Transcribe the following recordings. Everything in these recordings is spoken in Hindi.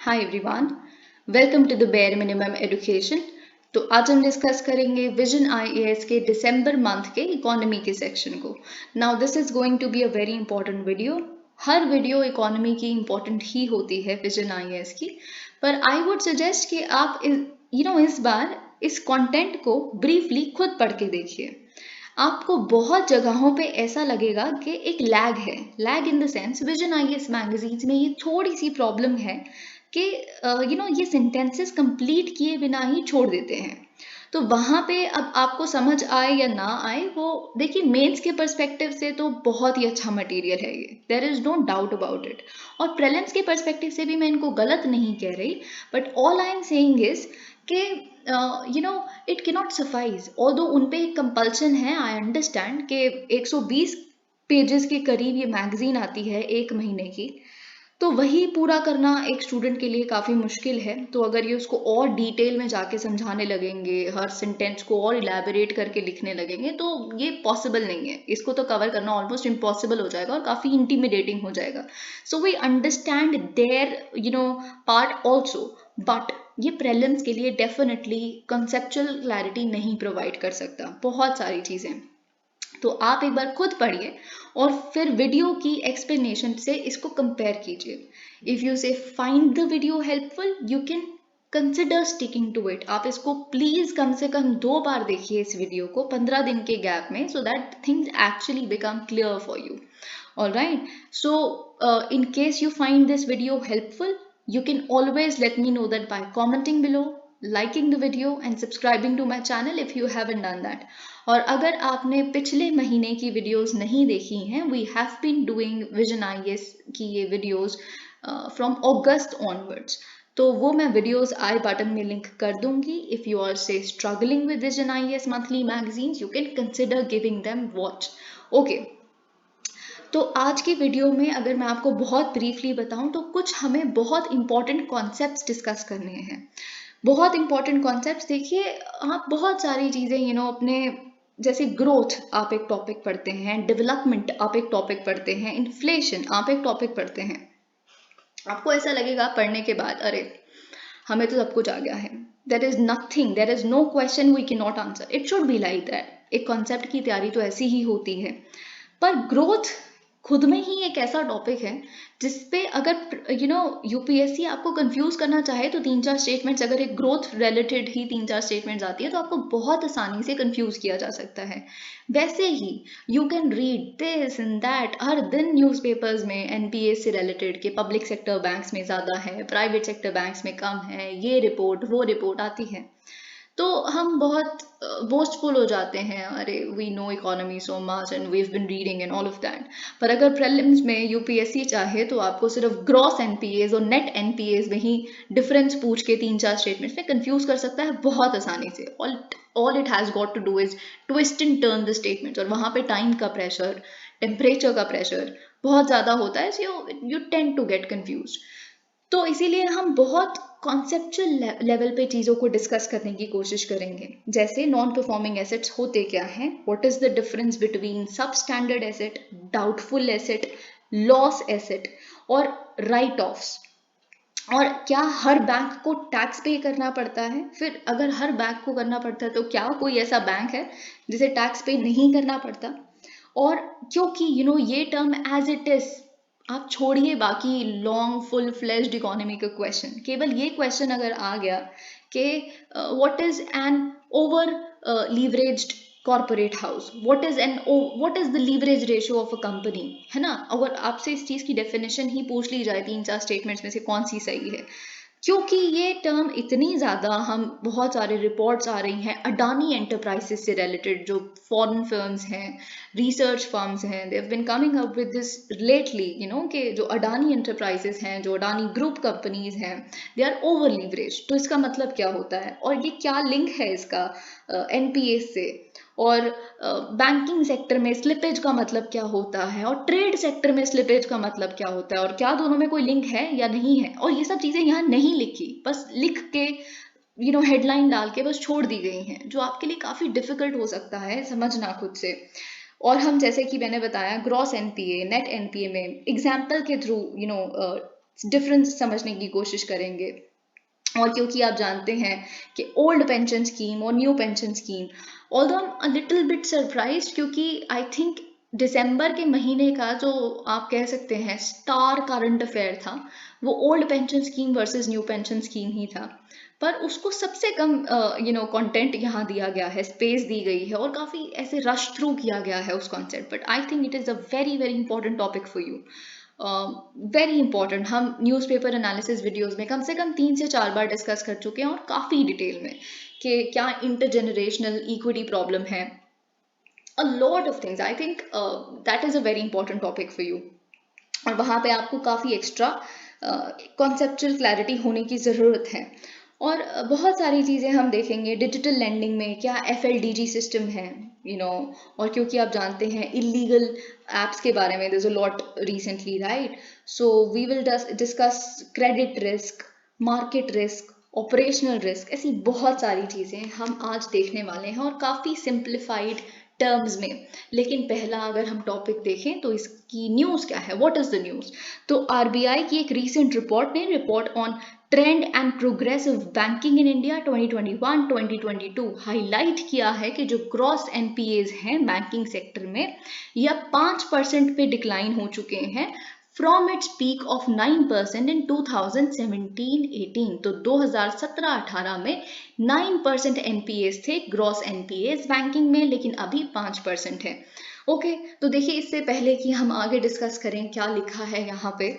Hi everyone, welcome to the bare minimum education. तो आज हम डिस्कस करेंगे विजन आईएएस के दिसंबर मंथ के इकोनॉमी के सेक्शन को। Now this is going to be a very important video. हर वीडियो इकोनॉमी की इंपॉर्टेंट ही होती है विजन आईएएस की, पर आई वुड सजेस्ट कि आप इस बार इस कंटेंट को ब्रीफली खुद पढ़ के देखिए। आपको बहुत जगहों पे ऐसा लगेगा कि एक lag in the sense vision IAS magazines में ये थोड़ी सी प्रॉब्लम है कि ये सेंटेंसेस कंप्लीट किए बिना ही छोड़ देते हैं। तो वहां पे अब आपको समझ आए या ना आए, वो देखिए मेंस के पर्सपेक्टिव से तो बहुत ही अच्छा मटेरियल है ये, there is no doubt about it. और प्रीलिम्स के पर्सपेक्टिव से भी मैं इनको गलत नहीं कह रही, but all I am saying is कि it can not suffice. Although उन पे एक कंपल्शन है, आई अंडरस्टैंड कि 120 पेजेस के करीब ये मैगजीन आती है एक महीने की, तो वही पूरा करना एक स्टूडेंट के लिए काफ़ी मुश्किल है। तो अगर ये उसको और डिटेल में जाके समझाने लगेंगे, हर सेंटेंस को और इलेबोरेट करके लिखने लगेंगे, तो ये पॉसिबल नहीं है। इसको तो कवर करना ऑलमोस्ट इम्पॉसिबल हो जाएगा और काफ़ी इंटीमिडेटिंग हो जाएगा। So we understand their part also, but ये प्रीलिम्स के लिए डेफिनेटली कंसेप्चुअल क्लैरिटी नहीं प्रोवाइड कर सकता, बहुत सारी चीज़ें। तो आप एक बार खुद पढ़िए और फिर वीडियो की एक्सप्लेनेशन से इसको कंपेयर कीजिए। If you say find the video helpful, you can consider sticking to it. आप इसको प्लीज कम से कम 2 बार देखिए इस वीडियो को 15 दिन के गैप में, so that things actually become clear for you. Alright, so in case you find this video helpful, you can always let me know that by commenting below, liking the video and subscribing to my channel if you haven't done that. और अगर आपने पिछले महीने की वीडियोस नहीं देखी हैं, we have been doing Vision IAS की ये वीडियोस from August onwards, तो वो मैं वीडियोस आई बटन में लिंक कर दूंगी। इफ यू आर से struggling with vision IAS monthly magazines, you can consider giving them watch. Okay, तो आज की वीडियो में अगर मैं आपको बहुत ब्रीफली बताऊं तो कुछ हमें बहुत इंपॉर्टेंट कॉन्सेप्ट्स डिस्कस करने हैं। बहुत इंपॉर्टेंट कॉन्सेप्ट्स, देखिए आप बहुत सारी चीज़ें अपने जैसे ग्रोथ आप एक टॉपिक पढ़ते हैं, डेवलपमेंट आप एक टॉपिक पढ़ते हैं, इन्फ्लेशन आप एक टॉपिक पढ़ते हैं। आपको ऐसा लगेगा पढ़ने के बाद, अरे हमें तो सब कुछ आ गया है, there is nothing, there is no question we can not answer. It should be like that. एक कॉन्सेप्ट की तैयारी तो ऐसी ही होती है, पर ग्रोथ खुद में ही एक ऐसा टॉपिक है जिसपे अगर यूपीएससी आपको कंफ्यूज करना चाहे तो 3-4 स्टेटमेंट्स, अगर एक ग्रोथ रिलेटेड ही 3-4 स्टेटमेंट्स आती है तो आपको बहुत आसानी से कंफ्यूज किया जा सकता है। वैसे ही you can read this and that हर दिन न्यूज़पेपर्स में, एनपीएस से रिलेटेड के पब्लिक सेक्टर बैंक्स में ज़्यादा है, प्राइवेट सेक्टर बैंक्स में कम है, ये रिपोर्ट वो रिपोर्ट आती है, तो हम बहुत बोस्टफुल हो जाते हैं, अरे we know economy so much and we have been reading and all of that. पर अगर प्रीलिम्स में यूपीएससी चाहे तो आपको सिर्फ ग्रॉस एनपीएस और नेट एनपीएस में ही डिफरेंस पूछ के 3-4 स्टेटमेंट्स में कंफ्यूज कर सकता है बहुत आसानी से। All it has got to do is twist and turn the statements, और वहाँ पे टाइम का प्रेशर, टेम्परेचर का प्रेशर बहुत ज़्यादा होता है, so you tend to get confuse. तो इसीलिए हम बहुत कॉन्सेप्चुअल लेवल पे चीज़ों को डिस्कस करने की कोशिश करेंगे। जैसे नॉन परफॉर्मिंग एसेट्स होते क्या हैं, what is the difference between sub standard asset, doubtful asset, loss asset और राइट ऑफ्स, और क्या हर बैंक को टैक्स पे करना पड़ता है। फिर अगर हर बैंक को करना पड़ता है तो क्या कोई ऐसा बैंक है जिसे टैक्स पे नहीं करना पड़ता। और क्योंकि ये टर्म एज इट इज, आप छोड़िए बाकी लॉन्ग फुल फ्लेज्ड इकोनॉमी का क्वेश्चन, केवल ये क्वेश्चन अगर आ गया कि what is an over leveraged corporate house, what is the leverage ratio of a company, है ना। अगर आपसे इस चीज की डेफिनेशन ही पूछ ली जाए 3-4 स्टेटमेंट्स में से कौन सी सही है, क्योंकि ये टर्म इतनी ज़्यादा, हम बहुत सारे रिपोर्ट्स आ रही हैं अडानी एंटरप्राइजेस से रिलेटेड, जो फॉरेन फर्म्स हैं, रिसर्च फर्म्स हैं, they have been coming up with this lately, कि जो अडानी एंटरप्राइजेस हैं, जो अडानी ग्रुप कंपनीज हैं, दे आर ओवर लीवरेज। तो इसका मतलब क्या होता है और ये क्या लिंक है इसका एनपीएस से, और बैंकिंग सेक्टर में स्लिपेज का मतलब क्या होता है, और ट्रेड सेक्टर में स्लिपेज का मतलब क्या होता है, और क्या दोनों में कोई लिंक है या नहीं है। और ये सब चीज़ें यहाँ नहीं लिखी, बस लिख के हेडलाइन डाल के बस छोड़ दी गई हैं, जो आपके लिए काफ़ी डिफिकल्ट हो सकता है समझना खुद से। और हम जैसे कि मैंने बताया ग्रॉस एनपीए, नेट एनपीए में एग्जाम्पल के थ्रू डिफरेंस समझने की कोशिश करेंगे। और क्योंकि आप जानते हैं कि ओल्ड पेंशन स्कीम और new pension scheme, although I am a little bit surprised, क्योंकि आई थिंक दिसंबर के महीने का जो आप कह सकते हैं स्टार करंट अफेयर था, वो old pension scheme versus new pension scheme ही था। पर उसको सबसे कम कंटेंट यहाँ दिया गया है, स्पेस दी गई है और काफ़ी ऐसे रश थ्रू किया गया है उस concept. But I think it is a very very important topic for you, very important. हम न्यूज़पेपर एनालिसिस वीडियोस में कम से कम 3 से 4 बार डिस्कस कर चुके हैं और काफ़ी डिटेल में, कि क्या इंटरजेनरेशनल इक्विटी प्रॉब्लम है, अ lot of things. I think that is a very important topic for you, और वहाँ पे आपको काफ़ी एक्स्ट्रा कॉन्सेप्चुअल क्लैरिटी होने की ज़रूरत है। और बहुत सारी चीज़ें हम देखेंगे डिजिटल लैंडिंग में, क्या FLDG सिस्टम है, और क्योंकि आप जानते हैं इलीगल एप्स के बारे में, there's a lot recently, right? So we will discuss credit risk, market risk, operational risk, ऐसी बहुत सारी चीज़ें हम आज देखने वाले हैं और काफ़ी सिंप्लीफाइड टर्म्स में। लेकिन पहला अगर हम टॉपिक देखें तो इसकी न्यूज़ क्या है, व्हाट इज़ द न्यूज़। तो RBI की एक रीसेंट रिपोर्ट ने report on trend and progress of banking in India 2021-2022 highlight किया है कि जो ग्रॉस NPAs हैं बैंकिंग सेक्टर में, यह 5% पे डिक्लाइन हो चुके हैं फ्रॉम इट्स पीक ऑफ 9% इन 2017-18। तो 2017-18 में 9% NPAs थे, ग्रॉस NPAs बैंकिंग में, लेकिन अभी 5% है। ओके, तो देखिए इससे पहले कि हम आगे डिस्कस करें क्या लिखा है यहाँ पे,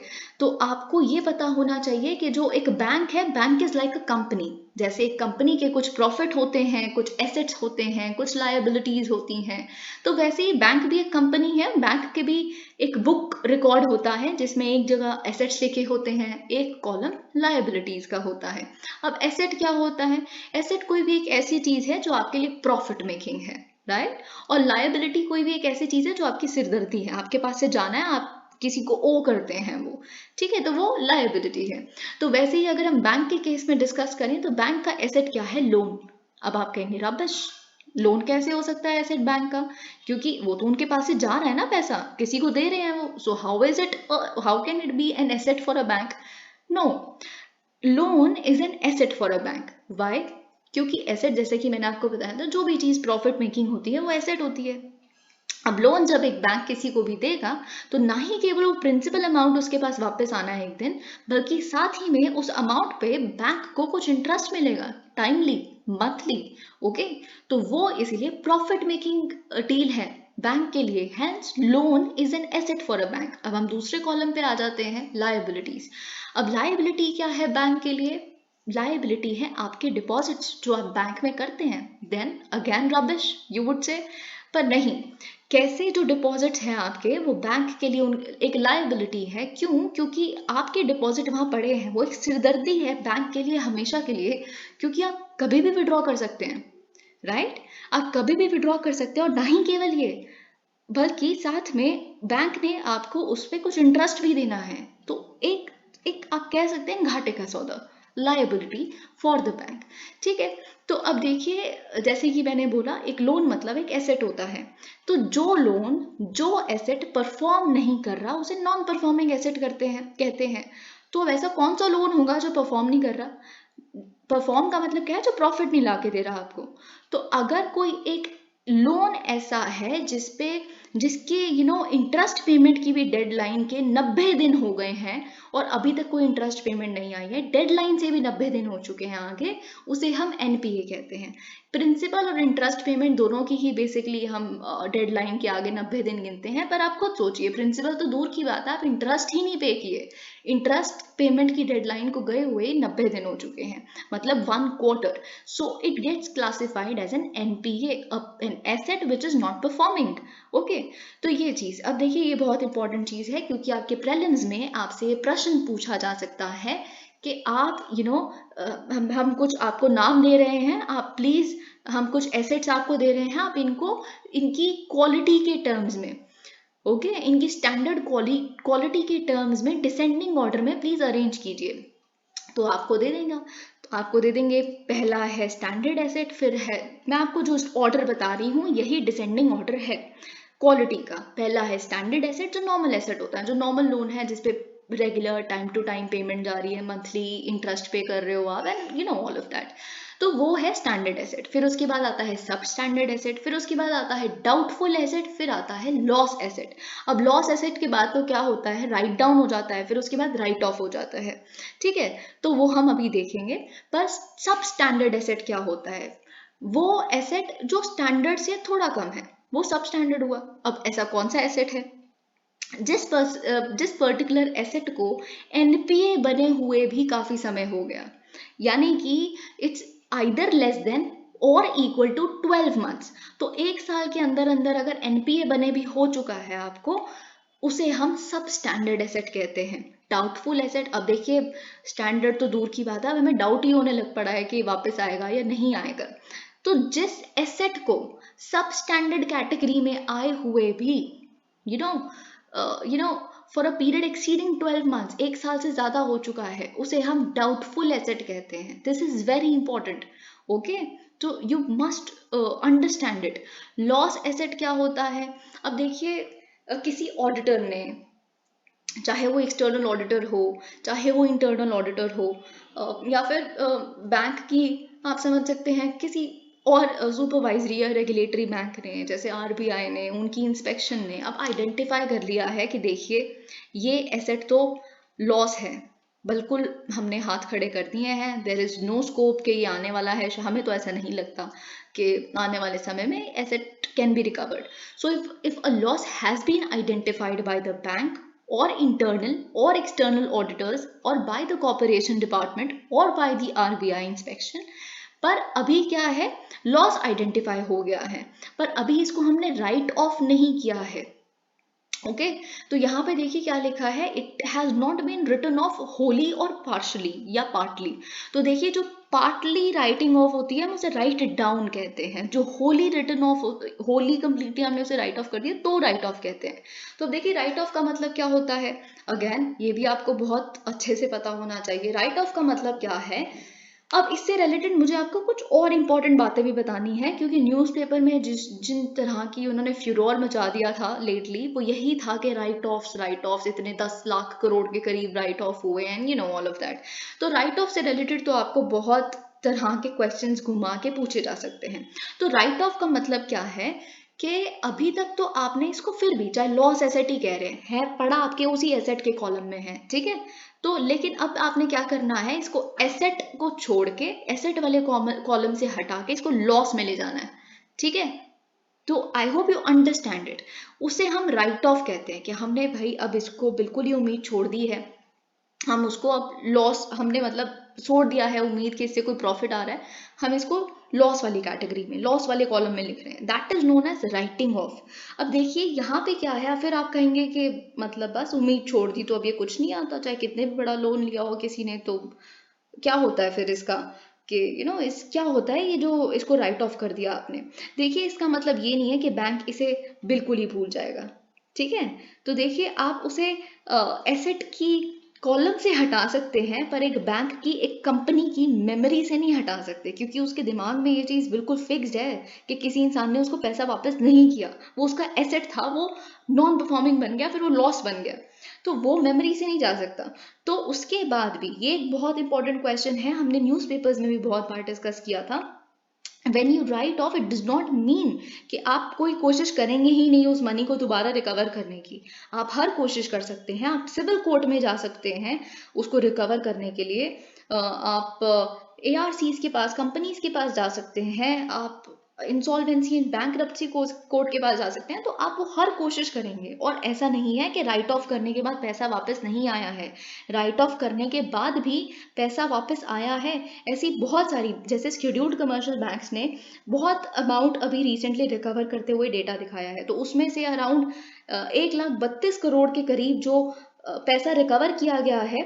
तो आपको ये पता होना चाहिए कि जो एक बैंक है, bank is like a company. जैसे एक कंपनी के कुछ प्रॉफिट होते हैं, कुछ एसेट्स होते हैं, कुछ लायबिलिटीज होती हैं, तो वैसे ही बैंक भी एक कंपनी है। बैंक के भी एक बुक रिकॉर्ड होता है जिसमें एक जगह एसेट्स लिखे होते हैं, एक कॉलम लायबिलिटीज का होता है। अब एसेट क्या होता है, एसेट कोई भी एक ऐसी चीज है जो आपके लिए प्रॉफिट मेकिंग है, राइट। और लायबिलिटी कोई भी एक ऐसी चीज है जो आपकी सिरदर्दी है, आपके पास से जाना है, आप किसी को ओ करते हैं वो, ठीक है, तो वो लायबिलिटी है। तो वैसे ही अगर हम बैंक के केस में डिस्कस करें तो बैंक का एसेट क्या है, लोन। अब आप कहेंगे रबिश, लोन कैसे हो सकता है एसेट बैंक का, क्योंकि वो तो उनके पास से जा रहा है ना, पैसा किसी को दे रहे हैं वो, so how can it be an asset for a bank. No, loan is an asset for a bank. Why? क्योंकि एसेट, जैसे कि मैंने आपको बताया था, जो भी चीज प्रॉफिट मेकिंग होती है वो एसेट होती है। अब लोन जब एक बैंक किसी को भी देगा तो ना ही केवल वो प्रिंसिपल अमाउंट उसके पास वापस आना है एक दिन, बल्कि साथ ही में उस अमाउंट पे बैंक को कुछ इंटरेस्ट मिलेगा, टाइमली, मंथली। ओके, तो वो इसलिए प्रॉफिट मेकिंग डील है बैंक के लिए, hence loan is an asset for a bank. अब हम दूसरे कॉलम पे आ जाते हैं, लायबिलिटीज। अब लायबिलिटी क्या है बैंक के लिए, लायबिलिटी है आपके डिपॉजिट्स जो आप बैंक में करते हैं। Then again rubbish you would say, पर नहीं, कैसे जो डिपॉजिट्स हैं आपके, वो बैंक के लिए एक लायबिलिटी है। क्यों? क्योंकि आपके डिपॉजिट वहां पड़े हैं, वो एक सिरदर्दी है बैंक के लिए हमेशा के लिए, क्योंकि आप कभी भी विड्रॉ कर सकते हैं, राइट। आप कभी भी विड्रॉ कर सकते हैं, और ना ही केवल ये, बल्कि साथ में बैंक ने आपको उस पर कुछ इंटरेस्ट भी देना है। तो एक एक आप कह सकते हैं घाटे का सौदा, लायबिलिटी फॉर द बैंक, ठीक है। तो अब देखिए, जैसे कि मैंने बोला, एक लोन मतलब एक एसेट होता है। तो जो एसेट परफॉर्म नहीं कर रहा उसे नॉन परफॉर्मिंग एसेट कहते हैं। तो वैसा कौन सा लोन होगा जो परफॉर्म नहीं कर रहा? परफॉर्म का मतलब क्या है, जो प्रॉफिट नहीं ला के दे रहा आपको। तो अगर कोई एक लोन ऐसा है जिसके इंटरेस्ट पेमेंट की भी डेडलाइन के 90 दिन हो गए हैं और अभी तक कोई इंटरेस्ट पेमेंट नहीं आई है, डेडलाइन से भी 90 दिन हो चुके हैं आगे, उसे हम NPA कहते हैं। प्रिंसिपल और इंटरेस्ट पेमेंट दोनों की ही बेसिकली हम डेडलाइन के आगे 90 दिन गिनते हैं। पर आप खुद सोचिए, प्रिंसिपल तो दूर की बात है, आप इंटरेस्ट ही नहीं पे किए, इंटरेस्ट पेमेंट की डेडलाइन को गए हुए 90 दिन हो चुके हैं, मतलब 1 quarter. So it gets classified as an NPA, an asset which is not performing. Okay, तो ये चीज, अब देखिए ये बहुत इंपॉर्टेंट चीज है, क्योंकि आपके प्रीलिम्स में आपसे प्रश्न पूछा जा सकता है कि आप हम कुछ आपको नाम दे रहे हैं, आप प्लीज, हम कुछ एसेट्स आपको दे रहे हैं, आप इनको इनकी क्वालिटी के टर्म्स में, ओके, इनकी स्टैंडर्ड क्वालिटी के टर्म्स में डिसेंडिंग ऑर्डर में प्लीज अरेंज कीजिए। तो आपको दे देगा, तो आपको दे देंगे, पहला है स्टैंडर्ड एसेट, फिर है, मैं आपको जो ऑर्डर बता रही हूँ यही डिसेंडिंग ऑर्डर है क्वालिटी का। पहला है स्टैंडर्ड एसेट, जो नॉर्मल एसेट होता है, जो नॉर्मल लोन है जिसपे regular time to time payment जा रही है, मंथली इंटरेस्ट पे कर रहे हो आप, एंड ऑल ऑफ दैट। तो वो है स्टैंडर्ड एसेट। फिर उसके बाद आता है सब स्टैंडर्ड एसेट, फिर उसके बाद आता है डाउटफुल एसेट, फिर आता है लॉस एसेट। अब लॉस एसेट के बाद तो क्या होता है, राइट डाउन हो जाता है, फिर उसके बाद राइट ऑफ हो जाता है, ठीक है, तो वो हम अभी देखेंगे। पर सब स्टैंडर्ड एसेट क्या होता है, वो एसेट जो स्टैंडर्ड से थोड़ा कम है, वो सब स्टैंडर्ड हुआ। अब ऐसा कौन सा एसेट है, जिस पर्टिकुलर एसेट को एनपीए बने हुए भी काफी समय हो गया, यानी कि इट्स आइदर लेस देन और इक्वल टू 12 मंथ्स। तो 1 साल के अंदर अंदर अगर एनपीए बने भी हो चुका है आपको, उसे हम सब स्टैंडर्ड एसेट कहते हैं। डाउटफुल एसेट, अब देखिए स्टैंडर्ड तो दूर की बात है, अब हमें डाउट ही होने लग पड़ा है कि वापस आएगा या नहीं आएगा। तो जिस एसेट को सब स्टैंडर्ड कैटेगरी में आए हुए भी you know for a period exceeding 12 months, 1 साल से ज्यादा हो चुका है, उसे हम डाउटफुल एसेट कहते हैं। This is very important, okay, तो you must understand it. Loss asset क्या होता है, अब देखिए किसी ऑडिटर ने, चाहे वो एक्सटर्नल ऑडिटर हो, चाहे वो इंटरनल ऑडिटर हो, या फिर बैंक की, आप समझ सकते हैं किसी और सुपरवाइजरी या रेगुलेटरी बैंक ने, जैसे आरबीआई ने, उनकी इंस्पेक्शन ने अब आइडेंटिफाई कर लिया है कि देखिए ये एसेट तो लॉस है, बिल्कुल हमने हाथ खड़े कर दिए हैं, देयर इज नो स्कोप के ये आने वाला है, हमें तो ऐसा नहीं लगता कि आने वाले समय में asset can be recovered. So if a loss has been identified by the bank or internal or external auditors or by the corporation department or by the RBI inspection, पर अभी क्या है, लॉस आइडेंटिफाई हो गया है, पर अभी इसको हमने राइट ऑफ नहीं किया है, ओके। तो यहाँ पे देखिए क्या लिखा है, it has not been written off wholly और पार्शली या पार्टली। तो देखिए जो पार्टली राइटिंग ऑफ होती है हम उसे राइट डाउन कहते हैं, जो wholly written off, wholly completely हमने उसे राइट ऑफ कर दिया तो राइट ऑफ कहते हैं। तो देखिए राइट ऑफ का मतलब क्या होता है, अगेन ये भी आपको बहुत अच्छे से पता होना चाहिए। राइट ऑफ का मतलब क्या है, अब इससे रिलेटेड मुझे आपको कुछ और इम्पोर्टेंट बातें भी बतानी है, क्योंकि न्यूज़पेपर में जिन तरह की उन्होंने फ्यूरोर मचा दिया था लेटली, वो यही था कि राइट ऑफ्स इतने 10 लाख करोड़ के करीब राइट ऑफ हुए, एंड ऑल ऑफ दैट। तो राइट ऑफ से रिलेटेड तो आपको बहुत तरह के क्वेश्चंस घुमा के पूछे जा सकते हैं। तो राइट ऑफ का मतलब क्या है कि अभी तक तो आपने इसको फिर भी चाहे लॉस एसेट ही कह रहे हैं, पड़ा आपके उसी एसेट के कॉलम में है, ठीक है, तो लेकिन अब आपने क्या करना है, इसको एसेट को छोड़ के, एसेट वाले कॉलम से हटा के इसको लॉस में ले जाना है, ठीक है। तो I hope you understand it. उसे हम राइट ऑफ कहते हैं कि हमने भाई अब इसको बिल्कुल ही उम्मीद छोड़ दी है, हम उसको अब लॉस, हमने मतलब छोड़ दिया है उम्मीद कि इससे कोई प्रॉफिट आ रहा है, हम इसको लॉस वाली कैटेगरी में, लॉस वाले कॉलम में लिख रहे हैं, that is known as writing off. अब देखिए यहाँ पे क्या है, फिर आप कहेंगे कि मतलब बस उम्मीद छोड़ दी तो अब ये कुछ नहीं आता, चाहे कितने भी बड़ा लोन लिया हो किसी ने, तो क्या होता है फिर इसका कि इस क्या होता है ये जो इसको राइट ऑफ कर दिया आपने। देखिए इसका मतलब ये नहीं है कि बैंक इसे बिल्कुल ही भूल जाएगा, ठीक है। तो देखिए आप उसे एसेट की कॉलम से हटा सकते हैं, पर एक बैंक की, एक कंपनी की मेमोरी से नहीं हटा सकते, क्योंकि उसके दिमाग में ये चीज़ बिल्कुल फिक्स्ड है कि किसी इंसान ने उसको पैसा वापस नहीं किया, वो उसका एसेट था, वो नॉन परफॉर्मिंग बन गया, फिर वो लॉस बन गया, तो वो मेमोरी से नहीं जा सकता। तो उसके बाद भी ये एक बहुत इंपॉर्टेंट क्वेश्चन है, हमने न्यूज़पेपर्स में भी बहुत बार डिस्कस किया था, when you write off it does not mean कि आप कोई कोशिश करेंगे ही नहीं उस मनी को दोबारा रिकवर करने की। आप हर कोशिश कर सकते हैं, आप सिविल कोर्ट में जा सकते हैं उसको रिकवर करने के लिए, आप ARCs के पास, कंपनीज के पास जा सकते हैं, आप इंसॉल्वेंसी एंड बैंक्रप्सी कोर्ट के पास जा सकते हैं, तो आप वो हर कोशिश करेंगे। और ऐसा नहीं है कि राइट ऑफ करने के बाद पैसा वापस नहीं आया है, राइट ऑफ करने के बाद भी पैसा वापस आया है। ऐसी बहुत सारी, जैसे शेड्यूल्ड कमर्शियल बैंक्स ने बहुत अमाउंट अभी रिसेंटली रिकवर करते हुए डेटा दिखाया है, तो उसमें से अराउंड 1,32 करोड़ के करीब जो पैसा रिकवर किया गया है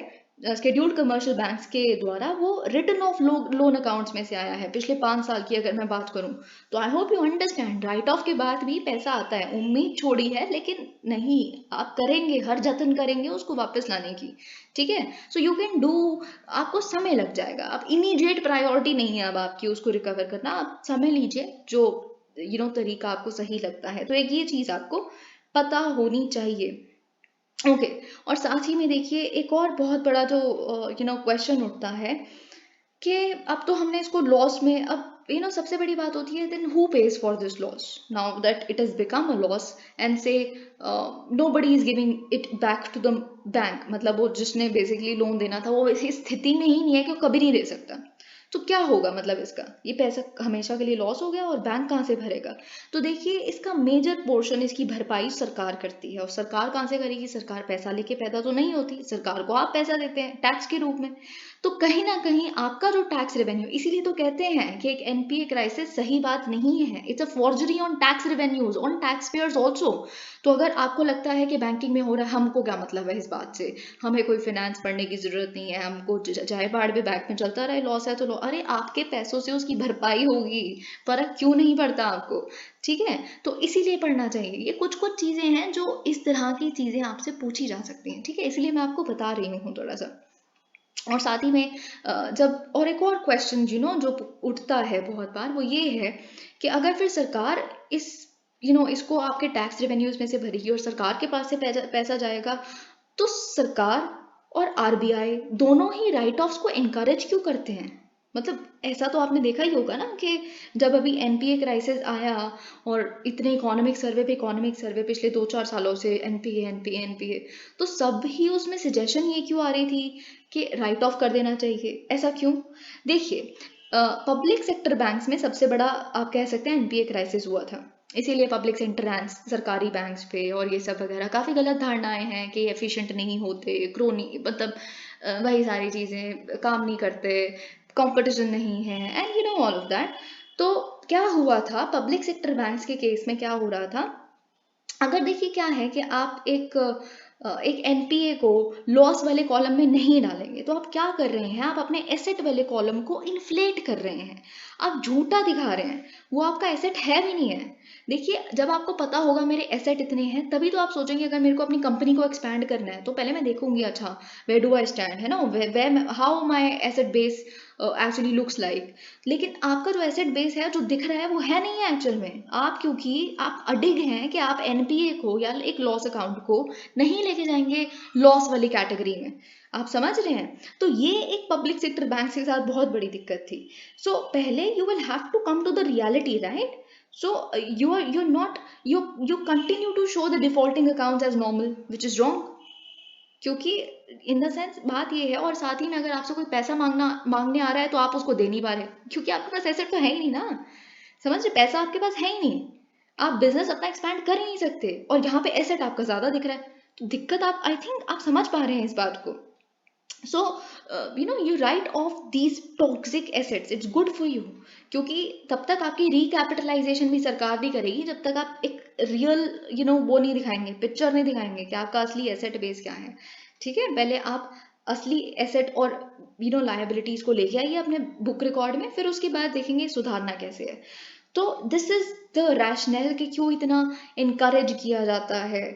शेड्यूल्ड कमर्शियल बैंक्स के द्वारा, वो रिटर्न ऑफ लोन अकाउंट्स में से आया है पिछले 5 साल की अगर मैं बात करूं। तो I hope you understand, right of के बाद भी पैसा आता है, उम्मीद छोड़ी है लेकिन नहीं, आप करेंगे, हर जतन करेंगे उसको वापस लाने की, ठीक है। सो यू कैन डू, आपको समय लग जाएगा, आप इमीडिएट प्रायोरिटी नहीं है अब आपकी उसको रिकवर करना, आप समय लीजिए जो तरीका आपको सही लगता है। तो एक ये चीज आपको पता होनी चाहिए। ओके। और साथ ही में देखिए एक और बहुत बड़ा जो क्वेश्चन उठता है कि अब तो हमने इसको लॉस में, अब सबसे बड़ी बात होती है, then who pays for this loss now that it has become a loss and say nobody is giving it back to the bank. मतलब वो जिसने बेसिकली लोन देना था वो ऐसी स्थिति में ही नहीं है कि वो कभी नहीं दे सकता। तो क्या होगा, मतलब इसका ये पैसा हमेशा के लिए लॉस हो गया और बैंक कहाँ से भरेगा? तो देखिए इसका मेजर पोर्शन, इसकी भरपाई सरकार करती है। और सरकार कहाँ से करेगी? सरकार पैसा लेके पैदा तो नहीं होती, सरकार को आप पैसा देते हैं टैक्स के रूप में। तो कहीं ना कहीं आपका जो टैक्स रेवेन्यू, इसीलिए तो कहते हैं कि एक एनपीए क्राइसिस सही बात नहीं है, it's a forgery on tax revenues, on tax payers also. तो अगर आपको लगता है कि बैंकिंग में हो रहा है, हमको क्या मतलब है इस बात से, हमें कोई फाइनेंस पढ़ने की जरूरत नहीं है, हमको चाहे बाढ़ भी बैंक में चलता रहे, लॉस है तो लो, अरे आपके पैसों से उसकी भरपाई होगी, फर्क क्यों नहीं पड़ता आपको? ठीक है, तो इसीलिए पढ़ना चाहिए। ये कुछ कुछ चीजें हैं जो इस तरह की चीजें आपसे पूछी जा सकती हैं, ठीक है, इसलिए मैं आपको बता रही हूँ थोड़ा सा। और साथ ही में जब और एक और क्वेश्चन जो उठता है बहुत बार, वो ये है कि अगर फिर सरकार इस इसको आपके टैक्स रेवेन्यूज में से भरेगी और सरकार के पास से पैसा जाएगा, तो सरकार और आरबीआई दोनों ही राइट ऑफ्स को इनकरेज क्यों करते हैं? मतलब ऐसा तो आपने देखा ही होगा ना कि जब अभी एनपीए क्राइसिस आया और इतने इकोनॉमिक सर्वे पिछले 2-4 सालों से एनपीए एनपीए एनपीए, तो सब ही उसमें सजेशन ये क्यों आ रही थी कि राइट ऑफ कर देना चाहिए? ऐसा क्यों? देखिए पब्लिक सेक्टर बैंक्स में सबसे बड़ा आप कह सकते हैं एनपीए क्राइसिस हुआ था, इसीलिए पब्लिक सेक्टर बैंक्स, सरकारी बैंक्स पे और ये सब वगैरह काफ़ी गलत धारणाएं हैं कि एफिशिएंट नहीं होते, क्रोनी मतलब वही सारी चीज़ें काम नहीं करते, कंपटीशन नहीं है एंड ऑल ऑफ दैट। तो क्या हुआ था पब्लिक सेक्टर बैंक्स के केस में, क्या हो रहा था, अगर देखिए क्या है कि आप एक एनपीए को लॉस वाले कॉलम में नहीं डालेंगे, तो आप क्या कर रहे हैं, आप अपने एसेट वाले कॉलम को इन्फ्लेट कर रहे हैं, आप झूठा दिखा रहे हैं, वो आपका एसेट है भी नहीं है। देखिए जब आपको पता होगा मेरे एसेट इतने हैं, तभी तो आप सोचेंगे अगर मेरे को अपनी कंपनी को एक्सपैंड करना है तो पहले मैं देखूंगी, अच्छा वेयर डू आई स्टैंड, है ना, way how my asset base actually looks like. लेकिन आपका जो एसेट बेस है जो दिख रहा है वो है नहीं है एक्चुअल में, आप क्योंकि आप अडिग हैं कि आप एनपीए को या एक लॉस अकाउंट को नहीं लेके जाएंगे लॉस वाली कैटेगरी में। आप समझ रहे हैं? तो ये एक पब्लिक सेक्टर बैंक के साथ बहुत बड़ी दिक्कत थी। सो पहले you will have to come to the reality, right? So you're not, you continue to show the defaulting accounts as normal, which is wrong। क्योंकि इन द सेंस बात ये है, और साथ ही में अगर आपसे कोई पैसा मांगने आ रहा है तो आप उसको दे नहीं पा रहे, क्योंकि आपके पास एसेट तो है ही नहीं ना। समझ रहे? पैसा आपके पास है ही नहीं, आप बिजनेस अपना एक्सपैंड कर ही नहीं सकते, और यहाँ पे एसेट आपका ज्यादा दिख रहा है। तो दिक्कत, आप आई थिंक आप समझ पा रहे हैं इस बात को। सो you write off these toxic assets, it's good for you। क्योंकि तब तक आपकी रिकैपिटलाइजेशन भी सरकार नहीं करेगी जब तक आप एक रियल वो नहीं दिखाएंगे, पिक्चर नहीं दिखाएंगे कि आपका असली एसेट बेस क्या है। ठीक है, पहले आप असली एसेट और लायबिलिटीज को लेके आइए अपने बुक रिकॉर्ड में, फिर उसके बाद देखेंगे सुधारना कैसे है। तो दिस इज द रैशनल कि क्यों इतना इनकरेज किया जाता है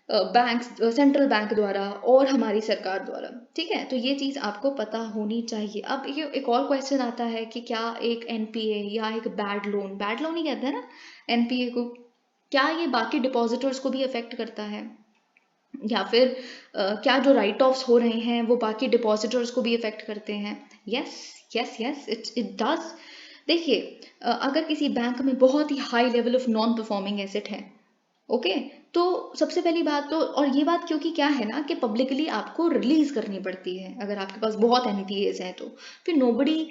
बैंक, सेंट्रल बैंक द्वारा और हमारी सरकार द्वारा। ठीक है, तो ये चीज आपको पता होनी चाहिए। अब ये एक और क्वेश्चन आता है कि क्या एक एनपीए या एक बैड लोन ही कहते हैं ना एनपीए को, क्या ये बाकी डिपॉजिटर्स को भी अफेक्ट करता है, या फिर क्या जो राइट ऑफ्स हो रहे हैं वो बाकी डिपॉजिटर्स को भी अफेक्ट करते हैं? Yes yes yes, it does. देखिए अगर किसी बैंक में बहुत ही high level of non performing asset है, ओके, तो सबसे पहली बात तो, और ये बात क्योंकि क्या है ना कि पब्लिकली आपको रिलीज करनी पड़ती है अगर आपके पास बहुत एनपीएस हैं, तो फिर नोबडी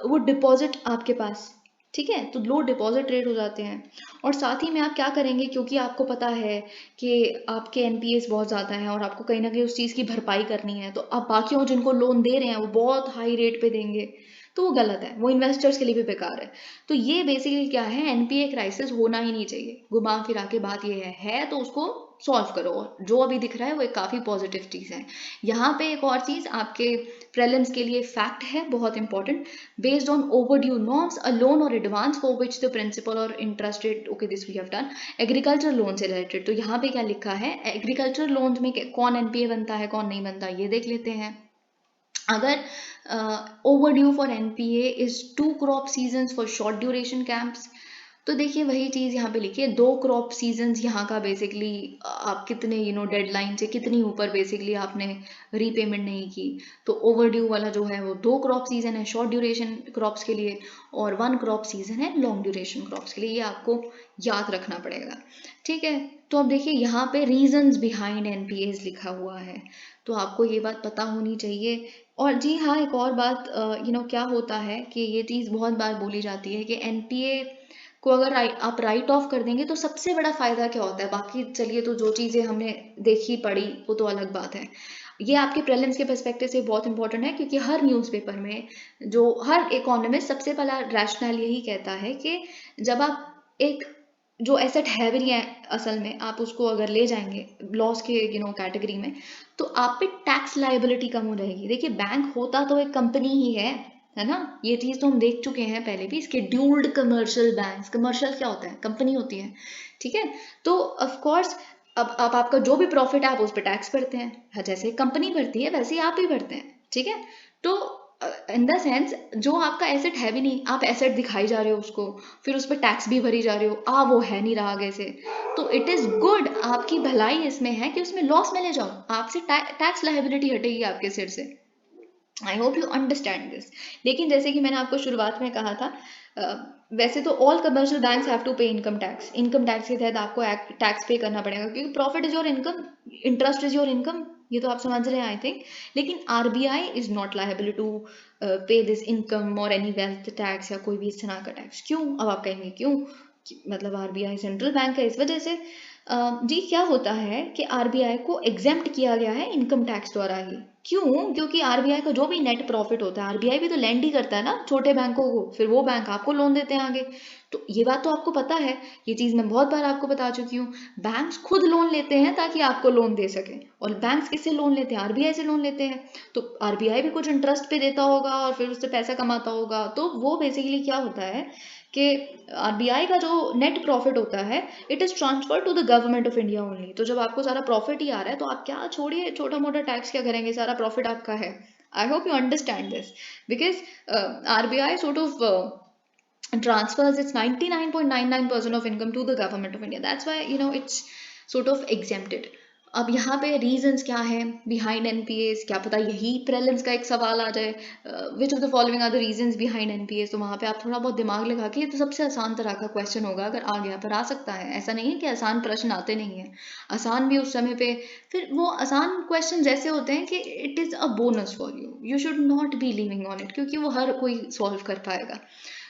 वो डिपॉजिट आपके पास। ठीक है, तो लो डिपॉजिट रेट हो जाते हैं। और साथ ही में आप क्या करेंगे, क्योंकि आपको पता है कि आपके एनपीएस बहुत ज़्यादा हैं और आपको कहीं ना कहीं उस चीज़ की भरपाई करनी है, तो आप बाकियों जिनको लोन दे रहे हैं वो बहुत हाई रेट पे देंगे, तो वो गलत है, वो इन्वेस्टर्स के लिए भी बेकार है। तो ये बेसिकली क्या है, एनपीए क्राइसिस होना ही नहीं चाहिए। घुमा फिरा के बात ये है तो उसको सॉल्व करो, जो अभी दिख रहा है वो एक काफ़ी पॉजिटिव चीज़ है। यहाँ पे एक और चीज़ आपके प्रीलिम्स के लिए फैक्ट है बहुत important, based on overdue norms a loan और advance for which the principal और interest rate, okay this we have done. Agriculture loan से रिलेटेड, तो यहाँ पे क्या लिखा है, एग्रीकल्चर लोन में कौन एनपीए बनता है कौन नहीं बनता, ये देख लेते हैं। अगर overdue for NPA is 2 crop seasons for short duration camps, तो देखिए वही चीज़ यहाँ पे लिखी है, 2 क्रॉप सीजन्स यहाँ का बेसिकली आप कितने डेडलाइन से कितनी ऊपर बेसिकली आपने रीपेमेंट नहीं की, तो ओवरड्यू वाला जो है वो 2 क्रॉप सीजन है शॉर्ट ड्यूरेशन क्रॉप्स के लिए, और 1 क्रॉप सीजन है लॉन्ग ड्यूरेशन क्रॉप्स के लिए। ये आपको याद रखना पड़ेगा, ठीक है। तो अब देखिए यहाँ पे रीजंस बिहाइंड एनपीएस लिखा हुआ है, तो आपको ये बात पता होनी चाहिए। और जी हाँ, एक और बात क्या होता है कि ये चीज़ बहुत बार बोली जाती है कि एनपीए को अगर आप राइट ऑफ कर देंगे तो सबसे बड़ा फायदा क्या होता है। बाकी चलिए, तो जो चीज़ें हमने देखी पढ़ी वो तो अलग बात है, ये आपके प्रेलिम्स के पर्सपेक्टिव से बहुत इंपॉर्टेंट है, क्योंकि हर न्यूज़पेपर में जो हर इकोनॉमिस्ट सबसे पहला रैशनल यही कहता है कि जब आप एक जो एसेट है भी नहीं है असल में, आप उसको अगर ले जाएंगे लॉस के कैटेगरी में, तो आप पे टैक्स लायबिलिटी कम हो जाएगी। देखिए बैंक होता तो एक कंपनी ही है ना, ये चीज़ तो हम देख चुके हैं पहले भी। स्केड्यूल्ड कमर्शियल बैंक्स, कमर्शियल क्या होता है, कंपनी होती है, ठीक है। तो ऑफ कोर्स अब आपका जो भी प्रॉफिट है आप उस पर टैक्स भरते हैं, हाँ, जैसे कंपनी भरती है वैसे ही आप भी भरते हैं, ठीक है। तो इन द सेंस जो आपका एसेट है भी नहीं, आप एसेट दिखाई जा रहे हो उसको, फिर उस पर टैक्स भी भरी जा रहे हो, वो है नहीं रहा आगे से, तो इट इज़ गुड, आपकी भलाई इसमें है कि उसमें लॉस में ले जाओ, आपसे टैक्स लायबिलिटी हटेगी आपके सिर से। I hope you understand this. लेकिन जैसे कि मैंने आपको शुरुआत में कहा था, वैसे तो all commercial banks have to pay income tax, income tax के तहत आपको टैक्स पे करना पड़ेगा, क्योंकि profit is your income, interest is your income, ये तो आप समझ रहे हैं आई थिंक। लेकिन RBI is not liable to pay this income और एनी वेल्थ टैक्स या कोई भी इस तरह का टैक्स। क्यों? अब आप कहेंगे क्यों, मतलब आरबीआई सेंट्रल बैंक है इस वजह से। जी क्या होता है कि आरबीआई को एग्जेम्प्ट किया गया है इनकम टैक्स द्वारा ही। क्यों? क्योंकि आरबीआई का जो भी नेट प्रॉफिट होता है, आरबीआई भी तो लैंड ही करता है ना छोटे बैंकों को, फिर वो बैंक आपको लोन देते हैं आगे। तो ये बात तो आपको पता है, ये चीज़ मैं बहुत बार आपको बता चुकी हूँ। बैंक्स खुद लोन लेते हैं ताकि आपको लोन दे सके, और बैंक्स किससे लोन लेते हैं? आरबीआई से लोन लेते हैं। तो आरबीआई भी कुछ इंटरेस्ट पे देता होगा और फिर उससे पैसा कमाता होगा। तो वो बेसिकली क्या होता है कि आरबीआई का जो नेट प्रॉफिट होता है, it is transfer to the government of India only. तो जब आपको सारा प्रॉफिट ही आ रहा है तो आप क्या छोड़िए छोटा मोटा टैक्स क्या करेंगे, सारा प्रॉफिट आपका है। I hope you understand this, because RBI sort of transfers its 99.99% of income to the government of India. That's why it's sort of exempted. अब यहाँ पे रीजंस क्या है बिहाइंड एनपीएस, क्या पता यही प्रेलिम्स का एक सवाल आ जाए, which of the following are the reasons behind NPAs. तो वहाँ पे आप थोड़ा बहुत दिमाग लगा के, ये तो सबसे आसान तरह का क्वेश्चन होगा, अगर आ गया पर आ सकता है, ऐसा नहीं है कि आसान प्रश्न आते नहीं है, आसान भी उस समय पे। फिर वो आसान क्वेश्चन ऐसे होते हैं कि it is a bonus for you, you should not be living on it, क्योंकि वो हर कोई सॉल्व कर पाएगा।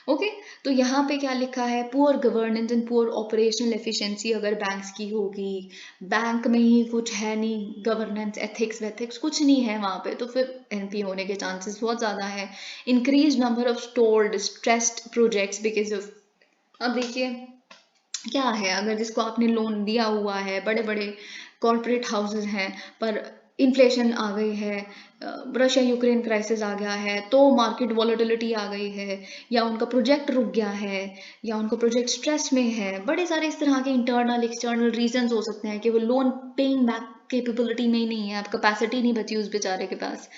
ओके तो यहाँ पे क्या लिखा है, poor governance and poor operational efficiency अगर बैंक्स की होगी, बैंक में ही कुछ है नहीं, गवर्नेंस एथिक्स वेथिक्स कुछ नहीं है वहाँ पे, तो फिर एनपी होने के चांसेस बहुत ज़्यादा है। Increase number of stored stressed projects because of, अब देखिए क्या है, अगर जिसको आपने लोन दिया हुआ है, बड़े बड़े कॉरपोरेट हाउसेस हैं, पर इन्फ्लेशन आ गई है, रशिया यूक्रेन क्राइसिस आ गया है, तो मार्केट वॉलेटिलिटी आ गई है, या उनका प्रोजेक्ट रुक गया है, या उनका प्रोजेक्ट स्ट्रेस में है, बड़े सारे इस तरह के इंटरनल एक्सटर्नल रीजंस हो सकते हैं कि वो लोन पेइंग बैक कैपेबिलिटी में ही नहीं है, अब कैपेसिटी नहीं बची उस बेचारे के पास,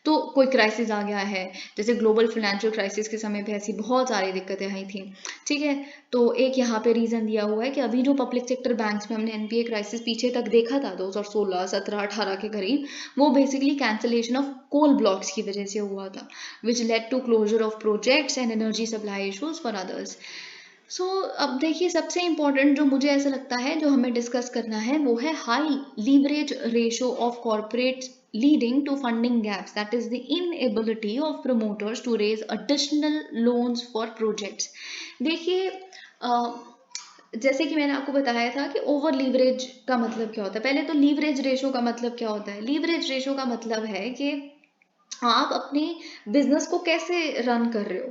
तो कोई क्राइसिस आ गया है। जैसे ग्लोबल फाइनेंशियल क्राइसिस के समय पे ऐसी बहुत सारी दिक्कतें आई थी, ठीक है। तो एक यहाँ पे रीज़न दिया हुआ है कि अभी जो पब्लिक सेक्टर बैंक्स में हमने एनपीए क्राइसिस पीछे तक देखा था 2016, 17, 18 के करीब, वो basically cancellation of coal blocks की वजह से हुआ था, which led to closure of projects and energy supply issues for others. So अब देखिए सबसे इम्पोर्टेंट जो मुझे ऐसा लगता है जो हमें डिस्कस करना है, वो है high leverage ratio of corporates leading to funding gaps, that is the inability of promoters to raise additional loans for projects। देखिए जैसे कि मैंने आपको बताया था कि ओवर लीवरेज का मतलब क्या होता है। पहले तो लीवरेज रेशो का मतलब क्या होता है। लीवरेज रेशो का मतलब है कि आप अपने बिजनेस को कैसे रन कर रहे हो,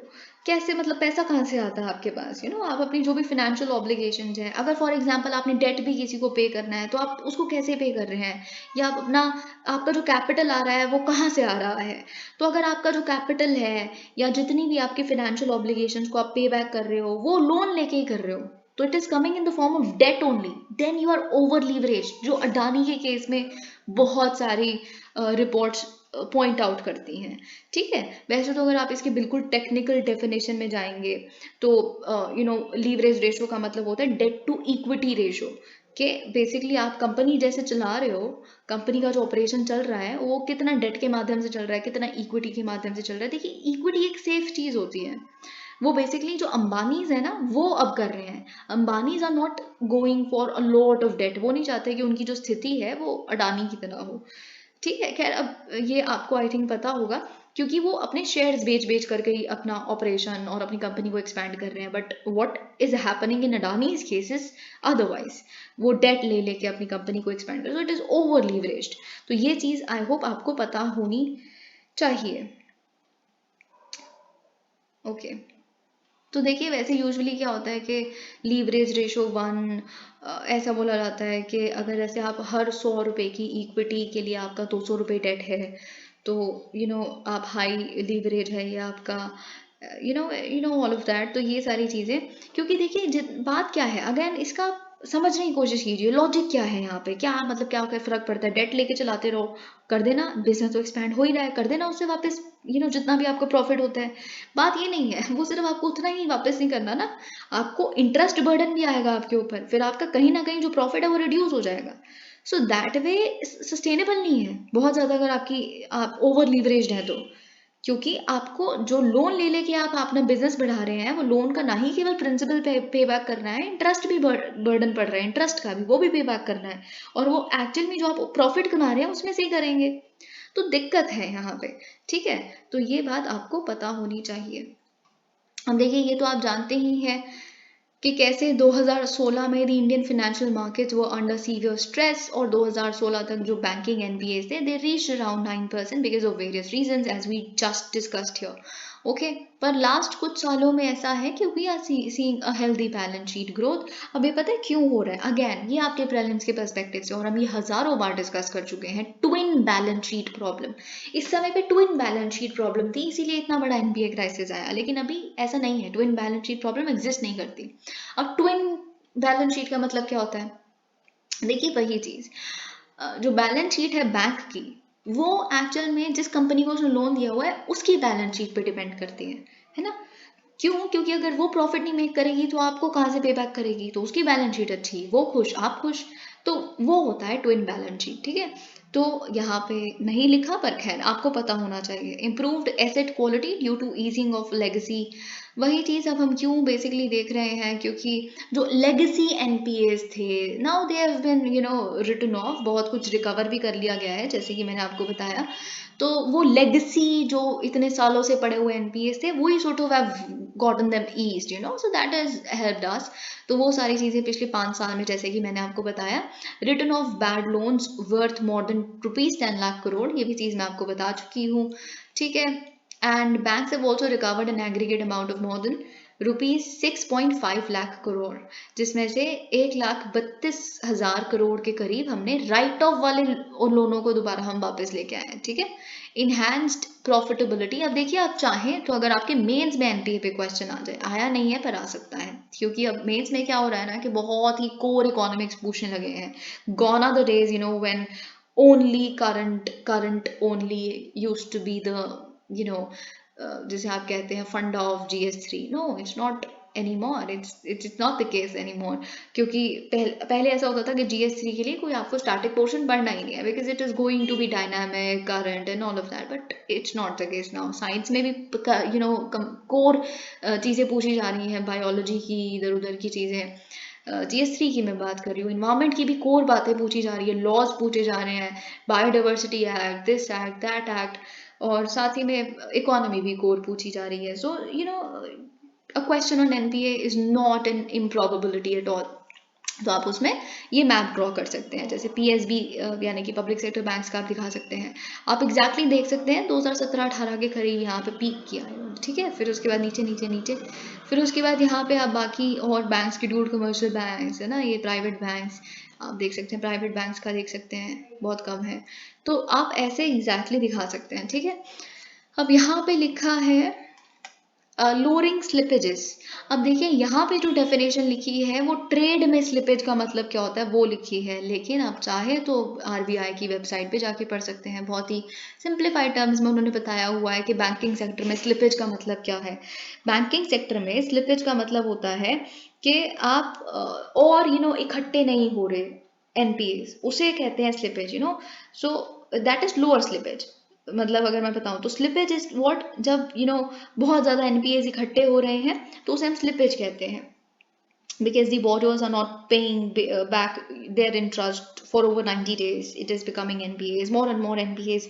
कैसे, मतलब पैसा कहाँ से आता है आपके पास, आप अपनी जो भी फाइनेंशियल ऑब्लिगेशंस हैं, अगर फॉर एग्जांपल आपने डेट भी किसी को पे करना है तो आप उसको कैसे पे कर रहे हैं, या आप अपना आपका जो कैपिटल आ रहा है वो कहाँ से आ रहा है। तो अगर आपका जो कैपिटल है या जितनी भी आपकी फाइनेंशियल ऑब्लिगेशंस को आप पे बैक कर रहे हो वो लोन लेके ही कर रहे हो, तो it is coming in the form of debt only, then you are over leverage. जो अडानी के केस में बहुत सारी रिपोर्ट्स पॉइंट आउट करती हैं, ठीक है। वैसे तो अगर आप इसके बिल्कुल टेक्निकल डेफिनेशन में जाएंगे तो लीवरेज रेशो का मतलब होता है डेट टू इक्विटी रेशो, कि बेसिकली आप कंपनी जैसे चला रहे हो, कंपनी का जो ऑपरेशन चल रहा है वो कितना डेट के माध्यम से चल रहा है, कितना इक्विटी के माध्यम से चल रहा है। देखिए इक्विटी एक सेफ चीज होती है, वो बेसिकली जो अंबानीज है ना वो अब कर रहे हैं। Ambanis are not going for a lot of debt, वो नहीं चाहते कि उनकी जो स्थिति है वो अडानी की तरह हो, ठीक है। खैर अब ये आपको आई थिंक पता होगा, क्योंकि वो अपने शेयर्स बेच बेच करके ही अपना ऑपरेशन और अपनी कंपनी को एक्सपैंड कर रहे हैं। But what is happening in Adanis cases otherwise, वो डेट ले लेके अपनी कंपनी को एक्सपैंड कर, so it is over leveraged. तो ये चीज आई होप आपको पता होनी चाहिए, ओके। तो देखिए वैसे यूजुअली क्या होता है कि लीवरेज रेशो 1, ऐसा बोला जाता है कि अगर जैसे आप हर 100 रुपए की इक्विटी के लिए आपका 200 रुपये डेट है, तो आप हाई लीवरेज है, या आपका ऑल ऑफ दैट। तो ये सारी चीज़ें, क्योंकि देखिए बात क्या है, अगेन इसका समझने की कोशिश कीजिए, लॉजिक क्या है यहाँ पे, क्या मतलब क्या फर्क पड़ता है, डेट लेके चलाते रहो, कर देना, बिजनेस तो एक्सपैंड हो ही रहा है, कर देना उससे वापस जितना भी आपको प्रॉफिट होता है। बात ये नहीं है, वो सिर्फ आपको उतना ही वापस नहीं करना ना, आपको इंटरेस्ट बर्डन भी आएगा आपके ऊपर, फिर आपका कहीं ना कहीं जो प्रॉफिट है वो रिड्यूस हो जाएगा। सो दैट वे सस्टेनेबल नहीं है बहुत ज़्यादा, अगर आप ओवर लीवरेज्ड है तो, क्योंकि आपको जो लोन ले लेके आप अपना बिजनेस बढ़ा रहे हैं, वो लोन का ना ही केवल प्रिंसिपल पे बैक करना है, इंटरेस्ट भी बर्डन पड़ रहा है, इंटरेस्ट का भी वो भी पे बैक करना है, और वो एक्चुअल में जो आप प्रॉफिट कमा रहे हैं उसमें से ही करेंगे। तो दिक्कत है यहाँ पे, ठीक है। तो ये बात आपको पता होनी चाहिए। अब देखिए ये तो आप जानते ही हैं कि कैसे 2016 में द इंडियन फाइनेंशियल मार्केट्स वो अंडर सीवियर स्ट्रेस, और 2016 तक जो बैंकिंग एनपीएस थे they reach around 9% because of various reasons as we just discussed here, okay. पर लास्ट कुछ सालों में ऐसा है कि we are seeing a healthy balance sheet growth. अब ये पता है क्यों हो रहा है, अगेन ये आपके प्रीलिम्स के पर्सपेक्टिव से, और हम ये हजारों बार डिस्कस कर चुके हैं, ट्विन बैलेंस शीट प्रॉब्लम। इस समय पे ट्विन बैलेंस शीट प्रॉब्लम थी, इसीलिए इतना बड़ा एनपीए क्राइसिस आया, लेकिन अभी ऐसा नहीं है, twin balance sheet problem exist नहीं करती। अब ट्विन बैलेंस शीट का मतलब क्या होता है, देखिए वही चीज, जो बैलेंस शीट है बैंक की, वो एक्चुअल में जिस कंपनी को उसने लोन दिया हुआ है उसकी बैलेंस शीट पे डिपेंड करती है ना। क्यों, क्योंकि अगर वो प्रॉफिट नहीं मेक करेगी तो आपको कहाँ से पे बैक करेगी, तो उसकी बैलेंस शीट अच्छी, वो खुश आप खुश, तो वो होता है ट्विन बैलेंस शीट, ठीक है। तो यहाँ पे नहीं लिखा, पर खैर आपको पता होना चाहिए। Improved asset quality due to easing of legacy, वही चीज़ अब हम क्यों बेसिकली देख रहे हैं, क्योंकि जो लेगेसी एनपीएस थे now they have been written off, बहुत कुछ रिकवर भी कर लिया गया है जैसे कि मैंने आपको बताया। तो वो लेगेसी जो इतने सालों से पड़े हुए एनपीएस थे, वही sort of have gotten them eased, so that has helped us। तो वो सारी चीज़ें पिछले 5 साल में, जैसे कि मैंने आपको बताया, return of bad loans worth more than ₹10 lakh crore, ये भी चीज़ मैं आपको बता चुकी हूँ, ठीक है। And banks have also recovered an aggregate amount of more than ₹6.5 lakh crore, जिसमें से 1,32,000 करोड़ के करीब हमने राइट ऑफ वाले लोनों को दोबारा हम वापस लेके आए हैं, ठीक है। इनहैंस्ड प्रॉफिटेबिलिटी, अब देखिए आप चाहें तो अगर आपके मेंस में एनपीए पे क्वेश्चन आ जाए, आया नहीं है पर आ सकता है, क्योंकि अब मेंस में क्या हो रहा है ना कि बहुत ही कोर इकोनॉमिक्स पूछने लगे हैं। Gone are the days when only current only used to be the जैसे आप कहते हैं fund of GS3, no it's not anymore, it's not the case anymore, क्योंकि पहले ऐसा होता था कि GS3 के लिए कोई आपको स्टैटिक पोर्शन पढ़ना ही नहीं है, because it is going to be dynamic current and all of that, but it's not the case now. Science में भी कोर चीज़ें पूछी जा रही हैं, बायोलॉजी की इधर उधर की चीज़ें, GS3 की मैं बात कर रही हूँ, इन्वायरमेंट की भी कोर बातें पूछी जा रही है, लॉज पूछे जा रहे हैं, biodiversity act, this act that act, और साथ ही में इकोनॉमी भी कोर पूछी जा रही है। So a question on NPA is not an improbability at all. तो आप उसमें ये मैप ड्रॉ कर सकते हैं, जैसे PSB यानी कि पब्लिक सेक्टर बैंक्स का आप दिखा सकते हैं, आप एग्जैक्टली देख सकते हैं 2017-18 के करीब यहाँ पे पीक किया है, ठीक है। फिर उसके बाद नीचे नीचे नीचे, फिर उसके बाद यहाँ पे आप बाकी और बैंक्स शेड्यूल्ड कमर्शियल बैंक्स है ना, ये प्राइवेट बैंक्स आप देख सकते हैं, प्राइवेट बैंक्स का देख सकते हैं बहुत कम है, तो आप ऐसे एग्जैक्टली दिखा सकते हैं, ठीक है। अब यहाँ पे लिखा है लोअरिंग स्लिपेजेस। अब देखिए यहाँ पे जो डेफिनेशन लिखी है वो ट्रेड में स्लिपेज का मतलब क्या होता है वो लिखी है, लेकिन आप चाहे तो आरबीआई की वेबसाइट पे जाके पढ़ सकते हैं। बहुत ही सिंप्लीफाइड टर्म्स में उन्होंने बताया हुआ है कि बैंकिंग सेक्टर में स्लिपेज का मतलब क्या है। बैंकिंग सेक्टर में स्लिपेज का मतलब होता है कि आप और इकट्ठे नहीं हो रहे एनपीएस, उसे कहते हैं slippage. So that is lower slippage. मतलब अगर मैं बताऊं तो स्लिपेज इज व्हाट, जब बहुत ज़्यादा एनपीएस इकट्ठे हो रहे हैं तो उसे हम स्लिपेज कहते हैं, because the borrowers are not paying back their interest for over 90 days. It is becoming NPAs, more and more NPAs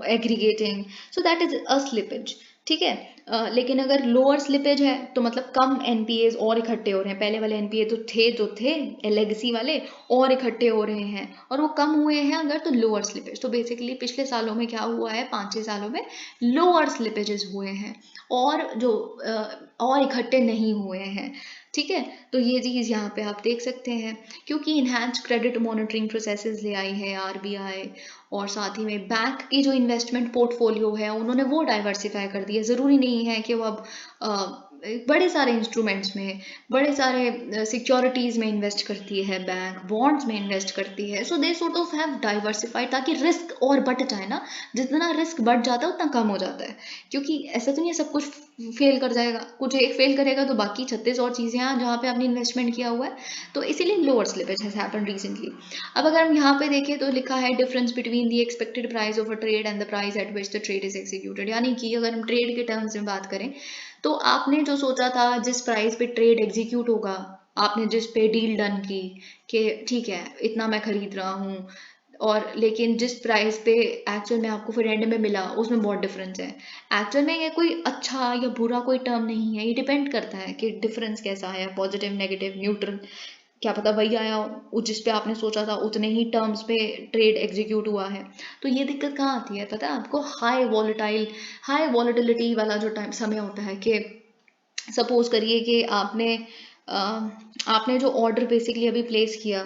aggregating, so that is a slippage. ठीक है। लेकिन अगर लोअर स्लिपेज है तो मतलब कम एनपीएज और इकट्ठे हो रहे हैं, पहले वाले एनपीए तो थे लेगेसी वाले और इकट्ठे हो रहे हैं और वो कम हुए हैं अगर, तो लोअर स्लिपेज। तो बेसिकली पिछले सालों में क्या हुआ है, 5-6 सालों में लोअर स्लिपेजेस हुए हैं और जो और इकट्ठे नहीं हुए हैं। ठीक है, तो ये चीज़ यहाँ पे आप देख सकते हैं, क्योंकि इन्हांस क्रेडिट मॉनिटरिंग प्रोसेसेस ले आई है आरबीआई, और साथ ही में बैंक की जो इन्वेस्टमेंट पोर्टफोलियो है उन्होंने वो डाइवर्सिफाई कर दिया। ज़रूरी नहीं है कि वो अब बड़े सारे इंस्ट्रूमेंट्स में, बड़े सारे सिक्योरिटीज़ में इन्वेस्ट करती है बैंक, बॉन्ड्स में इन्वेस्ट करती है। So they sort of have diversified, ताकि रिस्क और बढ़ जाए ना, जितना रिस्क बढ़ जाता है उतना कम हो जाता है, क्योंकि ऐसा तो नहीं है सब कुछ फेल कर जाएगा, कुछ एक फेल करेगा तो बाकी 36 और चीज़ें हैं जहाँ पे आपने इन्वेस्टमेंट किया हुआ है। तो इसीलिए lower slippage has happened recently. अब अगर हम यहाँ पे देखें तो लिखा है difference between the expected price of a trade and the price at which the trade is executed. यानी कि अगर हम ट्रेड के टर्म्स में बात करें तो आपने जो सोचा था जिस प्राइस पे ट्रेड एग्जीक्यूट होगा, आपने जिस पे डील डन की कि ठीक है इतना मैं खरीद रहा हूँ, और लेकिन जिस प्राइस पे एक्चुअल में आपको फिर एंड में मिला उसमें बहुत डिफरेंस है। एक्चुअल में ये कोई अच्छा या बुरा कोई टर्म नहीं है, ये डिपेंड करता है कि डिफरेंस कैसा है, पॉजिटिव, नेगेटिव, न्यूट्रल। क्या पता वही आया हो जिस पे आपने सोचा था उतने ही टर्म्स पे ट्रेड एग्जीक्यूट हुआ है। तो ये दिक्कत कहाँ आती है पता है आपको, हाई वॉलेटिलिटी वाला जो टाइम समय होता है कि सपोज करिए कि आपने जो ऑर्डर बेसिकली अभी प्लेस किया,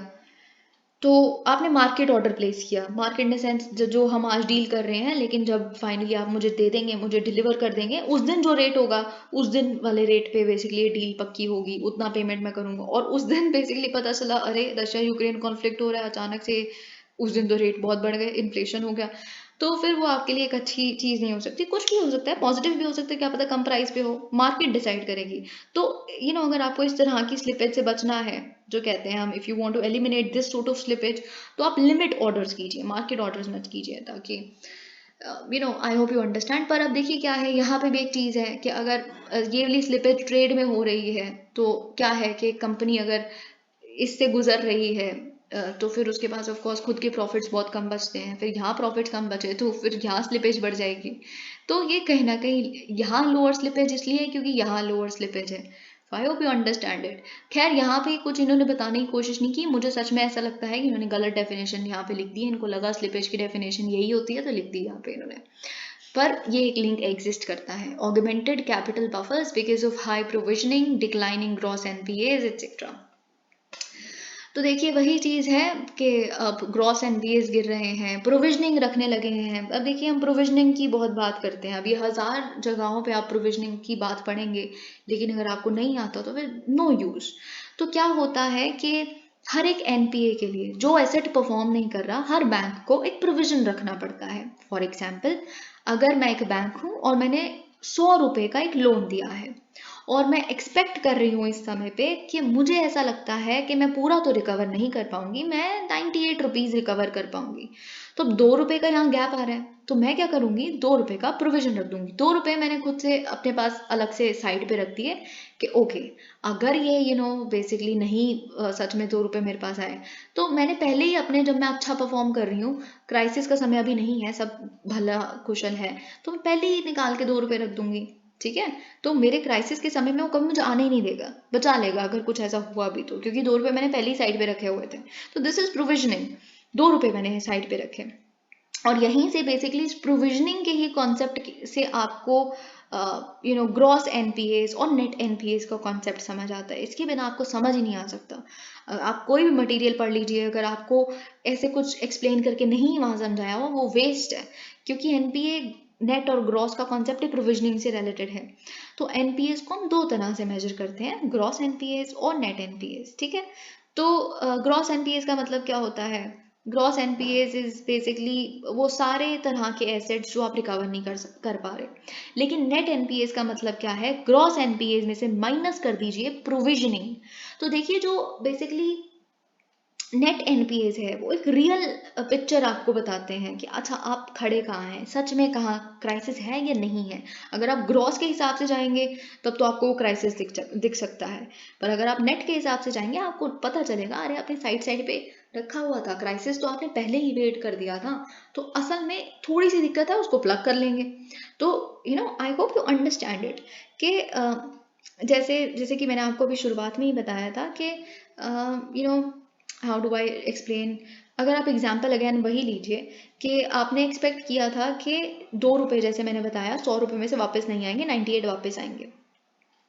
तो आपने मार्केट ऑर्डर प्लेस किया, मार्केट इन सेंस जो हम आज डील कर रहे हैं, लेकिन जब फाइनली आप मुझे दे देंगे, मुझे डिलीवर कर देंगे, उस दिन जो रेट होगा उस दिन वाले रेट पे बेसिकली डील पक्की होगी, उतना पेमेंट मैं करूंगा। और उस दिन बेसिकली पता चला अरे रशिया यूक्रेन कॉन्फ्लिक्ट हो रहा है अचानक से, उस दिन तो रेट बहुत बढ़ गए, इन्फ्लेशन हो गया, तो फिर वो आपके लिए एक अच्छी चीज़ नहीं हो सकती। कुछ भी हो सकता है, पॉजिटिव भी हो सकता है, क्या पता कम प्राइस पे हो, मार्केट डिसाइड करेगी। तो अगर आपको इस तरह की स्लिपेज से बचना है, जो कहते हैं हम, if you want to eliminate this sort of slippage, तो आप लिमिट ऑर्डर्स कीजिए, मार्केट ऑर्डर्स मत कीजिए, ताकि आई होप यू अंडरस्टैंड। पर अब देखिए क्या है, यहाँ पे भी एक चीज़ है कि अगर ये वाली स्लिपेज ट्रेड में हो रही है तो क्या है कि कंपनी अगर इससे गुजर रही है तो फिर उसके पास ऑफ कोर्स खुद के प्रॉफिट्स बहुत कम बचते हैं, फिर यहाँ प्रॉफिट्स कम बचे तो फिर यहाँ स्लिपेज बढ़ जाएगी। तो ये कहीं ना कहीं यहाँ लोअर स्लिपेज इसलिए है क्योंकि यहाँ लोअर स्लिपेज है। I hope you understand it. खैर यहाँ पे कुछ इन्होंने बताने की कोशिश नहीं की, मुझे सच में ऐसा लगता है कि इन्होंने गलत डेफिनेशन यहाँ पे लिख दी है, इनको लगा स्लिपेज की डेफिनेशन यही होती है तो लिख दी यहाँ पे इन्होंने। पर ये एक लिंक एग्जिस्ट करता है, augmented capital buffers because of high provisioning, declining gross NPAs etcetera. तो देखिए वही चीज़ है कि अब ग्रॉस एनपीएस गिर रहे हैं, प्रोविजनिंग रखने लगे हैं। अब देखिए हम प्रोविजनिंग की बहुत बात करते हैं, अब ये 1000 जगहों पे आप प्रोविजनिंग की बात पढ़ेंगे, लेकिन अगर आपको नहीं आता तो फिर नो यूज़। तो क्या होता है कि हर एक एनपीए के लिए जो एसेट परफॉर्म नहीं कर रहा, हर बैंक को एक प्रोविजन रखना पड़ता है। फॉर एग्जाम्पल, अगर मैं एक बैंक हूँ और मैंने 100 रुपये का एक लोन दिया है और मैं एक्सपेक्ट कर रही हूँ इस समय पे कि मुझे ऐसा लगता है कि मैं पूरा तो रिकवर नहीं कर पाऊंगी, मैं 98 रुपीज़ रिकवर कर पाऊंगी। तो 2 रुपये का यहाँ गैप आ रहा है, तो मैं क्या करूँगी, 2 रुपये का प्रोविजन रख दूंगी। 2 रुपये मैंने खुद से अपने पास अलग से साइड पे रख दिए कि ओके, अगर ये बेसिकली नहीं सच में 2 रुपये मेरे पास आए, तो मैंने पहले ही अपने, जब मैं अच्छा परफॉर्म कर रही हूँ, क्राइसिस का समय अभी नहीं है, सब भला कुशल है, तो मैं पहले ही निकाल के 2 रुपये रख दूंगी। ठीक है, तो मेरे क्राइसिस के समय में वो कभी मुझे आने ही नहीं देगा, बचा लेगा अगर कुछ ऐसा हुआ भी तो, क्योंकि 2 रुपये मैंने पहले ही साइड पे रखे हुए थे। तो दिस इज प्रोविजनिंग, 2 रुपये मैंने साइड पे रखे। और यहीं से बेसिकली इस प्रोविजनिंग के ही कॉन्सेप्ट से आपको ग्रॉस एनपीएस और नेट एनपीएस का कॉन्सेप्ट समझ आता है। इसके बिना आपको समझ ही नहीं आ सकता। आप कोई भी मटेरियल पढ़ लीजिए, अगर आपको ऐसे कुछ एक्सप्लेन करके नहीं वहाँ समझाया हुआ, वो वेस्ट है, क्योंकि एनपीए नेट और ग्रॉस का कॉन्सेप्ट ही प्रोविजनिंग से रिलेटेड है। तो एनपीएस को हम दो तरह से मेजर करते हैं, ग्रॉस एनपीएस और नेट एनपीएस, ठीक है। तो ग्रॉस एनपीएस का मतलब क्या होता है? ग्रॉस एनपीएस इज बेसिकली वो सारे तरह के एसेट्स जो आप रिकवर नहीं कर पा रहे। लेकिन नेट एनपीएस का मतलब क्या है? ग्रॉस एनपीएस में से माइनस कर दीजिए प्रोविजनिंग। तो देखिए जो बेसिकली नेट एनपीएस है वो एक रियल पिक्चर आपको बताते हैं कि अच्छा आप खड़े कहाँ हैं, सच में कहाँ क्राइसिस है या नहीं है। अगर आप ग्रॉस के हिसाब से जाएंगे तब तो आपको वो क्राइसिस दिख सकता है, पर अगर आप नेट के हिसाब से जाएंगे आपको पता चलेगा अरे आपने साइड साइड पे रखा हुआ था, क्राइसिस तो आपने पहले ही वेट कर दिया था, तो असल में थोड़ी सी दिक्कत है, उसको प्लग कर लेंगे। तो I hope you understand it कि जैसे जैसे कि मैंने आपको अभी शुरुआत में ही बताया था कि हाउ डू आई एक्सप्लेन। अगर आप एग्जाम्पल अगेन वही लीजिए कि आपने एक्सपेक्ट किया था कि 2 रुपये, जैसे मैंने बताया 100 रुपये में से वापस नहीं आएंगे, 98 वापस आएंगे।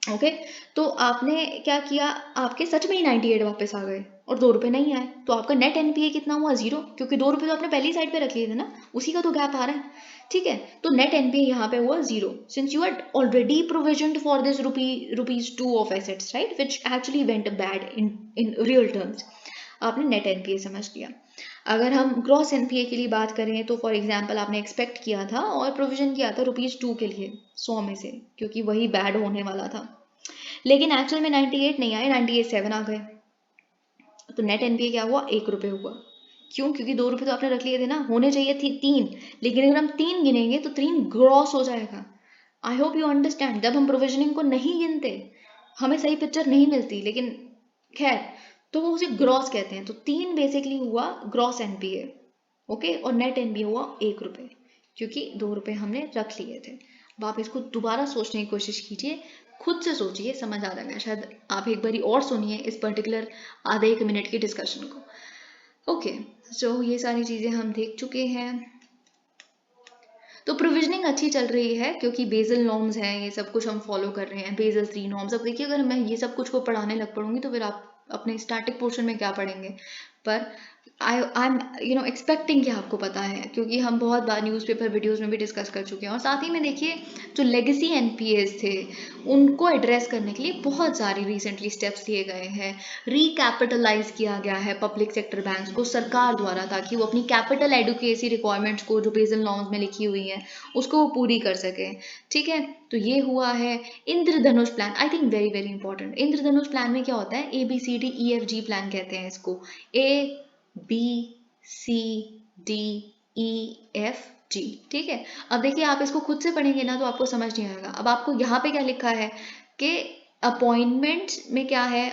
ओके, तो आपने क्या किया, आपके सच में ही 98 वापस आ गए और 2 रुपये नहीं आए, तो आपका नेट एनपीए कितना हुआ? 0, क्योंकि 2 रुपये तो आपने पहली साइड पे रख लिए थे ना, उसी का तो गैप आ रहा है, ठीक है। तो नेट एनपीए यहाँ पे हुआ 0 since you are already provisioned for this ₹2 of assets, right, which actually went bad in real terms. आपने नेट एनपीए समझ लिया। अगर हम ग्रॉस एनपीए के लिए बात करें तो फॉर एग्जांपल आपने एक्सपेक्ट किया था और प्रोविजन किया था ₹2 के लिए 100 में से, क्योंकि वही बैड होने वाला था, लेकिन एक्चुअल में 98 नहीं आए, 98.7 आ गए, तो नेट एनपीए क्या हुआ? 1 रुपये हुआ। क्यों? क्योंकि 2 रुपये तो आपने रख लिए थे ना, होने चाहिए थी 3, लेकिन अगर हम 3 गिनेंगे तो 3 ग्रॉस हो जाएगा। I hope you understand. जब हम प्रोविजनिंग को नहीं गिनते हमें सही पिक्चर नहीं मिलती, लेकिन खैर, तो वो उसे ग्रॉस कहते हैं। तो 3 बेसिकली हुआ ग्रॉस एनपीए, ओके, और नेट एनपीए हुआ 1 रुपये, क्योंकि 2 रुपये हमने रख लिए थे। अब आप इसको दोबारा सोचने की कोशिश कीजिए, खुद से सोचिए, समझ आ जाएगा। शायद आप एक बारी और सुनिए इस पर्टिकुलर आधे 1 मिनट की डिस्कशन को। ओके, सो ये सारी चीज़ें हम देख चुके हैं। तो प्रोविजनिंग अच्छी चल रही है क्योंकि बेसल नॉर्म्स हैं, ये सब कुछ हम फॉलो कर रहे हैं, बेसल 3 नॉर्म्स। अब देखिए अगर मैं ये सब कुछ को पढ़ाने लग पड़ूंगी तो फिर आप अपने स्टैटिक पोर्शन में क्या पढ़ेंगे, पर आई एम एक्सपेक्टिंग कि आपको पता है, क्योंकि हम बहुत बार न्यूज़पेपर वीडियोस में भी डिस्कस कर चुके हैं। और साथ ही में देखिए जो लेगेसी एनपीएस थे उनको एड्रेस करने के लिए बहुत सारे रिसेंटली स्टेप्स लिए गए हैं। रिकैपिटलाइज किया गया है पब्लिक सेक्टर बैंक्स को सरकार द्वारा, ताकि वो अपनी कैपिटल एडुकेसी रिक्वायरमेंट्स को जो बेसल नॉर्म्स में लिखी हुई है उसको वो पूरी कर सकें, ठीक है। तो ये हुआ है Indradhanush plan, I think very very important. Indradhanush plan में क्या होता है? ABCDEFG प्लान कहते हैं इसको, ABCDEFG, ठीक है। अब देखिए आप इसको खुद से पढ़ेंगे ना तो आपको समझ नहीं आएगा। अब आपको यहाँ पे क्या लिखा है कि अपॉइंटमेंट्स में क्या है,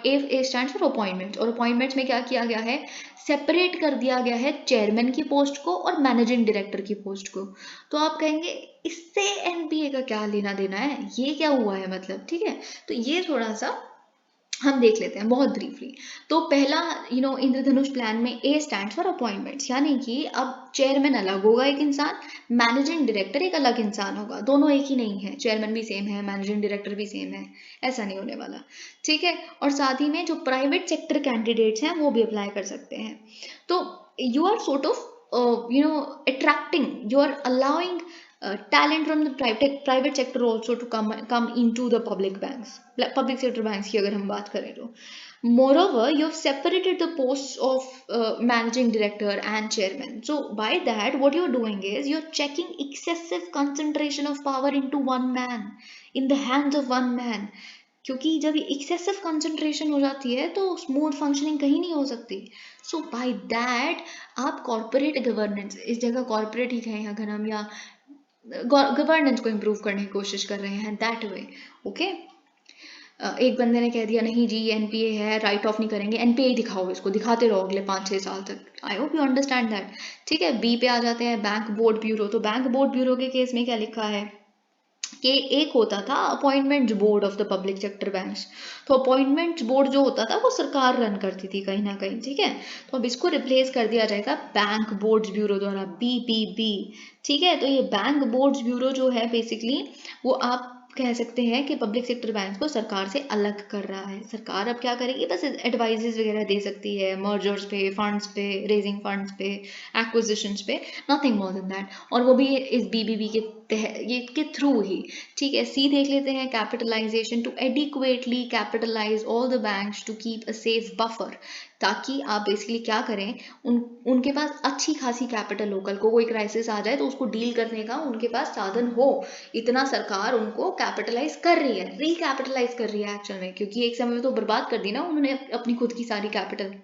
ए स्टैंड्स फॉर अपॉइंटमेंट्स, और अपॉइंटमेंट्स में क्या किया गया है? सेपरेट कर दिया गया है चेयरमैन की पोस्ट को और मैनेजिंग डायरेक्टर की पोस्ट को। तो आप कहेंगे इससे एनपीए का क्या लेना देना है, ये क्या हुआ है मतलब, ठीक है। तो ये थोड़ा सा हम देख लेते हैं बहुत ब्रीफली। तो पहला इंद्रधनुष प्लान में ए स्टैंड फॉर अपॉइंटमेंट्स, यानी कि अब चेयरमैन अलग होगा एक इंसान, मैनेजिंग डायरेक्टर एक अलग इंसान होगा, दोनों एक ही नहीं है, चेयरमैन भी सेम है, मैनेजिंग डायरेक्टर भी सेम है, ऐसा नहीं होने वाला, ठीक है। और साथ ही में जो प्राइवेट सेक्टर कैंडिडेट्स हैं वो भी अप्लाई कर सकते हैं। तो you are sort of attracting, you are allowing talent from the private sector also to come into the public sector banks की अगर हम बात करें तो। Moreover, you have separated the posts of managing director and chairman. So by that, what you're doing is you're checking excessive concentration of power into one man, in the hands of one man. क्योंकि जब ये एक्सेसिव कंसंट्रेशन हो जाती है तो स्मूथ फंक्शनिंग कहीं नहीं हो सकती। सो बाय दैट आप कॉर्पोरेट गवर्नेंस, इस जगह कॉर्पोरेट ही कहें अगर हम, या गवर्नेंस को इम्प्रूव करने की कोशिश कर रहे हैं दैट वे, ओके। एक बंदे ने कह दिया नहीं जी एनपीए है, राइट ऑफ नहीं करेंगे, एनपीए दिखाओ, इसको दिखाते रहो अगले 5-6 साल तक। I hope you understand that, ठीक है। बी पे आ जाते हैं, बैंक बोर्ड ब्यूरो। तो बैंक बोर्ड ब्यूरो के केस में क्या लिखा है कि एक होता था appointment board of the public sector banks. तो अपॉइंटमेंट बोर्ड जो होता था वो सरकार रन करती थी कहीं ना कहीं, ठीक है। तो अब इसको रिप्लेस कर दिया जाएगा बैंक बोर्ड्स ब्यूरो द्वारा, BBB, ठीक है। तो ये बैंक बोर्ड्स ब्यूरो जो है बेसिकली वो आप कह सकते हैं कि पब्लिक सेक्टर बैंक को सरकार से अलग कर रहा है। सरकार अब क्या करेगी, बस एडवाइजेस वगैरह दे सकती है मर्जर्स पे, फंड्स पे, रेजिंग फंड्स पे, एक्विजिशंस पे, नथिंग मोर देन दैट, और वो भी इस बीबीबी के थ्रू ही। ठीक है, सी देख लेते हैं, capitalisation to adequately capitalise all the banks to keep a safe buffer, ताकि आप बेसिकली क्या करें, उनके पास अच्छी खासी कैपिटल हो, कल को कोई क्राइसिस आ जाए तो उसको डील करने का उनके पास साधन हो। इतना सरकार उनको कैपिटलाइज कर रही है, रिकैपिटलाइज कर रही है एक्चुअल में, क्योंकि एक समय में तो बर्बाद कर दी ना उन्होंने अपनी खुद की सारी कैपिटल।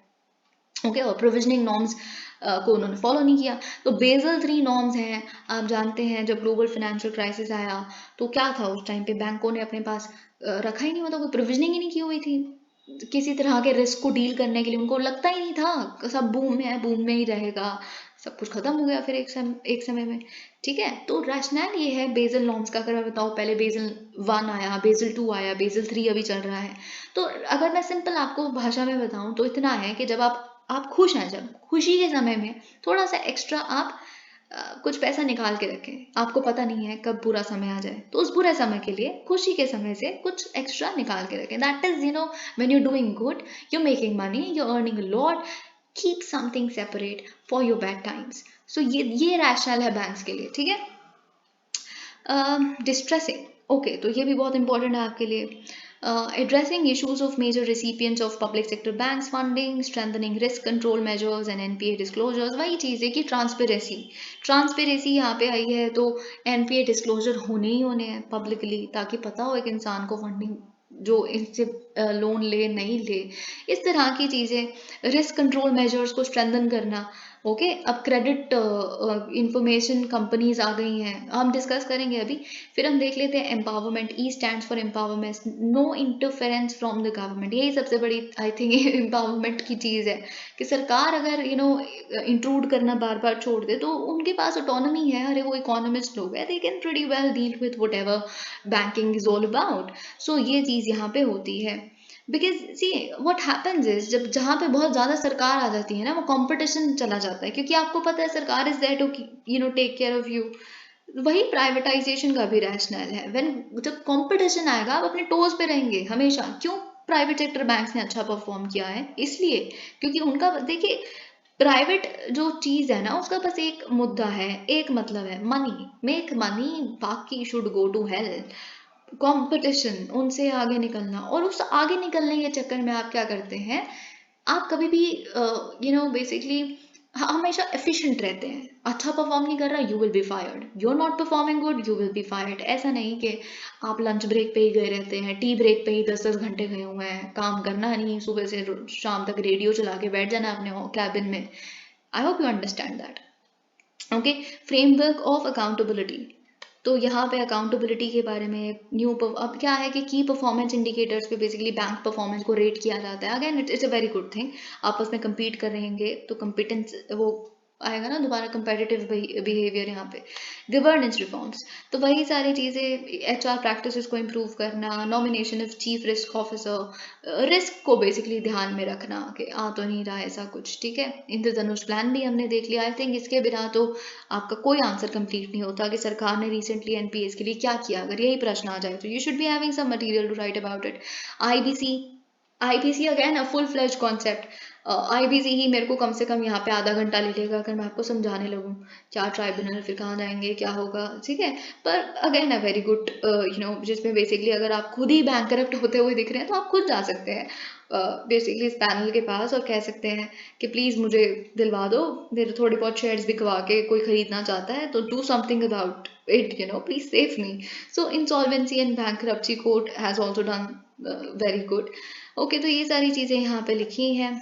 ओके, और प्रोविजनिंग नॉर्म्स को उन्होंने फॉलो नहीं किया। तो बेसल 3 नॉर्म्स हैं, आप जानते हैं जब ग्लोबल फाइनेंशियल क्राइसिस आया तो क्या था, उस टाइम पे बैंकों ने अपने पास रखा ही नहीं, मतलब कोई प्रोविजनिंग ही नहीं की हुई थी किसी तरह के रिस्क को डील करने के लिए। उनको लगता ही नहीं था, सब बूम में है, बूम में ही रहेगा, सब कुछ खत्म हो गया फिर एक समय में। ठीक है, तो रैशनल ये है बेसल नॉर्म्स का। अगर मैं बताऊँ, पहले बेसल 1 आया, बेसल 2 आया, बेसल 3 अभी चल रहा है। तो अगर मैं सिंपल आपको भाषा में बताऊँ तो इतना है कि जब आप खुश हैं, जब खुशी के समय में थोड़ा सा एक्स्ट्रा आप कुछ पैसा निकाल के रखें। आपको पता नहीं है कब बुरा समय आ जाए, तो उस बुरे समय के लिए खुशी के समय से कुछ एक्स्ट्रा निकाल के रखें। That is when you doing good, you making money, you earning a lot, keep something separate for your bad times. So ये रैशनल है बैंक्स के लिए। ठीक है, डिस्ट्रेसिंग, ओके, तो ये भी बहुत इंपॉर्टेंट है आपके लिए। Addressing issues of major recipients of public sector banks funding, strengthening risk control measures and NPA disclosures। वही चीज़ है कि ट्रांसपेरेंसी यहाँ पे आई है, तो NPA डिस्क्लोजर होने ही होने हैं पब्लिकली, ताकि पता हो एक इंसान को फंडिंग जो इनसे लोन ले नहीं ले, इस तरह की चीज़ें। रिस्क कंट्रोल मेजर्स को स्ट्रेंथन करना। ओके, अब क्रेडिट इंफॉर्मेशन कंपनीज आ गई हैं, हम डिस्कस करेंगे अभी। फिर हम देख लेते हैं empowerment, E stands for empowerment, no interference from the government. यही सबसे बड़ी आई थिंक एम्पावरमेंट की चीज़ है कि सरकार अगर इंट्रूड करना बार बार छोड़ दे तो उनके पास ऑटोनॉमी है। अरे वो इकोनॉमिस्ट लोग हैं, they can pretty well deal with whatever banking is all about. So ये चीज़ यहाँ पे होती है। Because see what happens is, जब जहाँ पे बहुत ज़्यादा सरकार आ जाती है ना, वो कंपटीशन चला जाता है, क्योंकि आपको पता है सरकार is there to take care of you. वही प्राइवेटाइजेशन का भी रैशनल है। व्हेन जब कंपटीशन आएगा आप अपने टोज पे रहेंगे हमेशा। क्यों प्राइवेट सेक्टर बैंक्स ने अच्छा परफॉर्म किया है? इसलिए क्योंकि उनका, देखिए, प्राइवेट जो चीज़ है ना, उसका बस एक मुद्दा है, एक मतलब है, मनी, मेक मनी, बाकी should go to hell. Competition, उनसे आगे निकलना, और उस आगे निकलने के चक्कर में आप क्या करते हैं, आप कभी भी बेसिकली हमेशा एफिशिएंट रहते हैं। अच्छा परफॉर्म नहीं कर रहा, you will be fired, you are not performing good, you will be fired. ऐसा नहीं कि आप लंच ब्रेक पे ही गए रहते हैं, टी ब्रेक पे ही 10-10 घंटे गए हुए हैं, काम करना नहीं, सुबह से शाम तक रेडियो चला के बैठ जाना अपने कैबिन में। I hope you understand that. Okay, framework of accountability, तो यहाँ पे अकाउंटेबिलिटी के बारे में न्यू अब क्या है कि की परफॉर्मेंस इंडिकेटर्स पे बेसिकली बैंक परफॉर्मेंस को रेट किया जाता है। Again it's a very good thing, आपस में compete कर रहेंगे तो competence वो आएगा ना दोबारा, competitive बिहेवियर यहाँ पे। गवर्नेंस रिफॉर्म्स, तो वही सारी चीज़ें, HR प्रैक्टिसेस को इम्प्रूव करना, nomination of chief risk officer, risk को बेसिकली ध्यान में रखना कि आ तो नहीं रहा ऐसा कुछ। ठीक है, इंद्रधनुष प्लान भी हमने देख लिया। आई थिंक इसके बिना तो आपका कोई आंसर कंप्लीट नहीं होता कि सरकार ने रिसेंटली एनपीएस के लिए क्या किया। अगर यही प्रश्न आ जाए तो you should be having some material to write about it. IBC again a full fledge concept. IBC ही मेरे को कम से कम यहाँ पे आधा घंटा ले लेगा अगर मैं आपको समझाने लगूँ। क्या ट्राइब्यूनल, फिर कहाँ जाएंगे, क्या होगा, ठीक है। पर अगेन अ वेरी गुड जिसमें बेसिकली अगर आप खुद ही बैंक करप्ट होते हुए दिख रहे हैं तो आप खुद जा सकते हैं बेसिकली इस पैनल के पास और कह सकते हैं कि प्लीज़ मुझे दिलवा दो, मेरे थोड़े बहुत शेयर्स बिकवा के कोई खरीदना चाहता है तो do something about it, please save me. So insolvency and bankruptcy court has also done very good. Okay, तो ये सारी चीज़ें यहाँ पे लिखी हैं।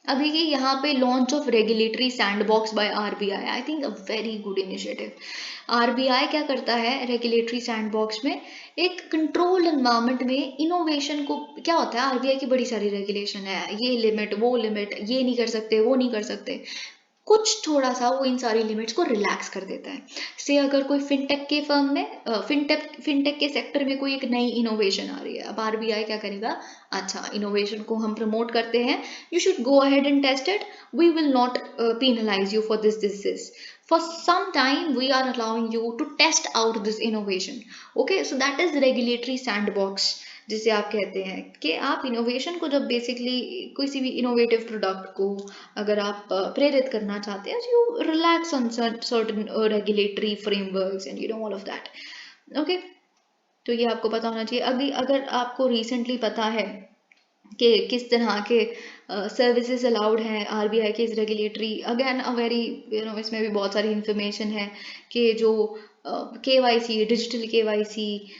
अभी की यहाँ पे launch of regulatory sandbox by RBI, I think a very good initiative. RBI क्या करता है रेगुलेटरी सैंडबॉक्स में, एक कंट्रोल एनवायरनमेंट में इनोवेशन को, क्या होता है आरबीआई की बड़ी सारी रेगुलेशन है, ये लिमिट वो लिमिट, ये नहीं कर सकते वो नहीं कर सकते, कुछ थोड़ा सा वो इन सारी लिमिट्स को रिलैक्स कर देता है। से अगर कोई फिनटेक के फर्म में फिनटेक के सेक्टर में कोई एक नई इनोवेशन आ रही है, अब आरबीआई क्या करेगा, अच्छा इनोवेशन को हम प्रमोट करते हैं, you should go ahead and test it, we will not penalise you for this this this. For some time we are allowing you to test out this innovation. Okay, so that is regulatory sandbox जिसे आप कहते हैं कि आप इनोवेशन को जब बेसिकली किसी भी इनोवेटिव प्रोडक्ट को अगर आप प्रेरित करना चाहते हैं, you relax on certain regulatory frameworks and all of that. Okay, तो ये आपको पता होना चाहिए। अभी अगर आपको रिसेंटली पता है कि किस तरह के सर्विसेज अलाउड हैं आरबीआई के इस रेगुलेटरी, अगेन अ वेरी इसमें भी बहुत सारी इंफॉर्मेशन है कि जो KYC, digital KYC,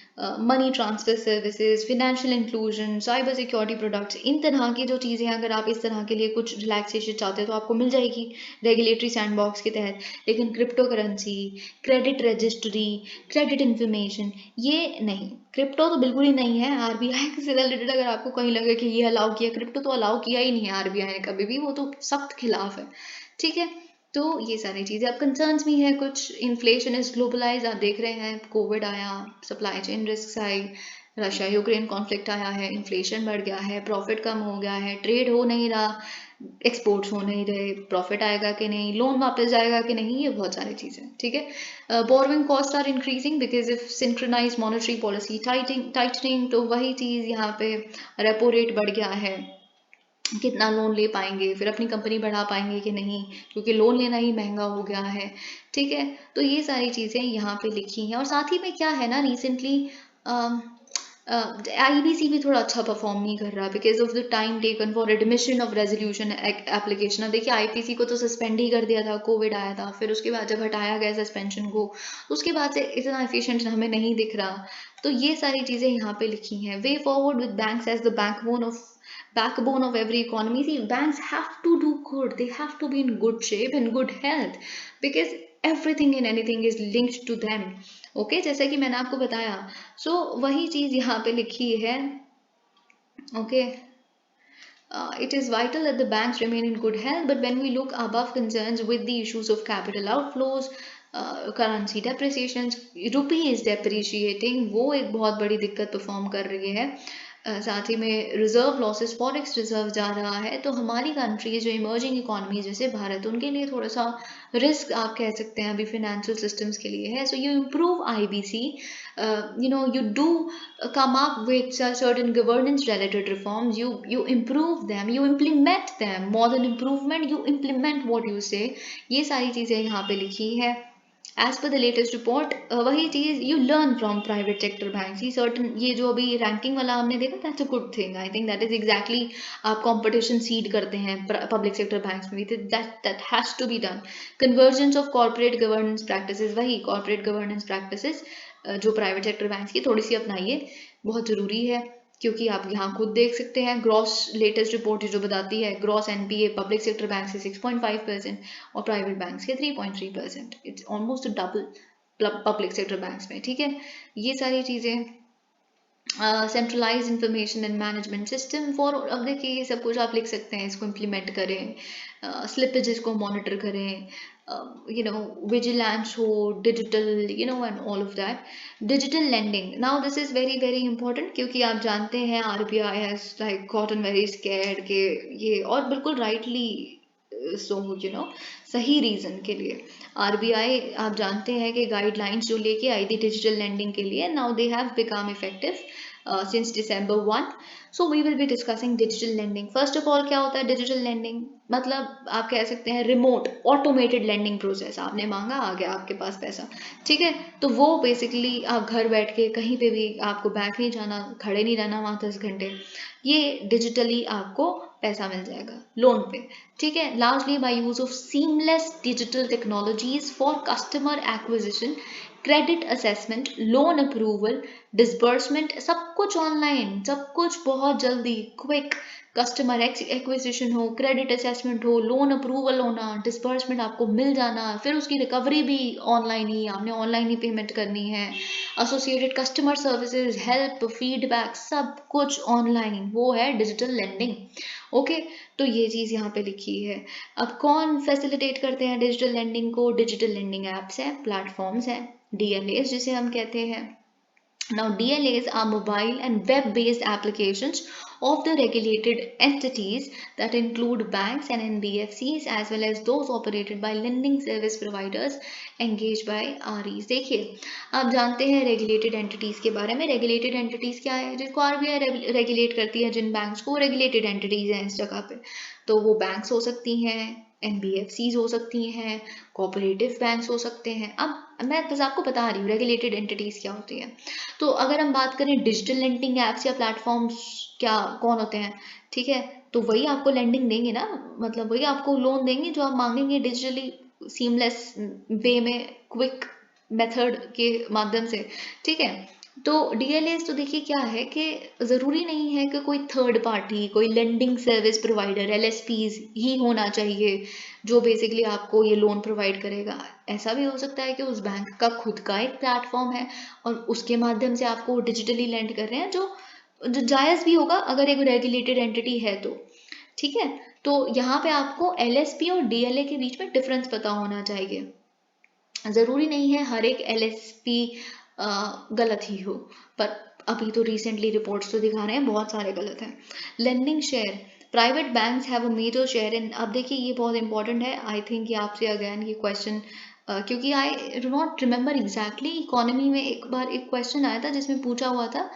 money transfer services, financial inclusion, cyber security products, इन तरह की जो चीज़ें हैं, अगर आप इस तरह के लिए कुछ रिलैक्सेशन चाहते हैं तो आपको मिल जाएगी रेगुलेटरी सैंडबॉक्स के तहत। लेकिन crypto currency, credit registry, credit information, ये नहीं। क्रिप्टो तो बिल्कुल ही नहीं है। आरबीआई से रिलेटेड अगर आपको कहीं लगे कि ये अलाउ किया, क्रिप्टो तो अलाउ किया ही नहीं है आरबीआई ने कभी भी, वो तो सख्त खिलाफ है। ठीक है, तो ये सारी चीज़ें। अब कंसर्न्स भी हैं कुछ। इन्फ्लेशन इज ग्लोबलाइज, आप देख रहे हैं, कोविड आया, supply chain risk I, Russia Ukraine conflict आया है, इन्फ्लेशन बढ़ गया है, प्रॉफिट कम हो गया है, ट्रेड हो नहीं रहा, एक्सपोर्ट्स हो नहीं रहे, प्रॉफिट आएगा कि नहीं, लोन वापस जाएगा कि नहीं, ये बहुत सारी चीज़ें। ठीक है, borrowing cost are increasing because of synchronise monetary policy tightening, तो वही चीज़ यहाँ पे रेपो रेट बढ़ गया है, कितना लोन ले पाएंगे, फिर अपनी कंपनी बढ़ा पाएंगे कि नहीं, क्योंकि लोन लेना ही महंगा हो गया है। ठीक है, तो ये सारी चीज़ें यहाँ पे लिखी हैं। और साथ ही में क्या है ना, रिसेंटली आईबीसी भी थोड़ा अच्छा परफॉर्म नहीं कर रहा because of the time taken for admission of resolution application. अब देखिए, आईपीसी को तो सस्पेंड ही कर दिया था, कोविड आया था, फिर उसके बाद जब हटाया गया सस्पेंशन को, तो उसके बाद से इतना एफिशिएंट हमें नहीं दिख रहा। तो ये सारी चीज़ें यहाँ पे लिखी हैं। Way forward with banks as the backbone of every economy. See, banks have to do good, they have to be in good shape, in good health, because everything and anything is linked to them. Okay, जैसा कि मैंने आपको बताया, so वही चीज यहाँ पे लिखी है। Okay, it is vital that the banks remain in good health, but when we look above concerns with the issues of capital outflows, currency depreciations, rupee is depreciating, वो एक बहुत बड़ी दिक्कत परफॉर्म कर रही है। साथ ही में रिजर्व लॉसेस, फॉरेक्स रिजर्व जा रहा है, तो हमारी कंट्री जो इमर्जिंग इकोनॉमी जैसे भारत, उनके लिए थोड़ा सा रिस्क आप कह सकते हैं अभी फाइनेंशियल सिस्टम्स के लिए है। So you improve IBC, you do come up with certain governance related reforms, you improve them, you implement them, more than improvement, you implement what you say। ये सारी चीज़ें यहाँ पे लिखी है। As per the latest report, वही चीज़, you learn from private sector bank. ही सर्टन, ये जो अभी रैंकिंग वाला हमने देखा, that's a good thing. I think that is exactly, आप कंपटीशन सीड करते हैं पब्लिक सेक्टर बैंक्स में भी, that has to be done. Convergence of corporate governance practices, वही कॉर्पोरेट गवर्नेंस प्रैक्टिसेस जो प्राइवेट सेक्टर बैंक्स की, थोड़ी सी अपनाइए, बहुत ज़रूरी है। क्योंकि आप यहाँ खुद देख सकते हैं, ग्रॉस लेटेस्ट रिपोर्ट जो बताती है, gross NPA public sector bank से 6.5% और प्राइवेट बैंक के 3.3%। It's almost double public sector banks में। ठीक है, ये सारी चीज़ें। Centralise information and management system for, अब देखिए ये सब कुछ आप लिख सकते हैं, इसको इम्प्लीमेंट करें, स्लिपेजेस को मॉनिटर करें, विजिलेंस हो, digital, and all of that. Digital lending, now this is very very important, क्योंकि आप जानते हैं RBI has like gotten very scared के ये, और बिल्कुल राइटली सो, सही रीज़न के लिए आरबीआई, आप जानते हैं कि गाइडलाइंस जो लेके आई थी डिजिटल लेंडिंग के लिए, now they have become effective since December 1। So we will be discussing digital lending. First of all, क्या होता है डिजिटल लेंडिंग? मतलब आप कह सकते हैं रिमोट ऑटोमेटेड लेंडिंग प्रोसेस। आपने मांगा, आ गया आपके पास पैसा। ठीक है, तो वो बेसिकली आप घर बैठ के कहीं पे भी, आपको बैंक नहीं जाना, खड़े नहीं रहना वहाँ 10 घंटे, ये डिजिटली आपको पैसा मिल जाएगा लोन पे। ठीक है, largely by use of seamless digital technologies for customer acquisition, credit assessment, loan approval, disbursement, सब कुछ ऑनलाइन, सब कुछ बहुत जल्दी, क्विक। कस्टमर एक्विजिशन हो, क्रेडिट असेसमेंट हो, लोन अप्रूवल होना, डिसबर्समेंट आपको मिल जाना, फिर उसकी रिकवरी भी ऑनलाइन ही, आपने ऑनलाइन ही पेमेंट करनी है। Associated customer services, help, feedback, सब कुछ ऑनलाइन, वो है डिजिटल लेंडिंग। ओके, तो ये चीज़ यहाँ पे लिखी है। अब कौन फैसिलिटेट करते हैं डिजिटल लेंडिंग को? डिजिटल लेंडिंग एप्स हैं, प्लेटफॉर्म्स हैं, DLAs जिसे हम कहते हैं। Now DLAs are mobile and web-based applications of the regulated entities that include banks and NBFCs as well as those operated by lending service providers engaged by REs। देखिए, आप जानते हैं रेगुलेटेड एंटिटीज़ के बारे में। रेगुलेटेड एंटिटीज़ क्या है? जिसको RBI रेगुलेट करती है, जिन बैंक्स को, रेगुलेटेड एंटिटीज़ हैं इस जगह पे। तो वो बैंक्स हो सकती हैं, NBFCs हो सकती हैं, कोऑपरेटिव बैंक्स हो सकते हैं। अब मैं बस आपको बता रही हूँ रेगुलेटेड एंटिटीज़ क्या होती है। तो अगर हम बात करें डिजिटल लेंडिंग ऐप्स या प्लेटफॉर्म्स क्या कौन होते हैं, ठीक है, तो वही आपको लेंडिंग देंगे ना, मतलब वही आपको लोन देंगे जो आप मांगेंगे डिजिटली सीमलेस वे में, क्विक मेथड के माध्यम से, ठीक है। तो DLAs तो देखिए क्या है कि ज़रूरी नहीं है कि कोई थर्ड पार्टी, कोई लेंडिंग सर्विस प्रोवाइडर LSPs ही होना चाहिए जो बेसिकली आपको ये लोन प्रोवाइड करेगा। ऐसा भी हो सकता है कि उस बैंक का खुद का एक प्लेटफॉर्म है और उसके माध्यम से आपको डिजिटली लेंड कर रहे हैं, जो जायज़ भी होगा अगर एक रेगुलेटेड एंटिटी है तो, ठीक है। तो यहाँ पे आपको LSP और DLA के बीच में डिफरेंस पता होना चाहिए। ज़रूरी नहीं है हर एक LSP गलत ही हो, पर अभी तो रिसेंटली रिपोर्ट्स तो दिखा रहे हैं बहुत सारे गलत हैं। Lending share, private banks have a major share in, अब देखिए ये बहुत इंपॉर्टेंट है, आई थिंक ये आपसे अगेन ये क्वेश्चन क्योंकि I do not remember exactly, economy में एक बार एक क्वेश्चन आया था जिसमें पूछा हुआ था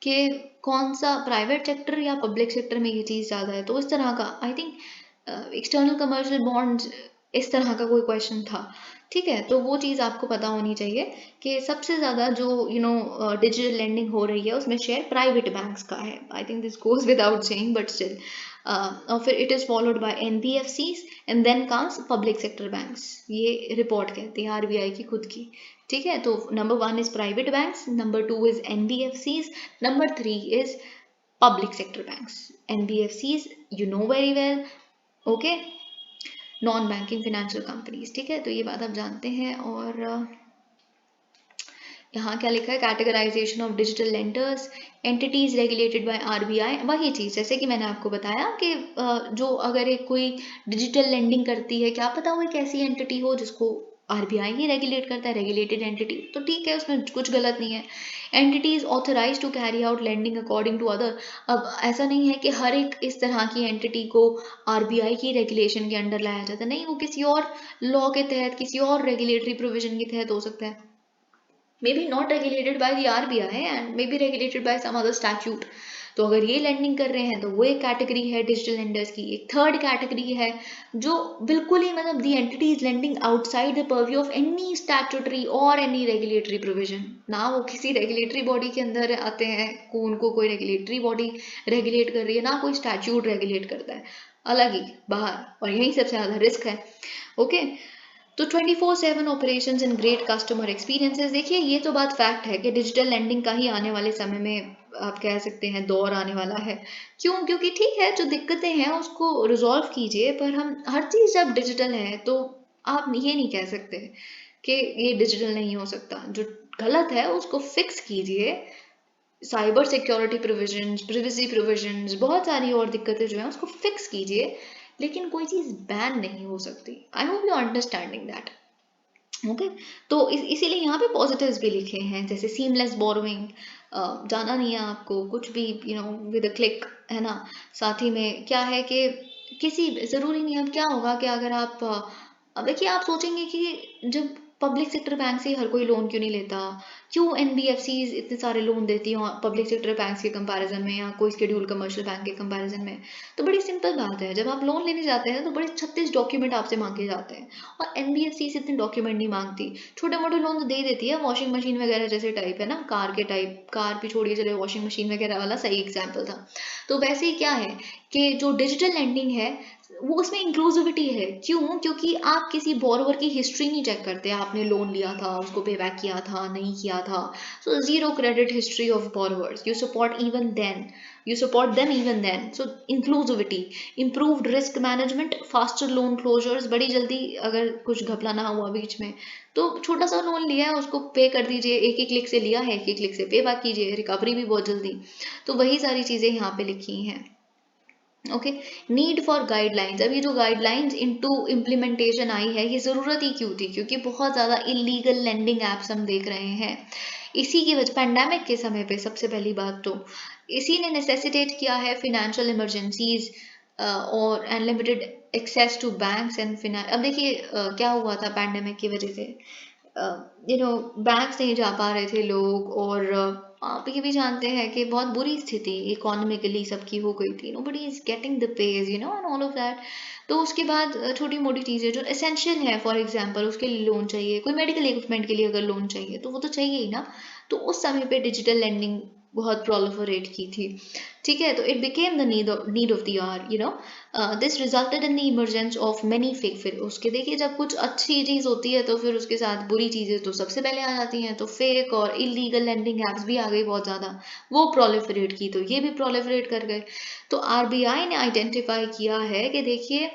कि कौन सा प्राइवेट सेक्टर या पब्लिक सेक्टर में ये चीज़ ज़्यादा है, तो इस तरह का I think external commercial bonds, इस तरह का कोई क्वेश्चन था, ठीक है। तो वो चीज़ आपको पता होनी चाहिए कि सबसे ज़्यादा जो डिजिटल लेंडिंग हो रही है उसमें शेयर प्राइवेट बैंक्स का है। I think this goes without saying but still, और फिर it is followed by NBFCs and then comes public sector banks. ये रिपोर्ट कहती है RBI की खुद की, ठीक है। तो number 1 is private banks, number 2 is NBFCs, number 3 is public sector banks. NBFCs you know very well, okay, non banking financial companies, ठीक है। तो ये बात आप जानते हैं। और यहाँ क्या लिखा है, categorisation of digital lenders, entities regulated by RBI, वही चीज़ जैसे कि मैंने आपको बताया कि जो अगर एक कोई डिजिटल लेंडिंग करती है, क्या पता वो एक ऐसी एंटिटी हो जिसको RBI ही रेगुलेट करता है, रेगुलेटेड एंटिटी, तो ठीक है, उसमें कुछ गलत नहीं है। Entities authorise to carry out lending according to other, अब ऐसा नहीं है कि हर एक इस तरह की एंटिटी को RBI की रेगुलेशन के अंडर लाया जाता है, नहीं, वो किसी और लॉ के तहत, किसी और रेगुलेटरी प्रोविजन के तहत हो सकता है, maybe not regulated by the RBI and maybe regulated by some other statute। तो अगर ये लेंडिंग कर रहे हैं तो वो एक कैटेगरी है डिजिटल लेंडर्स की। एक थर्ड कैटेगरी है जो बिल्कुल ही मतलब the entity is lending outside the purview of any statutory और एनी रेगुलेटरी प्रोविजन, ना वो किसी रेगुलेटरी बॉडी के अंदर आते हैं, उनको कोई रेगुलेटरी बॉडी रेगुलेट कर रही है, ना कोई स्टैट्यूट रेगुलेट करता है, अलग ही बाहर, और यही सबसे ज़्यादा रिस्क है, ओके। तो 24/7 operations and great customer experiences, देखिए ये तो बात फैक्ट है कि डिजिटल लेंडिंग का ही आने वाले समय में आप कह सकते हैं दौर आने वाला है। क्यों? क्योंकि ठीक है, जो दिक्कतें हैं उसको रिजॉल्व कीजिए, पर हम हर चीज़ जब डिजिटल है तो आप ये नहीं कह सकते कि ये डिजिटल नहीं हो सकता। जो गलत है उसको फिक्स कीजिए, cyber security provisions, privacy provisions, बहुत सारी और दिक्कतें जो हैं उसको फिक्स कीजिए, लेकिन कोई चीज़ बैन नहीं हो सकती। I hope you understanding that, okay. तो इसीलिए यहाँ पे पॉजिटिव्स भी लिखे हैं, जैसे सीमलेस बोरोइंग, जाना नहीं है आपको कुछ भी, विद अ क्लिक, है ना। साथ ही में क्या है कि किसी ज़रूरी नहीं है, अब क्या होगा कि अगर आप अब देखिए, आप सोचेंगे कि जब पब्लिक सेक्टर बैंक से हर कोई लोन क्यों नहीं लेता, क्यों NBFCs इतने सारे लोन देती हैं पब्लिक सेक्टर बैंक्स के कंपैरिजन में या कोई शेड्यूल कमर्शियल बैंक के कंपैरिजन में, तो बड़ी सिंपल बात है, जब आप लोन लेने जाते हैं तो बड़े 36 डॉक्यूमेंट आपसे मांगे जाते हैं, और NBFC से इतने डॉक्यूमेंट नहीं मांगती, छोटे मोटे लोन तो दे देती है, वॉशिंग मशीन वगैरह जैसे टाइप है ना, कार के टाइप, कार भी छोड़िए, चलो वॉशिंग मशीन वगैरह वाला सही एग्जाम्पल था। तो वैसे ही क्या है कि जो डिजिटल लेंडिंग है वो उसमें इंक्लूसिविटी है, क्यों? क्योंकि आप किसी बोरोवर की हिस्ट्री नहीं चेक करते, आपने लोन लिया था, उसको पे बैक किया था, नहीं किया था, so zero credit history of borrowers, you support even then, you support them even then, so inclusivity, improved risk management, faster loan closures, बड़ी जल्दी अगर कुछ घपला ना हुआ बीच में तो छोटा सा लोन लिया है उसको पे कर दीजिए, एक ही क्लिक से लिया है, एक ही क्लिक से पे बैक कीजिए, रिकवरी भी बहुत जल्दी। तो वही सारी चीज़ें यहाँ पे लिखी हैं, ओके। नीड फॉर गाइडलाइंस, अभी जो गाइडलाइंस इनटू इम्प्लीमेंटेशन आई है, ये ज़रूरत ही क्यों थी? क्योंकि बहुत ज़्यादा इलीगल लेंडिंग एप्स हम देख रहे हैं, इसी की वजह पैंडेमिक के समय पे सबसे पहली बात तो इसी ने नेसेसिटेट किया है फिनेंशियल इमरजेंसीज और unlimited access to banks and finance. अब देखिए क्या हुआ था पैंडेमिक की वजह से, बैंक्स नहीं जा पा रहे थे लोग, और आप ये भी जानते हैं कि बहुत बुरी स्थिति इकोनॉमिकली सबकी हो गई थी, nobody is getting the page and all of that. तो उसके बाद छोटी मोटी चीज़ें जो एसेंशियल है, फॉर एग्जांपल उसके लिए लोन चाहिए, कोई मेडिकल इक्विपमेंट के लिए अगर लोन चाहिए तो वो तो चाहिए ही ना। तो उस समय पे डिजिटल लेंडिंग बहुत प्रोलिफरेट की थी, ठीक है। तो it became the need of the hour, this resulted in the emergence of many fake. फिर उसके देखिए जब कुछ अच्छी चीज़ होती है तो फिर उसके साथ बुरी चीज़ें तो सबसे पहले आ जाती हैं, तो फेक और इलीगल लैंडिंग एप्स भी आ गई बहुत ज़्यादा, वो प्रोलिफरेट की तो ये भी प्रोलिफरेट कर गए। तो आरबीआई ने आइडेंटिफाई किया है कि देखिए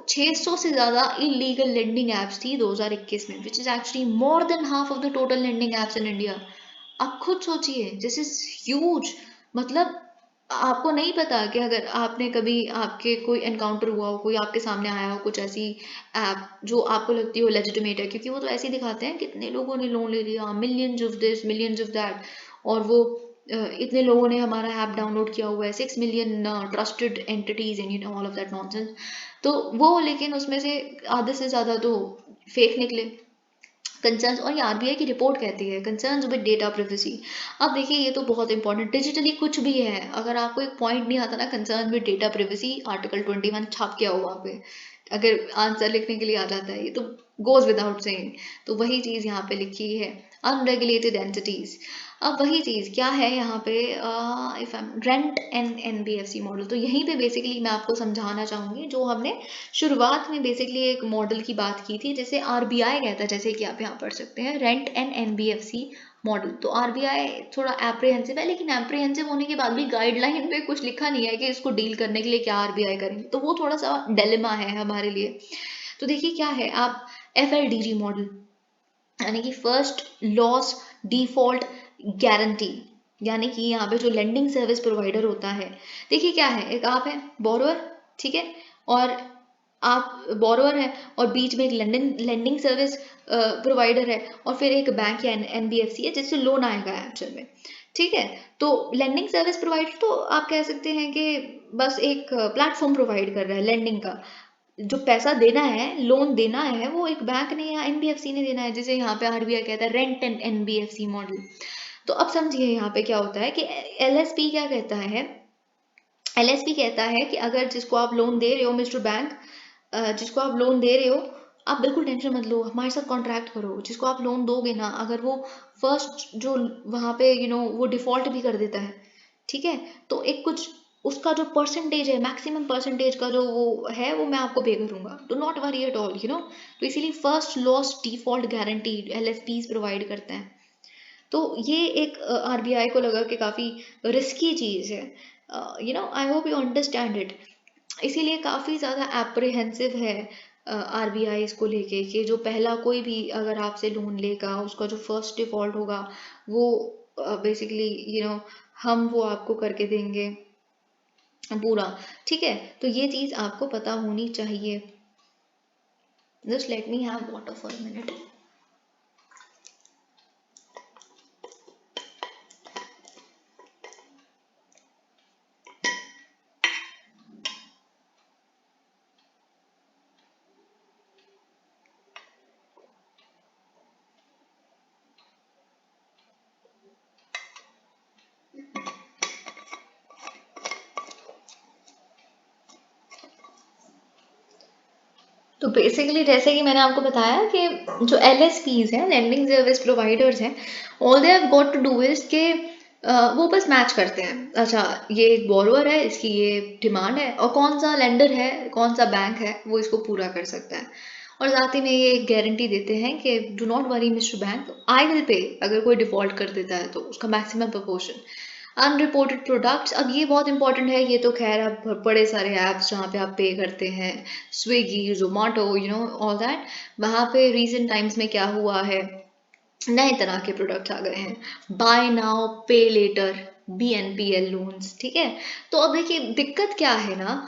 600 से ज़्यादा इलीगल लेंडिंग एप्स थी 2021 में, which is actually more than half of the total lending apps in India. आप खुद सोचिए, दिस इज ह्यूज। मतलब आपको नहीं पता कि अगर आपने कभी आपके कोई एनकाउंटर हुआ हो, कोई आपके सामने आया हो कुछ ऐसी ऐप जो आपको लगती हो लेजिटिमेट है, क्योंकि वो तो ऐसे ही दिखाते हैं कितने लोगों ने लोन ले लिया, millions of this millions of that, और वो इतने लोगों ने हमारा ऐप डाउनलोड किया हुआ है, 6 million trusted entities and all of that nonsense. तो वो लेकिन उसमें से आधे से ज़्यादा तो फेक निकले कंसर्न्स। और ये आरबीआई की रिपोर्ट कहती है कंसर्न्स विद डेटा प्रिवेसी। अब देखिए ये तो बहुत इंपॉर्टेंट, डिजिटली कुछ भी है, अगर आपको एक पॉइंट नहीं आता ना concern with data privacy, article 21 छाप के आओ वहाँ पे, अगर आंसर लिखने के लिए आ जाता है, ये तो गोज विदाउट सेइंग। तो वही चीज़ यहाँ पे लिखी है, अनरेगुलेटेड एंटिटीज। अब वही चीज़ क्या है यहाँ पे, if rent and NBFC model. तो यहीं पे बेसिकली मैं आपको समझाना चाहूँगी, जो हमने शुरुआत में बेसिकली एक मॉडल की बात की थी, जैसे आरबीआई कहता है, जैसे कि आप यहाँ पढ़ सकते हैं, रेंट एंड एनबीएफसी मॉडल। तो आरबीआई थोड़ा एप्रीहेंसिव है, लेकिन एप्रीहेंसिव होने के बाद भी गाइडलाइन पे कुछ लिखा नहीं है कि इसको डील करने के लिए क्या आरबीआई करेंगे, तो वो थोड़ा सा डिलेमा है हमारे लिए। तो देखिए क्या है, आप एफएलडीजी मॉडल, यानी कि फर्स्ट लॉस डिफॉल्ट गारंटी, यानी कि यहाँ पे जो लेंडिंग सर्विस प्रोवाइडर होता है, देखिए क्या है, एक आप है बोरोअर, ठीक है, और आप बोरोअर है और बीच में एक लेंडिंग सर्विस प्रोवाइडर है, और फिर एक बैंक या एनबीएफसी है जिससे लोन आएगा एक्चुअल में, ठीक है। तो लेंडिंग सर्विस प्रोवाइडर तो आप कह सकते हैं कि बस एक प्लेटफॉर्म प्रोवाइड कर रहा है लेंडिंग का, जो पैसा देना है, लोन देना है, वो एक बैंक ने या एनबीएफसी ने देना है, जिसे यहाँ पे आरबीआई कहता है रेंट एंड एनबीएफसी मॉडल। तो अब समझिए यहाँ पे क्या होता है कि एलएसपी क्या कहता है, एलएसपी कहता है कि अगर जिसको आप लोन दे रहे हो मिस्टर बैंक, जिसको आप लोन दे रहे हो, आप बिल्कुल टेंशन मत लो, हमारे साथ कॉन्ट्रैक्ट करो। जिसको आप लोन दोगे ना, अगर वो फर्स्ट जो वहाँ पे वो डिफॉल्ट भी कर देता है, ठीक है, तो एक कुछ उसका जो परसेंटेज है, मैक्सिमम परसेंटेज का जो वो है, वो मैं आपको पे करूंगा, do not worry at all, तो इसीलिए first loss default guarantee LSPs provide करते हैं। तो ये एक आरबीआई को लगा कि काफ़ी रिस्की चीज़ है, I hope you understand it. इसीलिए काफ़ी ज़्यादा एप्रीहेंसिव है आरबीआई इसको लेके, कि जो पहला कोई भी अगर आपसे लोन लेगा, उसका जो फर्स्ट डिफॉल्ट होगा वो बेसिकली हम वो आपको करके देंगे पूरा, ठीक है। तो ये चीज़ आपको पता होनी चाहिए। Just let me have water for a minute. तो बेसिकली जैसे कि मैंने आपको बताया कि जो एलएसपीज हैं, लेंडिंग सर्विस प्रोवाइडर्स हैं, all they have got to do is के वो बस मैच करते हैं, अच्छा ये एक बोरोअर है, इसकी ये डिमांड है, और कौन सा लेंडर है, कौन सा बैंक है, वो इसको पूरा कर सकता है। और साथ ही में ये एक गारंटी देते हैं कि do not worry mister bank, I will pay, अगर कोई डिफॉल्ट कर देता है तो उसका मैक्सिमम प्रपोर्शन। अनरिपोर्टेड प्रोडक्ट्स, अब ये बहुत इंपॉर्टेंट है, ये तो खैर अब बड़े सारे ऐप्स जहाँ पे आप पे करते हैं, स्विगी, जोमेटो, ऑल दैट, वहाँ पे रीसेंट टाइम्स में क्या हुआ है, नए तरह के प्रोडक्ट्स आ गए हैं, bye now pay letter, BNPL loans, ठीक है। तो अब देखिए दिक्कत क्या है ना,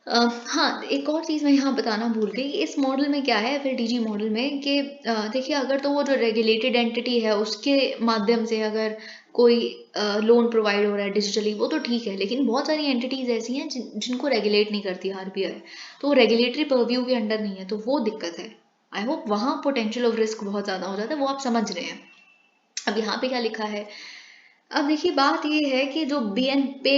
हाँ, एक और चीज़ मैं यहाँ बताना भूल गई, इस मॉडल में क्या है एफएलटीजी मॉडल में कि देखिए अगर तो वो जो रेगुलेटेड एंटिटी है उसके माध्यम से अगर कोई लोन प्रोवाइड हो रहा है डिजिटली वो तो ठीक है, लेकिन बहुत सारी एंटिटीज़ ऐसी हैं जिनको रेगुलेट नहीं करती आरबीआई, तो वो रेगुलेटरी पर्व्यू के अंडर नहीं है, तो वो दिक्कत है। आई होप वहाँ पोटेंशियल ऑफ रिस्क बहुत ज़्यादा हो जाता है, वो आप समझ रहे हैं। अब यहाँ पे क्या लिखा है, अब देखिए बात ये है कि जो बी एन पे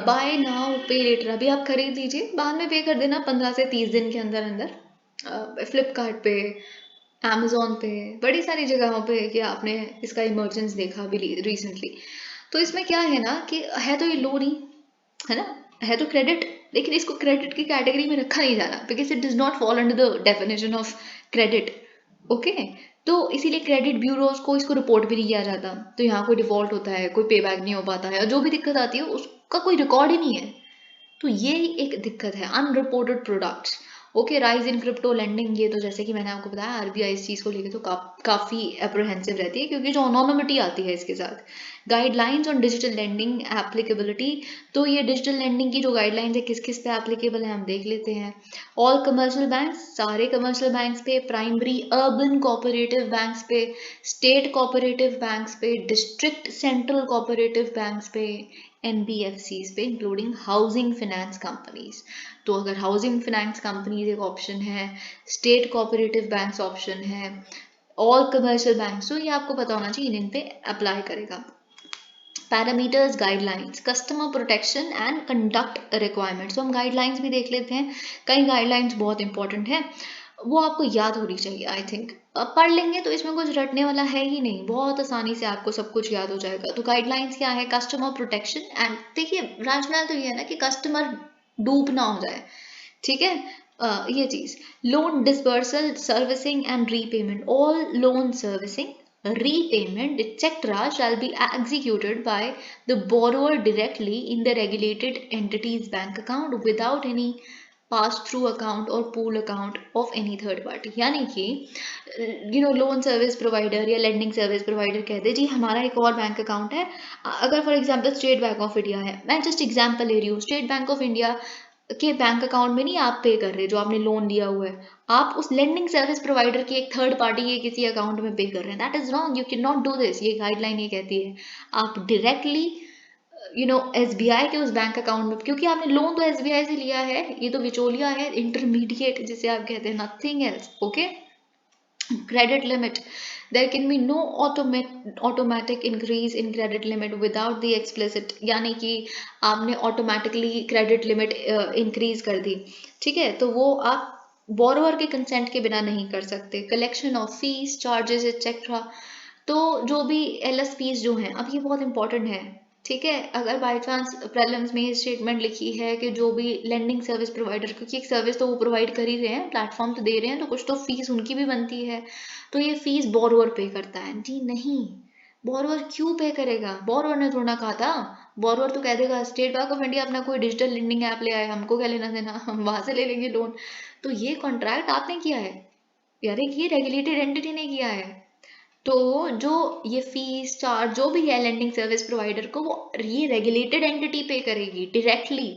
बाय नाउ पे लेटर अभी आप खरीद लीजिए, बाद में पे कर देना 15 से 30 दिन के अंदर अंदर। फ्लिपकार्ट पे, अमेजोन पे, बड़ी सारी जगहों पे कि आपने इसका इमर्जेंस देखा अभी रिसेंटली। तो इसमें क्या है ना कि है तो ये लोन ही, है ना, है तो क्रेडिट, लेकिन इसको क्रेडिट की कैटेगरी में रखा नहीं जाना because it does not fall under the definition of credit. Okay, तो इसीलिए क्रेडिट ब्यूरोज को इसको रिपोर्ट भी नहीं किया जाता, तो यहाँ कोई डिफॉल्ट होता है, कोई पे बैक नहीं हो पाता है, और जो भी दिक्कत आती है उसका कोई रिकॉर्ड ही नहीं है। तो ये एक दिक्कत है, unreported products. Okay, rise in crypto lending, ये तो जैसे कि मैंने आपको बताया आरबीआई इस चीज़ को लेकर तो काफ़ी अप्रहेंसिव रहती है क्योंकि जो अनोनिमिटी आती है इसके साथ। Guidelines on digital lending applicability, तो ये डिजिटल लेंडिंग की जो गाइडलाइंस है किस किस पे एप्लीकेबल है हम देख लेते हैं। ऑल कमर्शियल बैंक्स, सारे कमर्शियल बैंक्स पे, प्राइमरी अर्बन कोऑपरेटिव बैंक्स पे, स्टेट कोऑपरेटिव बैंक्स पे, डिस्ट्रिक्ट सेंट्रल कोऑपरेटिव बैंक्स पे, एनबीएफसीज पे, इंक्लूडिंग हाउसिंग फाइनेंस कंपनीज। तो अगर हाउसिंग फाइनेंस कंपनीज एक ऑप्शन है, स्टेट कोऑपरेटिव बैंक्स ऑप्शन है, ऑल कमर्शियल बैंक्स, तो ये आपको पता होना चाहिए इन पे अप्लाई करेगा। Parameters, guidelines, customer protection and conduct requirements, तो हम गाइडलाइंस भी देख लेते हैं। कई गाइडलाइंस बहुत इंपॉर्टेंट है, वो आपको याद होनी चाहिए। आई थिंक पढ़ लेंगे तो इसमें कुछ रटने वाला है ही नहीं, बहुत आसानी से आपको सब कुछ याद हो जाएगा। तो गाइडलाइंस क्या है, कस्टमर प्रोटेक्शन एंड, देखिए राजमहल तो ये है ना कि कस्टमर डूब ना हो जाए, ठीक है। ये चीज, loan disbursal, servicing and repayment, all loan servicing, repayment etc shall be executed by the borrower directly in the regulated entity's bank account without any pass through account or pool account of any third party। यानी कि लोन सर्विस प्रोवाइडर या लेंडिंग सर्विस प्रोवाइडर कह दे जी हमारा एक और बैंक अकाउंट है, अगर for example state bank of India है, मैं जस्ट एग्जांपल ले रही हूँ, स्टेट बैंक ऑफ इंडिया के बैंक अकाउंट में नहीं आप पे कर रहे जो आपने लोन लिया हुआ है, आप उस लेंडिंग सर्विस प्रोवाइडर की एक थर्ड पार्टी के किसी अकाउंट में पे कर रहे हैं, that is wrong, you can not do this. ये गाइडलाइन ये कहती है आप डायरेक्टली एसबीआई के उस बैंक अकाउंट में, क्योंकि आपने लोन तो एसबीआई से लिया है, ये तो बिचौलिया है, इंटरमीडिएट जिसे आप कहते हैं, nothing else. Okay, credit limit, there can be no automatic increase in credit limit without the explicit, यानी कि आपने ऑटोमेटिकली क्रेडिट लिमिट इंक्रीज कर दी, ठीक है, तो वो आप बोरोवर के कंसेंट के बिना नहीं कर सकते। Collection of fees, charges etcetera, तो जो भी एलएस फीस जो हैं, अब ये बहुत इंपॉर्टेंट है, ठीक है, अगर बाय चांस प्रीलिम्स में ये स्टेटमेंट लिखी है कि जो भी लेंडिंग सर्विस प्रोवाइडर, क्योंकि एक सर्विस तो वो प्रोवाइड कर ही रहे हैं, प्लेटफॉर्म तो दे रहे हैं, तो कुछ तो फीस उनकी भी बनती है, तो ये फीस बोरोवर पे करता है। जी नहीं, बोरोवर क्यों पे करेगा, बोरोवर ने थोड़ा कहा था, बोरोवर तो कह देगा स्टेट बैंक ऑफ इंडिया अपना कोई डिजिटल लेंडिंग ऐप ले आए, हमको क्या लेना देना, हम वहां से ले लेंगे लोन। तो ये कॉन्ट्रैक्ट आपने किया है यार, ये रेगुलेटेड एंटिटी ने किया है, तो जो ये फीस चार्ज जो भी है लेंडिंग सर्विस प्रोवाइडर को, वो ये रेगुलेटेड एंटिटी पे करेगी डायरेक्टली,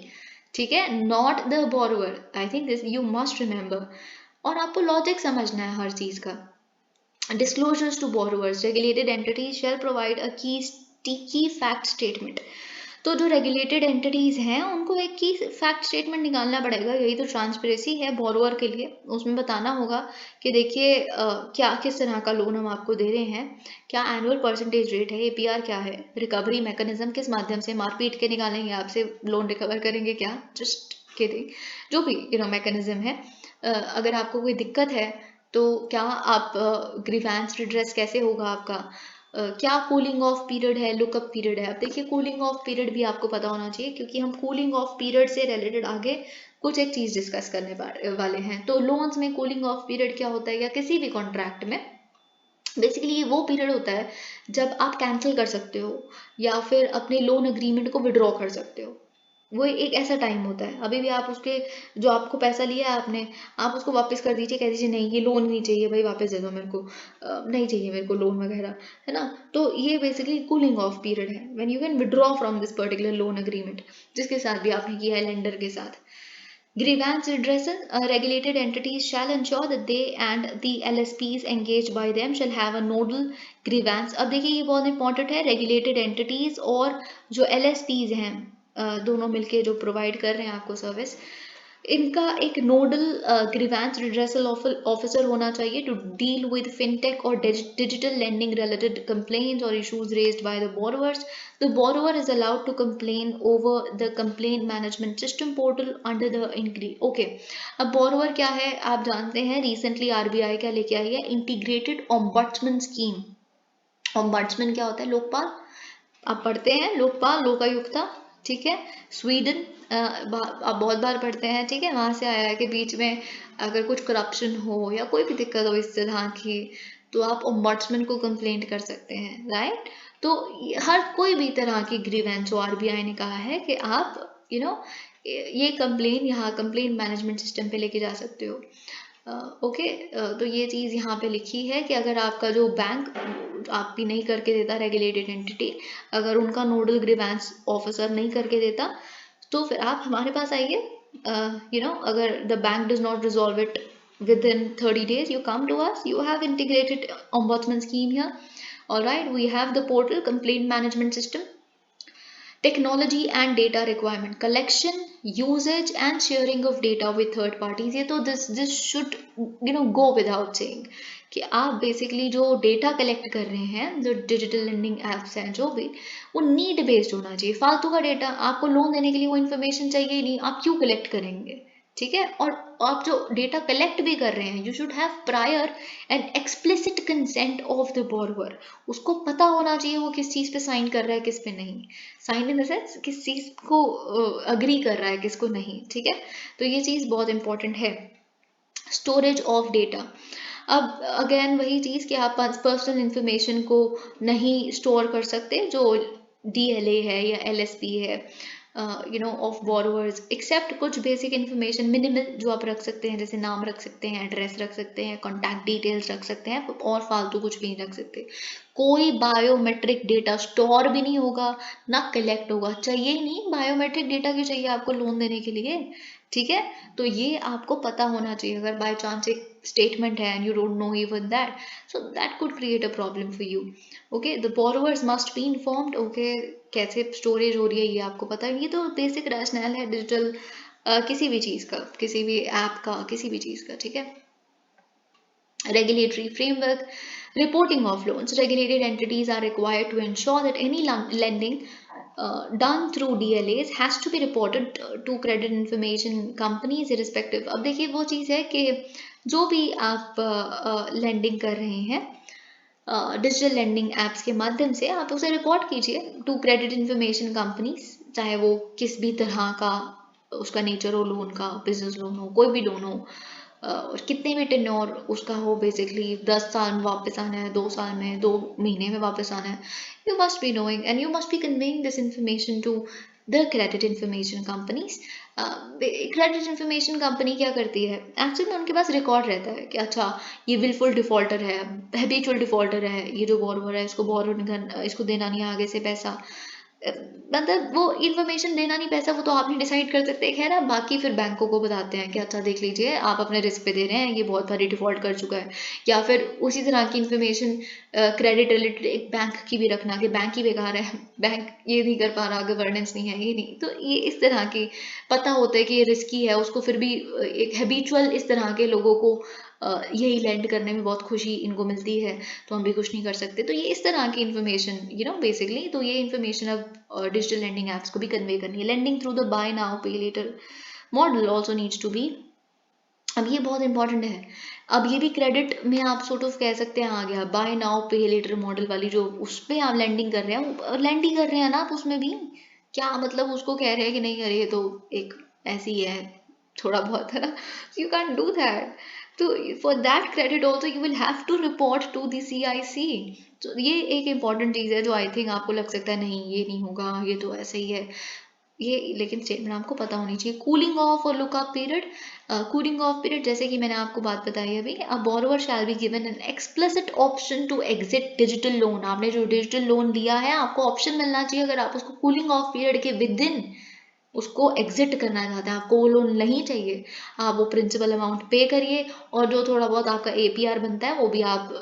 ठीक है, not the borrower. I think this you must remember, और आपको लॉजिक समझना है हर चीज का। disclosures to borrowers, regulated entities shall provide a key fact statement, तो जो रेगुलेटेड एंटिटीज हैं उनको एक की फैक्ट स्टेटमेंट निकालना पड़ेगा, यही तो ट्रांसपेरेंसी है बोरोवर के लिए। उसमें बताना होगा कि देखिए क्या किस तरह का लोन हम आपको दे रहे हैं, क्या एनुअल परसेंटेज रेट है, एपीआर क्या है, रिकवरी मैकेनिज्म किस माध्यम से, मारपीट के निकालेंगे आपसे लोन रिकवर करेंगे क्या, जस्ट किडिंग, जो भी मैकेनिज्म है। अगर आपको कोई दिक्कत है तो क्या आप ग्रीवेंस रिड्रेस कैसे होगा आपका, क्या कूलिंग ऑफ पीरियड है, लुकअप पीरियड है। अब देखिए कूलिंग ऑफ पीरियड भी आपको पता होना चाहिए, क्योंकि हम कूलिंग ऑफ पीरियड से रिलेटेड आगे कुछ एक चीज डिस्कस करने वाले हैं। तो लोन्स में कूलिंग ऑफ पीरियड क्या होता है, या किसी भी कॉन्ट्रैक्ट में बेसिकली ये वो पीरियड होता है जब आप कैंसिल कर सकते हो या फिर अपने लोन अग्रीमेंट को विड्रॉ कर सकते हो, वो एक ऐसा टाइम होता है। अभी भी आप उसके जो आपको पैसा लिया है आपने, आप उसको वापस कर दीजिए, कह दीजिए नहीं ये लोन नहीं चाहिए भाई, वापस दे दो मेरे को, नहीं चाहिए मेरे को लोन वगैरह, है ना। तो ये बेसिकली कूलिंग ऑफ पीरियड है, when you can withdraw from this particular loan agreement जिसके साथ भी आपने किया है लेंडर के साथ। Grievance redressal, regulated entities shall ensure that they and the LSPs engaged by them shall have a nodal grievance. अब देखिए ये बहुत इंपॉर्टेंट है, regulated entities और जो LSPs हैं दोनों मिलके जो प्रोवाइड कर रहे हैं आपको सर्विस, इनका एक नोडल ग्रीवेंस रिड्रेसल ऑफिसर होना चाहिए टू डील विद फिनटेक और डिजिटल लेंडिंग रिलेटेड कंप्लेंट्स और issues raised by the borrowers. The borrower is allowed to complain over the complaint management system portal under the okay. अब borrower क्या है आप जानते हैं, रिसेंटली आरबीआई क्या लेके आई है, इंटीग्रेटेड ऑम्बड्समैन स्कीम. ऑम्बड्समैन क्या होता है, लोकपाल. आप पढ़ते हैं लोकपाल, लोकायुक्ता, ठीक है, स्वीडन आप बहुत बार पढ़ते हैं, ठीक है, वहां से आया है कि बीच में अगर कुछ करप्शन हो या कोई भी दिक्कत हो इस तरह की तो आप ओम्बड्समैन को कंप्लेंट कर सकते हैं, राइट. तो हर कोई भी तरह की ग्रीवेंस हो, आरबीआई ने कहा है कि आप ये कंप्लेन यहाँ कंप्लेन मैनेजमेंट सिस्टम पे लेके जा सकते हो. ओके, तो ये चीज़ यहाँ पे लिखी है कि अगर आपका जो बैंक आपकी नहीं करके देता, रेगुलेटेड एंटिटी अगर उनका नोडल ग्रीवेंस ऑफिसर नहीं करके देता तो फिर आप हमारे पास आइए. अगर the bank does not resolve it within 30 days you come to us. You have integrated ombudsman scheme here. All right, we have the portal complaint management system. Technology and data requirement, collection, usage and sharing of data with third parties. ये तो this should go without saying कि आप बेसिकली जो डेटा कलेक्ट कर रहे हैं, जो डिजिटल लेंडिंग एप्स हैं जो भी, वो नीड बेस्ड होना चाहिए. फालतू का डेटा, आपको लोन देने के लिए वो इन्फॉर्मेशन चाहिए ही नहीं, आप क्यों कलेक्ट करेंगे, ठीक है. और आप जो डेटा कलेक्ट भी कर रहे हैं, you should have prior and explicit consent of the borrower. उसको पता होना चाहिए वो किस चीज़ पे साइन कर रहा है, किस पे नहीं. साइन इन द सेंस किस चीज़ को अग्री कर रहा है, किसको नहीं, ठीक है. तो ये चीज़ बहुत इंपॉर्टेंट है. स्टोरेज ऑफ डेटा, अब अगेन वही चीज़ कि आप पर्सनल इंफॉर्मेशन को नहीं स्टोर कर सकते, जो DLA है या LSP है ऑफ बोरोवर्स, एक्सेप्ट कुछ बेसिक इन्फॉर्मेशन मिनिमल जो आप रख सकते हैं, जैसे नाम रख सकते हैं, एड्रेस रख सकते हैं, कॉन्टैक्ट डिटेल्स रख सकते हैं, और फालतू कुछ भी नहीं रख सकते. कोई बायोमेट्रिक डेटा स्टोर भी नहीं होगा, ना कलेक्ट होगा, चाहिए ही नहीं. बायोमेट्रिक डेटा क्यों चाहिए आपको लोन देने के लिए, ठीक है. तो ये आपको पता होना चाहिए. अगर बाय चांस एक स्टेटमेंट है and you don't know even that, so that could create a problem for you. Okay, the borrowers must be informed. Okay, कैसे स्टोरेज हो रही है ये आपको पता है. ये तो बेसिक रैशनल है डिजिटल किसी भी चीज़ का, किसी भी ऐप का, किसी भी चीज़ का, ठीक है. Regulatory framework, reporting of loans. Regulated entities are required to ensure that any lending done through DLAs has to be reported to credit information companies irrespective. अब देखिए वो चीज़ है कि जो भी आप lending कर रहे हैं डिजिटल लेंडिंग एप्स के माध्यम से, आप उसे रिपोर्ट कीजिए टू क्रेडिट इंफॉर्मेशन कंपनीज, चाहे वो किस भी तरह का उसका नेचर हो, लोन का, बिजनेस लोन हो, कोई भी लोन हो, और कितने भी टेन्योर उसका हो. बेसिकली 10 साल में वापस आना है, 2 साल में, 2 महीने में वापस आना है. You must be knowing and you must be conveying this information to the credit information companies. Credit information company क्या करती है, एक्चुअली उनके पास रिकॉर्ड रहता है कि अच्छा ये विलफुल डिफॉल्टर है, हैबिचुअल डिफॉल्टर है, ये जो बोरोवर है इसको इसको देना नहीं आगे से पैसा. मतलब वो इन्फॉर्मेशन देना नहीं पैसा, वो तो आप नहीं डिसाइड कर सकते. खैर आप बाकी फिर बैंकों को बताते हैं कि अच्छा देख लीजिए आप अपने रिस्क पे दे रहे हैं, ये बहुत भारी डिफॉल्ट कर चुका है. या फिर उसी तरह की इन्फॉर्मेशन क्रेडिट रिलेटेड एक बैंक की भी रखना कि बैंक ही बेकार है, बैंक ये नहीं कर पा रहा, गवर्नेंस नहीं है, ये नहीं. तो ये इस तरह की पता होता है कि ये रिस्की है, उसको फिर भी एक हैबिचुअल इस तरह के लोगों को यही लैंड करने में बहुत खुशी इनको मिलती है, तो हम भी कुछ नहीं कर सकते. तो ये इस तरह की इन्फॉर्मेशन बेसिकली, तो ये इन्फॉर्मेशन अब डिजिटल लेंडिंग एप्स को भी कन्वे करनी है. Lending through the buy now pay later model also needs to be. अब ये बहुत इंपॉर्टेंट है. अब ये भी क्रेडिट में आप सॉर्ट ऑफ कह सकते हैं आ गया, bye now pay later model वाली जो उस पर आप लैंडिंग कर रहे हैं, लैंडिंग कर रहे हैं ना आप उसमें भी, क्या मतलब उसको कह रहे हैं कि नहीं अरे ये तो एक ऐसी है थोड़ा बहुत है ना, यू कैन डू दैट. तो for that credit also you will have to report to the CIC. तो ये एक इम्पॉर्टेंट चीज़ है जो आई थिंक आपको लग सकता है नहीं ये नहीं होगा, ये तो ऐसे ही है, ये लेकिन स्टेटमेंट आपको पता होनी चाहिए. कूलिंग ऑफ और lookup period. Cooling off period जैसे कि मैंने आपको बात बताई अभी, a borrower shall be given an explicit option to exit digital loan. आपने जो डिजिटल लोन लिया है आपको ऑप्शन मिलना चाहिए, अगर आप उसको कूलिंग ऑफ पीरियड के विद इन उसको एग्जिट करना चाहते हैं, आपको वो लोन नहीं चाहिए, आप वो प्रिंसिपल अमाउंट पे करिए और जो थोड़ा बहुत आपका APR बनता है वो भी आप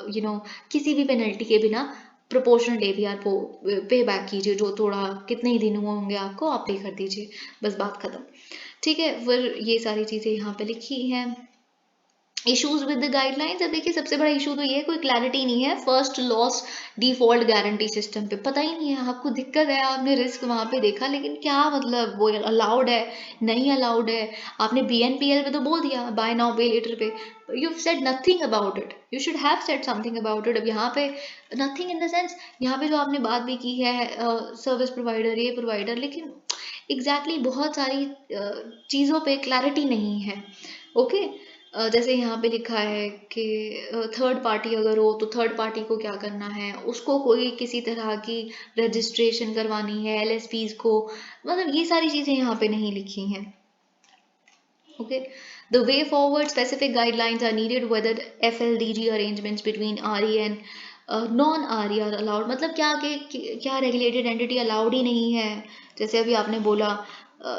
किसी भी पेनल्टी के बिना प्रोपोर्शनल APR को पे बैक कीजिए, जो थोड़ा कितने ही दिन हुए होंगे आपको आप पे कर दीजिए, बस बात खत्म। ठीक है, फिर ये सारी चीज़ें यहाँ पे लिखी हैं। इश्यूज विद द गाइडलाइंस, अब देखिए सबसे बड़ा इशू तो ये है कोई क्लैरिटी नहीं है first loss default guarantee system पे, पता ही नहीं है, आपको दिक्कत है, आपने रिस्क वहां पे देखा लेकिन क्या मतलब वो अलाउड है नहीं अलाउड है, आपने BNPL पे तो बोल दिया बाय नाउ पे लेटर पे, you said nothing about it, you should have said something about it. अब यहाँ पे नथिंग इन द सेंस, यहाँ पे जो आपने बात भी की है सर्विस प्रोवाइडर ये प्रोवाइडर, लेकिन एग्जैक्टली बहुत सारी चीज़ों पे क्लैरिटी नहीं है। ओके, जैसे यहाँ पे लिखा है कि थर्ड पार्टी अगर हो तो थर्ड पार्टी को क्या करना है, उसको कोई किसी तरह की रजिस्ट्रेशन करवानी है LSPs को, मतलब ये सारी चीज़ें यहाँ पे नहीं लिखी हैं। Okay, the way forward specific guidelines are needed whether FLDG arrangements between RE and non RE are allowed, मतलब क्या रेगुलेटेड एंटिटी अलाउड ही नहीं है, जैसे अभी आपने बोला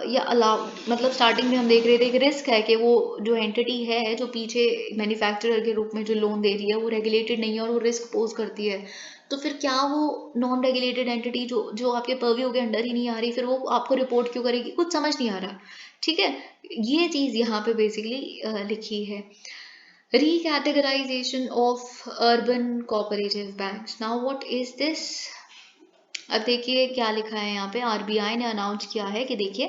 या अलाउड, मतलब स्टार्टिंग में हम देख रहे थे कि रिस्क है कि वो जो एंटिटी है जो पीछे मैन्युफैक्चरर के रूप में जो लोन दे रही है वो रेगुलेटेड नहीं है और वो रिस्क पोज करती है, तो फिर क्या वो नॉन रेगुलेटेड एंटिटी जो जो आपके पर्व्यू के अंडर ही नहीं आ रही, फिर वो आपको रिपोर्ट क्यों करेगी, कुछ समझ नहीं आ रहा। ठीक है, ये चीज़ यहाँ पे बेसिकली लिखी है। Recategorization of urban cooperative banks. Now what is this? अब देखिए क्या लिखा है यहाँ पे, RBI ने अनाउंस किया है कि देखिए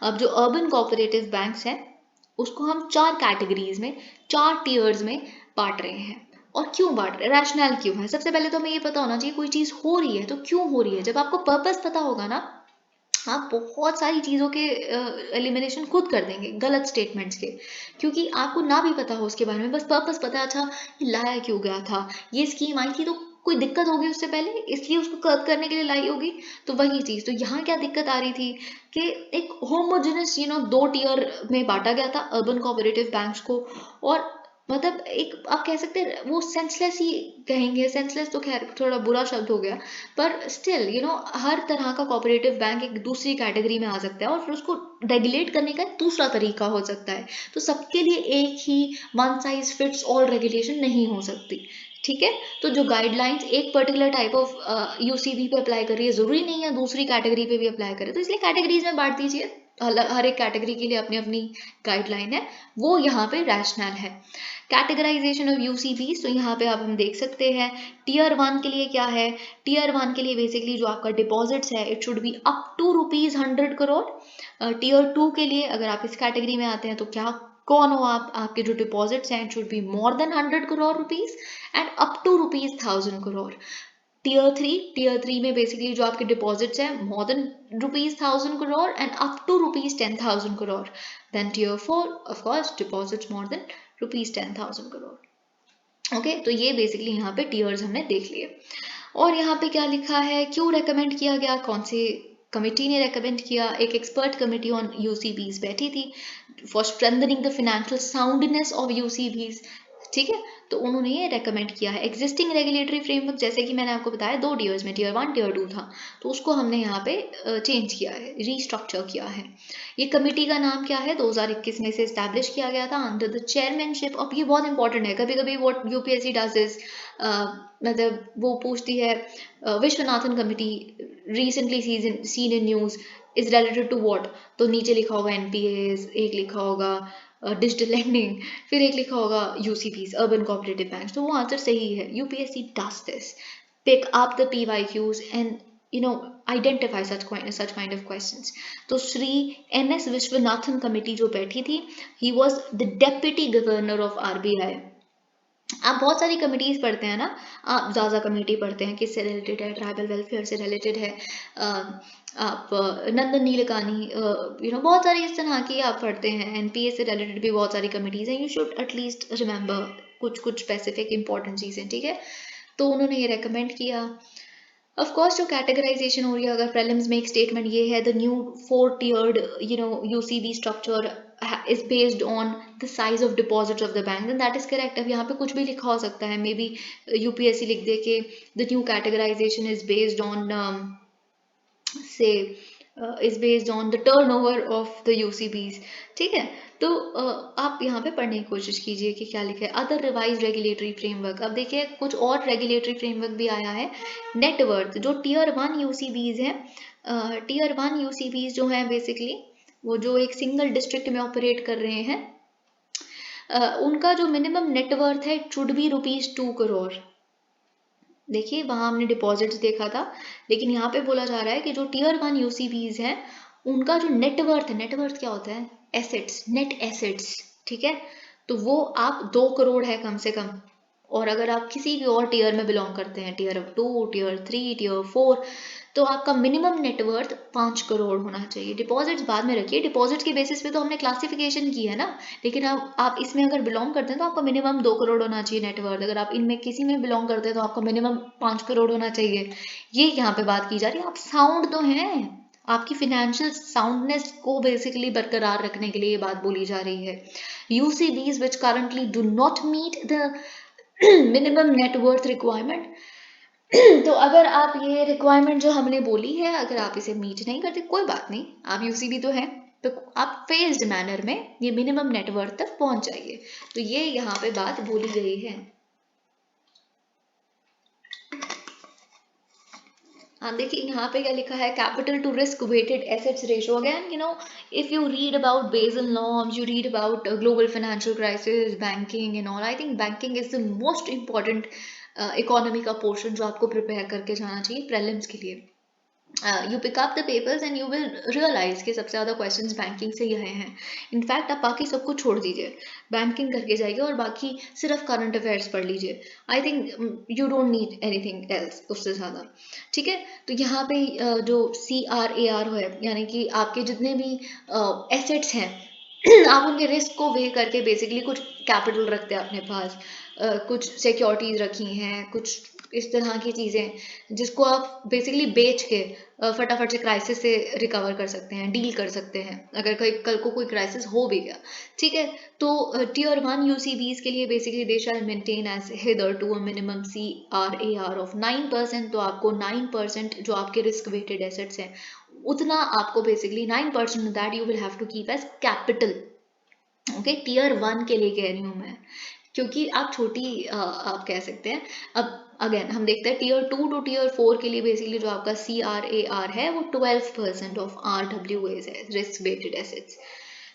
अब जो अर्बन कोऑपरेटिव बैंक्स हैं उसको हम 4 कैटेगरीज में 4 टीयर्स में बांट रहे हैं। और क्यों बांट रहे हैं, रैशनल क्यों है, सबसे पहले तो हमें ये पता होना चाहिए कोई चीज़ हो रही है तो क्यों हो रही है। जब आपको पर्पस पता होगा ना, आप बहुत सारी चीज़ों के एलिमिनेशन खुद कर देंगे गलत स्टेटमेंट्स के, क्योंकि आपको ना भी पता हो उसके बारे में, बस पर्पस पता है, अच्छा ये लाया क्यों गया था, ये स्कीम आई थी तो कोई दिक्कत होगी उससे पहले इसलिए उसको कर्व करने के लिए लाई होगी, तो वही चीज़, तो यहाँ क्या दिक्कत आ रही थी कि एक होमोजेनस 2 टीयर में बांटा गया था अर्बन कोऑपरेटिव बैंक्स को, और मतलब एक आप कह सकते हैं वो सेंसलेस ही कहेंगे, सेंसलेस तो खैर थोड़ा बुरा शब्द हो गया, पर स्टिल हर तरह का कोऑपरेटिव बैंक एक दूसरी कैटेगरी में आ सकता है और फिर उसको रेगुलेट करने का दूसरा तरीका हो सकता है, तो सबके लिए एक ही one size fits all regulation नहीं हो सकती। ठीक है, तो जो गाइडलाइंस एक पर्टिकुलर टाइप ऑफ UCB पे अप्लाई कर रही है जरूरी नहीं है दूसरी कैटेगरी पे भी अप्लाई करे, तो इसलिए कैटेगरीज में बांट दीजिए, हर एक कैटेगरी के लिए अपनी अपनी गाइडलाइन है, वो यहाँ पे रैशनल है। कैटेगराइजेशन ऑफ UCBs, तो यहाँ पे आप हम देख सकते हैं टीयर 1 के लिए क्या है, टीयर 1 के लिए बेसिकली जो आपका डिपॉजिट्स है it should be up to ₹100 crore. Tier 2 के लिए अगर आप इस कैटेगरी में आते हैं तो क्या कौन हो आप, आपके जो डिपॉजिट्स हैं it should be more than 100 crore rupees and up to ₹1000 crore. Tier three में बेसिकली जो आपके डिपॉजिट्स हैं more than ₹1000 crore and up to ₹10,000 crore. Then tier 4 of course deposits more than ₹10,000 crore. Okay, तो ये बेसिकली यहाँ पे टीयर्स हमने देख लिए। और यहाँ पे क्या लिखा है, क्यों रेकमेंड किया गया, कौन सी कमिटी ने रेकमेंड किया, एक एक्सपर्ट कमिटी ऑन UCBs बैठी थी for strengthening the financial soundness of UCBs। ठीक है, तो उन्होंने ये रेकमेंड किया है एग्जिस्टिंग रेगुलेटरी फ्रेमवर्क, जैसे कि मैंने आपको बताया 2 टीयर्स में टीयर 1 टीयर 2 था, तो उसको हमने यहाँ पे चेंज किया है, रीस्ट्रक्चर किया है। ये कमेटी का नाम क्या है, 2021 में से इस्टेब्लिश किया गया था अंडर द चेयरमैनशिप, अब ये बहुत इंपॉर्टेंट है, कभी कभी व्हाट UPSC डज इज मतलब वो पूछती है Vishwanathan committee recently seen in news is related to what, तो नीचे लिखा होगा NPAs, एक लिखा होगा डिजिटल लैंडिंग, फिर एक लिखा होगा UCBs अर्बन कोऑपरेटिव बैंक्स, तो वो आंसर सही है। UPSC does this, pick up the PYQs and identify such kind of questions। तो श्री NS विश्वनाथन कमेटी जो बैठी थी, he was the deputy governor of RBI। आप बहुत सारी कमिटीज पढ़ते हैं ना, आप जाजा कमेटी पढ़ते हैं किससे रिलेटेड है, ट्राइबल वेलफेयर से रिलेटेड है, आप नंदन नीलकानी बहुत सारी इस तरह की आप पढ़ते हैं, NPA से रिलेटेड भी बहुत सारी कमिटीज हैं, यू शुड एटलीस्ट रिमेंबर कुछ कुछ स्पेसिफिक इंपॉर्टेंट चीज़ें। ठीक है, तो उन्होंने ये रेकमेंड किया। ऑफ कोर्स जो कैटेगराइजेशन हो रही है, अगर प्रीलिम्स में एक स्टेटमेंट ये है the new 4 tiered UCB structure is based on the size of deposits of the bank, then that is correct। अब यहाँ पे कुछ भी लिखा हो सकता है, मे बी UPSC लिख दे के the new categorization is based on say is based on the turnover of the UCBs. ठीक है, तो आप यहाँ पे पढ़ने की कोशिश कीजिए कि क्या लिखा है। अदर रिवाइज रेगुलेटरी फ्रेमवर्क, अब देखिए कुछ और रेगुलेटरी फ्रेमवर्क भी आया है। नेटवर्थ, जो टीयर 1 यूसीबीज हैं, टीयर 1 यूसीबीज जो हैं बेसिकली वो जो एक सिंगल डिस्ट्रिक्ट में ऑपरेट कर रहे हैं, उनका जो मिनिमम नेटवर्थ है इट शुड बी ₹2 करोड़। देखिए वहां हमने डिपॉजिट्स देखा था, लेकिन यहाँ पे बोला जा रहा है कि जो टीयर 1 यूसीबीज हैं उनका जो नेटवर्थ है, नेटवर्थ क्या होता है, एसेट्स, नेट एसेट्स, ठीक है, तो वो आप 2 करोड़ है कम से कम। और अगर आप किसी भी और टीयर में बिलोंग करते हैं, टीयर 2, टीयर 3, टीयर 4, तो आपका मिनिमम नेटवर्थ 5 करोड़ होना चाहिए। डिपॉजिट्स बाद में रखिए, डिपॉजिट के बेसिस पे तो हमने क्लासिफिकेशन की है ना, लेकिन आप इसमें अगर बिलोंग करते हैं तो आपका मिनिमम 2 करोड़ होना चाहिए नेटवर्थ। अगर आप इनमें किसी में बिलोंग करते हैं तो आपका मिनिमम 5 करोड़ होना चाहिए। ये यहाँ पे बात की जा रही है। आप साउंड तो हैं, आपकी फिनेंशियल साउंडनेस को बेसिकली बरकरार रखने के लिए ये बात बोली जा रही है। UCBs which currently do not meet the minimum net worth requirement, तो अगर आप ये रिक्वायरमेंट जो हमने बोली है अगर आप इसे मीट नहीं करते, कोई बात नहीं, आप यूसीबी तो है, तो आप फेज्ड मैनर में ये मिनिमम नेटवर्थ तक पहुंच जाइए। तो ये यहाँ पे बात बोली गई है। हाँ देखिए यहाँ पे क्या लिखा है, capital to risk weighted assets ratio. Again if you read about Basel norms, you read about global financial crisis, banking and all, I think banking is the most important economy का पोर्शन जो आपको प्रिपेयर करके जाना चाहिए प्रीलिम्स के लिए। You pick up the papers and you will realise कि सबसे ज़्यादा क्वेश्चंस बैंकिंग से ही आए हैं। इनफैक्ट आप बाकी सब कुछ छोड़ दीजिए, बैंकिंग करके जाइए और बाकी सिर्फ करंट अफेयर्स पढ़ लीजिए। I think you don't need anything else उससे ज़्यादा। ठीक है, तो यहाँ पे जो CRAR है, यानी कि आपके जितने भी एसेट्स हैं आप उनके रिस्क को वे करके बेसिकली कुछ कैपिटल रखते हैं अपने पास, कुछ सिक्योरिटीज रखी हैं, कुछ इस तरह की चीज़ें जिसको आप बेसिकली बेच के फटाफट से क्राइसिस से रिकवर कर सकते हैं, डील कर सकते हैं अगर कल को कोई क्राइसिस हो भी गया। ठीक है, तो टीयर 1 यूसीबीज के लिए basically they shall maintain as hitherto a minimum CRAR of 9%। तो आपको 9% जो आपके रिस्क वेटेड एसेट्स हैं उतना आपको basically 9% that you will have to keep as capital. Okay, tier 1 के लिए कह रही हूँ मैं, क्योंकि आप छोटी आप कह सकते हैं। अब अगेन हम देखते हैं टीयर 2 टू टीयर 4 के लिए बेसिकली जो आपका CRAR है वो 12% ऑफ RWAs है, रिस्क वेटेड एसेट्स।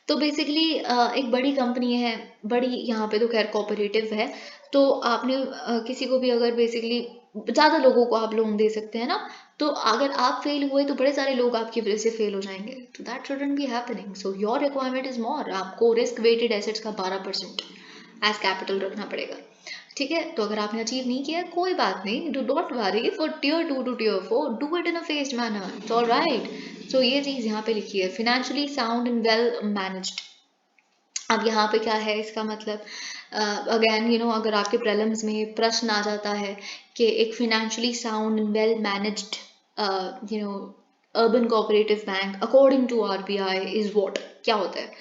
तो बेसिकली एक बड़ी कंपनी है, बड़ी यहाँ पे तो खैर कोऑपरेटिव है, तो आपने किसी को भी अगर बेसिकली ज़्यादा लोगों को आप लोन दे सकते हैं ना, तो अगर आप फेल हुए तो बड़े सारे लोग आपकी वजह से फेल हो जाएंगे। तो that shouldn't be happening, so your requirement is more, आपको रिस्क वेटेड एसेट्स का 12% एज कैपिटल रखना पड़ेगा। ठीक है, तो अगर आपने अचीव नहीं किया कोई बात नहीं, do not worry for tier 2 to tier 4, do it in a phased manner, it's all right. So ये चीज़ यहाँ पे लिखी है, financially sound and well managed. अब यहाँ पे क्या है इसका मतलब, अगेन अगर आपके प्रीलिम्स में प्रश्न आ जाता है कि एक financially sound and well managed urban cooperative bank according to RBI is what, क्या होता है,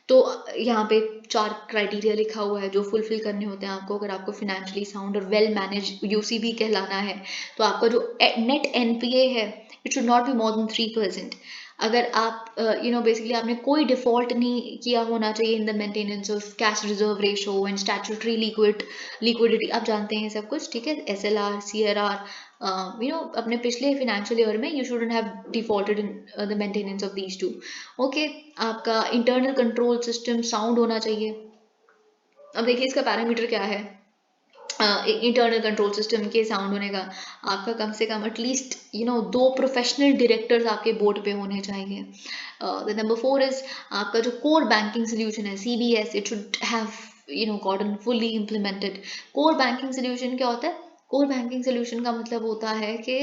तो यहाँ पे 4 क्राइटेरिया लिखा हुआ है जो फुलफिल करने होते हैं आपको अगर आपको फिनेंशियली साउंड और वेल मैनेज यूसीबी कहलाना है। तो आपका जो नेट NPA है it should not be more then 3%। अगर आप बेसिकली आपने कोई डिफॉल्ट नहीं किया होना चाहिए in the maintenance of cash reserve ratio and statutory liquidity, आप जानते हैं सब कुछ। ठीक है, SLR CRR, अपने पिछले फिनेंशियल ईयर में you shouldn't have defaulted in the maintenance of these two. Okay, आपका इंटरनल कंट्रोल सिस्टम साउंड होना चाहिए। अब देखिए इसका पैरामीटर क्या है, इंटरनल कंट्रोल सिस्टम के साउंड होने का, आपका कम से कम एटलीस्ट 2 प्रोफेशनल डायरेक्टर्स आपके बोर्ड पे होने चाहिए। द नंबर 4 इज आपका जो कोर बैंकिंग सोल्यूशन है CBS, it should have gotten fully implemented. Core banking solution क्या होता है, कोर बैंकिंग सोल्यूशन का मतलब होता है कि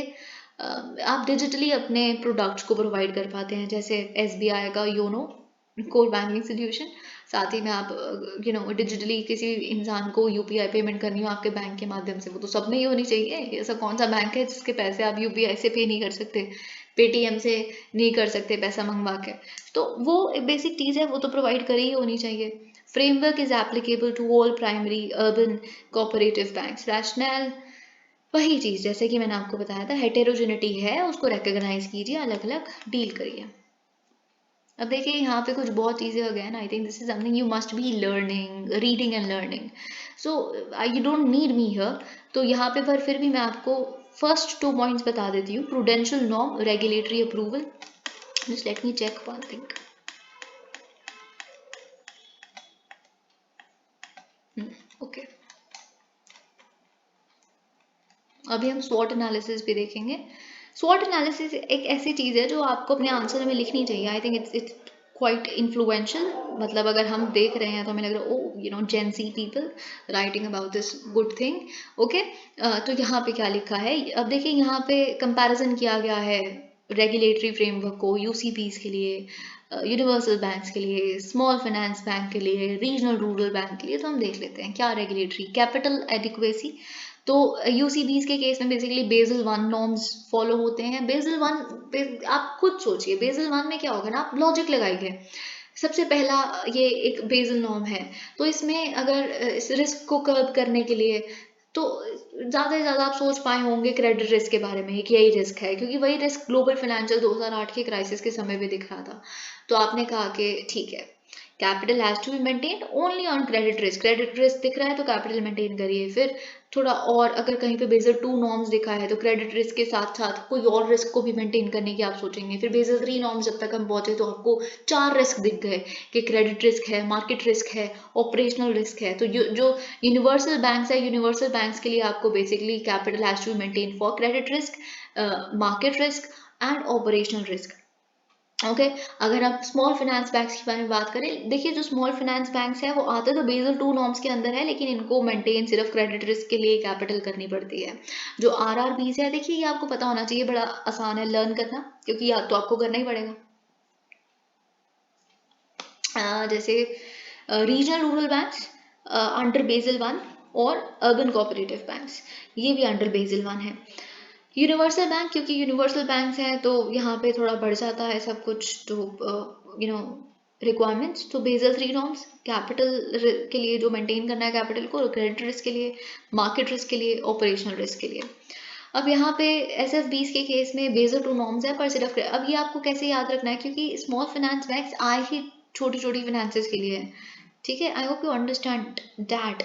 आप डिजिटली अपने प्रोडक्ट्स को प्रोवाइड कर पाते हैं, जैसे SBI का योनो कोर बैंकिंग सोल्यूशन। साथ ही में आप डिजिटली किसी इंसान को UPI पेमेंट करनी हो आपके बैंक के माध्यम से, वो तो सब में ही होनी चाहिए। ऐसा कौन सा बैंक है जिसके पैसे आप UPI से पे नहीं कर सकते, पेटीएम से नहीं कर सकते पैसा मंगवा के, तो वो एक बेसिक चीज़ है, वो तो प्रोवाइड करी ही होनी चाहिए। Framework is applicable to all primary urban cooperative banks. Rationale वही चीज़ जैसे कि मैंने आपको बताया था, हेटेरोजेनिटी है, उसको रिकॉग्नाइज कीजिए, अलग अलग डील करिए। अब देखिए यहाँ पे कुछ बहुत चीज़ें again, I think this is something you must be learning, reading and learning, so you don't need me here. तो यहाँ पे पर फिर भी मैं आपको फर्स्ट 2 पॉइंट्स बता देती हूँ। Prudential norm, regulatory approval, just let me check one thing. Okay, अभी हम स्वॉट एनालिसिस भी देखेंगे। स्वॉट एनालिसिस एक ऐसी चीज़ है जो आपको अपने आंसर में लिखनी चाहिए। I think it's quite influential, मतलब अगर हम देख रहे हैं तो हमें लग रहा है oh you know gen C people writing about this good thing. Okay, तो यहाँ पे क्या लिखा है, अब देखिए यहाँ पे कंपैरिजन किया गया है रेगुलेटरी फ्रेमवर्क को यूसीपीस के लिए, यूनिवर्सल बैंक्स के लिए, स्मॉल फाइनेंस बैंक के लिए, रीजनल रूरल बैंक के लिए। तो हम देख लेते हैं क्या रेगुलेटरी कैपिटल एडिक्वेसी। तो यूसीबीज के केस में बेसिकली बेसल 1 नॉर्म्स फॉलो होते हैं। बेसल 1 आप खुद सोचिए, बेसल 1 में क्या होगा ना, आप लॉजिक लगाइए। सबसे पहला ये एक बेसल नॉर्म है, तो इसमें अगर इस रिस्क को कर्ब करने के लिए, तो ज़्यादा से ज़्यादा आप सोच पाए होंगे क्रेडिट रिस्क के बारे में कि यही रिस्क है, क्योंकि वही रिस्क ग्लोबल फाइनेंशियल 2008 के क्राइसिस के समय भी दिख रहा था। तो आपने कहा कि ठीक है, capital has to be maintained only on credit risk दिख रहा है तो कैपिटल मेंटेन करिए। फिर थोड़ा और अगर कहीं पे बेसल 2 नॉर्म्स दिखा है तो क्रेडिट रिस्क के साथ साथ कोई और रिस्क को भी मेंटेन करने की आप सोचेंगे। फिर बेसल 3 नॉर्म्स जब तक हम पहुंचे तो आपको 4 रिस्क दिख गए कि क्रेडिट रिस्क है, मार्केट रिस्क है, ऑपरेशनल रिस्क है। तो जो यूनिवर्सल बैंक्स है, यूनिवर्सल बैंक्स के लिए आपको basically capital has to maintain for credit risk, market risk and operational risk. Okay, अगर आप स्मॉल फाइनेंस बैंक्स के बारे में बात करें, देखिए जो स्मॉल फाइनेंस बैंक्स है वो आते तो बेसल 2 नॉर्म्स के अंदर है, लेकिन इनको मेंटेन सिर्फ क्रेडिट रिस्क के लिए कैपिटल करनी पड़ती है। जो आरआरबीज है, देखिए ये आपको पता होना चाहिए, बड़ा आसान है लर्न करना, क्योंकि याद तो आपको करना ही पड़ेगा। जैसे regional rural banks under Basel 1, और अर्बन कोऑपरेटिव बैंक्स ये भी अंडर बेसल 1 है। यूनिवर्सल बैंक, क्योंकि यूनिवर्सल बैंक्स हैं तो यहाँ पे थोड़ा बढ़ जाता है सब कुछ, तो यू नो रिक्वायरमेंट्स। तो बेसल 3 नॉर्म्स कैपिटल के लिए जो मेंटेन करना है कैपिटल को, क्रेडिट रिस्क के लिए, मार्केट रिस्क के लिए, ऑपरेशनल रिस्क के लिए। अब यहाँ पे एस एफ बीस के केस में बेसल 2 नॉर्म्स है पर सिर्फ, अब ये आपको कैसे याद रखना है, क्योंकि स्मॉल फाइनेंस बैंक्स आए ही छोटी छोटी फाइनेंसेस के लिए है। ठीक है, I hope you understand that.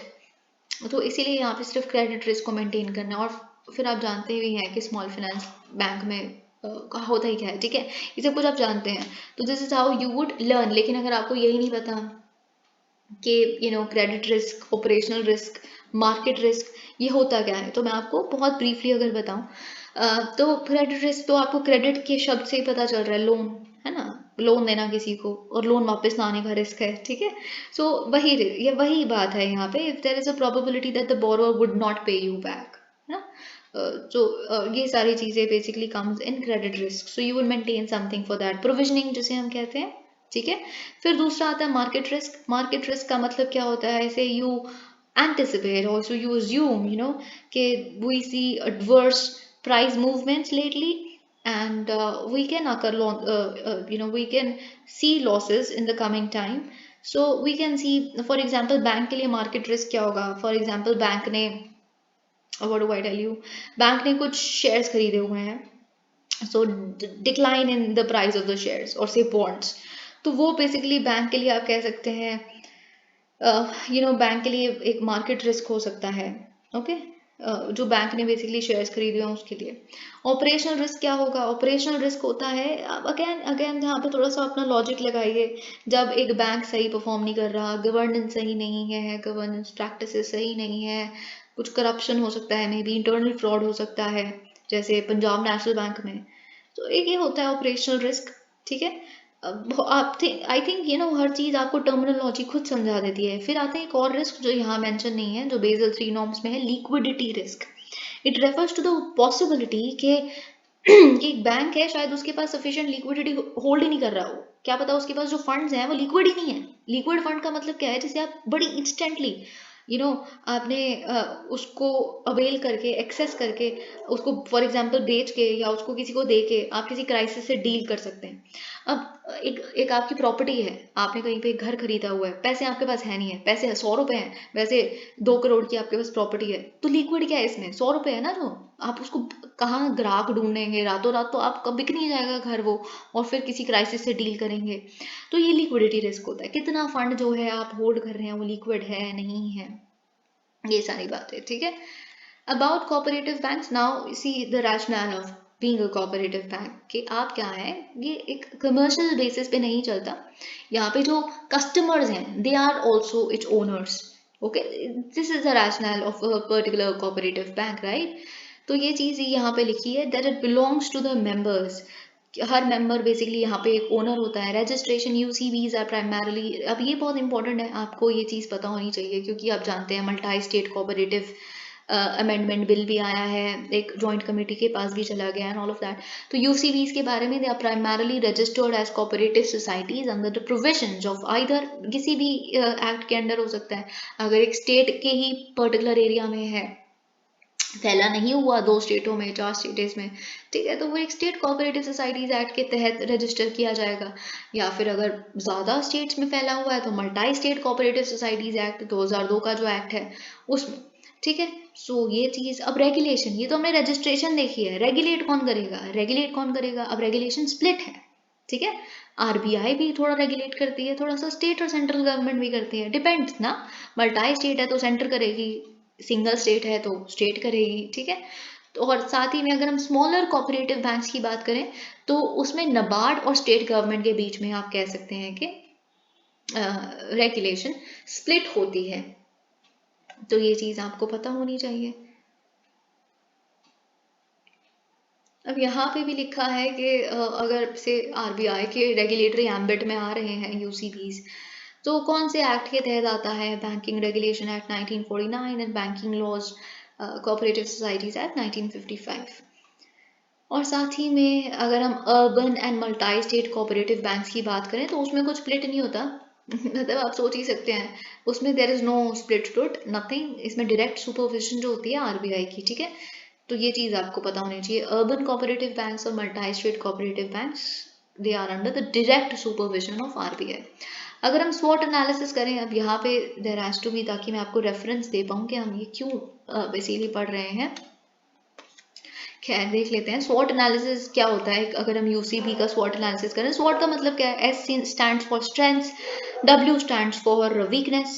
तो इसीलिए यहाँ पे सिर्फ क्रेडिट रिस्क को मेंटेन करना, और फिर आप जानते भी हैं कि स्मॉल फाइनेंस बैंक में होता ही क्या है। ठीक है, ये सब कुछ आप जानते हैं, तो this is how you would learn. लेकिन अगर आपको यही नहीं पता कि credit risk, operational risk, market risk ये होता क्या है, तो मैं आपको बहुत ब्रीफली अगर बताऊं, तो क्रेडिट रिस्क तो आपको क्रेडिट के शब्द से ही पता चल रहा है, लोन है ना, लोन देना किसी को और लोन वापस ना आने का रिस्क है। ठीक है, सो ये वही बात है यहाँ पे, if there is a probability that the borrower would not pay you back, है ना। ये सारी चीजें basically comes in credit risk, so you will maintain something for that, provisioning जिसे हम कहते हैं। ठीक है, फिर दूसरा आता है मार्केट रिस्क। मार्केट रिस्क का मतलब क्या होता है, ऐसे you anticipate, also you assume, that we see adverse price movements lately, and we can we can see losses in the coming time. So we can see, for example, bank के लिए market risk क्या होगा, for example बैंक ने, what do I tell you, bank ने कुछ shares खरीदे हुए हैं, so decline in the price of the shares or say bonds, तो वो बेसिकली बैंक के लिए आप कह सकते हैं, बैंक के लिए एक मार्केट रिस्क हो सकता है। ओके, जो बैंक ने बेसिकली शेयर्स खरीदे हैं उसके लिए। ऑपरेशनल रिस्क क्या होगा, ऑपरेशनल रिस्क होता है, अगेन अगेन यहाँ पे थोड़ा सा अपना लॉजिक लगाइए, जब एक बैंक सही परफॉर्म नहीं कर रहा, गवर्नेंस सही नहीं है, गवर्नेंस प्रैक्टिसेस सही नहीं है, कुछ करप्शन हो सकता है, मे बी इंटरनल फ्रॉड हो सकता है, जैसे पंजाब नेशनल बैंक में, तो एक ये होता है ऑपरेशनल रिस्क। ठीक है, आप आई थिंक हर चीज आपको टर्मिनोलॉजी खुद समझा देती है। फिर आते हैं एक और रिस्क जो यहाँ मेंशन नहीं है, जो बेसल 3 नॉर्म्स में है, liquidity risk. It refers to the possibility कि एक बैंक है, शायद उसके पास सफिशिएंट लिक्विडिटी होल्ड ही नहीं कर रहा हो, क्या पता उसके पास जो फंड्स हैं वो लिक्विड ही नहीं है। लिक्विड फंड का मतलब क्या है, जिसे आप बड़ी इंस्टेंटली आपने उसको अवेल करके, एक्सेस करके, उसको फॉर एग्जांपल बेच के या उसको किसी को दे के आप किसी क्राइसिस से डील कर सकते हैं। अब एक एक आपकी प्रॉपर्टी है, आपने कहीं पे घर खरीदा हुआ है, पैसे आपके पास है नहीं है, पैसे 100 रुपए हैं, वैसे 2 करोड़ की आपके पास प्रॉपर्टी है, तो लिक्विड क्या है इसमें, 100 रुपए है ना, जो आप उसको कहाँ ग्राहक ढूंढेंगे, रातों रात तो आपका बिक नहीं जाएगा घर वो, और फिर किसी क्राइसिस से डील करेंगे। तो ये लिक्विडिटी रिस्क होता है, कितना फंड जो है आप होल्ड कर रहे हैं वो लिक्विड है नहीं है, ये सारी बातें, ठीक है। About cooperative banks, now see the rational of being a cooperative bank, कि आप क्या है, ये एक कमर्शियल बेसिस पे नहीं चलता, यहाँ पे जो कस्टमर्स हैं they are also its owners, okay, this is the rational of a particular cooperative bank, right. तो ये चीज़ यहाँ पे लिखी है that it belongs to the members, हर मेंबर बेसिकली यहाँ पे एक ओनर होता है। रजिस्ट्रेशन यूसीबीज आर प्राइमरली, अब ये बहुत इंपॉर्टेंट है, आपको ये चीज़ पता होनी चाहिए, क्योंकि आप जानते हैं multi state cooperative amendment bill भी आया है, एक जॉइंट कमेटी के पास भी चला गया एंड ऑल ऑफ दैट। तो यूसीबीज के बारे में, they are primarily registered as cooperative societies under the provisions of either, किसी भी एक्ट के अंडर हो सकता है, अगर एक स्टेट के ही पर्टिकुलर एरिया में है, फैला नहीं हुआ 2 स्टेटों में, 4 स्टेट्स में, ठीक है, तो वो एक स्टेट कोऑपरेटिव सोसाइटीज एक्ट के तहत रजिस्टर किया जाएगा। या फिर अगर ज़्यादा स्टेट्स में फैला हुआ है तो multi state cooperative societies act 2002 का जो एक्ट है उसमें, ठीक है। सो ये चीज़, अब रेगुलेशन, ये तो हमने रजिस्ट्रेशन देखी है, रेगुलेट कौन करेगा, रेगुलेट कौन करेगा, अब रेगुलेशन स्प्लिट है, ठीक है। आरबीआई भी थोड़ा रेगुलेट करती है, थोड़ा सा स्टेट और सेंट्रल गवर्नमेंट भी करती है, डिपेंड्स ना, मल्टी स्टेट है तो सेंटर करेगी, सिंगल स्टेट है तो स्टेट करेगी, ठीक है। तो और साथ ही में अगर हम स्मॉलर कोऑपरेटिव बैंक्स की बात करें तो उसमें नबार्ड और स्टेट गवर्नमेंट के बीच में आप कह सकते हैं कि रेगुलेशन स्प्लिट होती है, तो ये चीज़ आपको पता होनी चाहिए। अब यहाँ पे भी लिखा है कि अगर से आरबीआई के रेगुलेटरी एम्बिट में आ रहे हैं यूसीबीज, तो कौन से एक्ट के तहत आता है, banking regulation act 1949 and banking laws cooperative societies act 1955। और साथ ही में अगर हम urban and multi state cooperative banks की बात करें तो उसमें कुछ स्प्लिट नहीं होता मतलब आप सोच ही सकते हैं, उसमें there is no split flute nothing, इसमें डायरेक्ट सुपरविजन जो होती है आरबीआई की, ठीक है। तो ये चीज़ आपको पता होनी चाहिए, अर्बन कोऑपरेटिव बैंक्स और multi state cooperative banks, they are under the direct supervision of RBI. अगर हम स्वॉट एनालिसिस करें, अब यहाँ पे देयर हैज टू बी, ताकि मैं आपको रेफरेंस दे पाऊँ कि हम ये क्यों बेसिकली पढ़ रहे हैं, खैर देख लेते हैं स्वॉट एनालिसिस क्या होता है। अगर हम यूसीबी का स्वॉट एनालिसिस करें, स्वॉट का मतलब क्या है, S stands for strengths, W stands for weakness,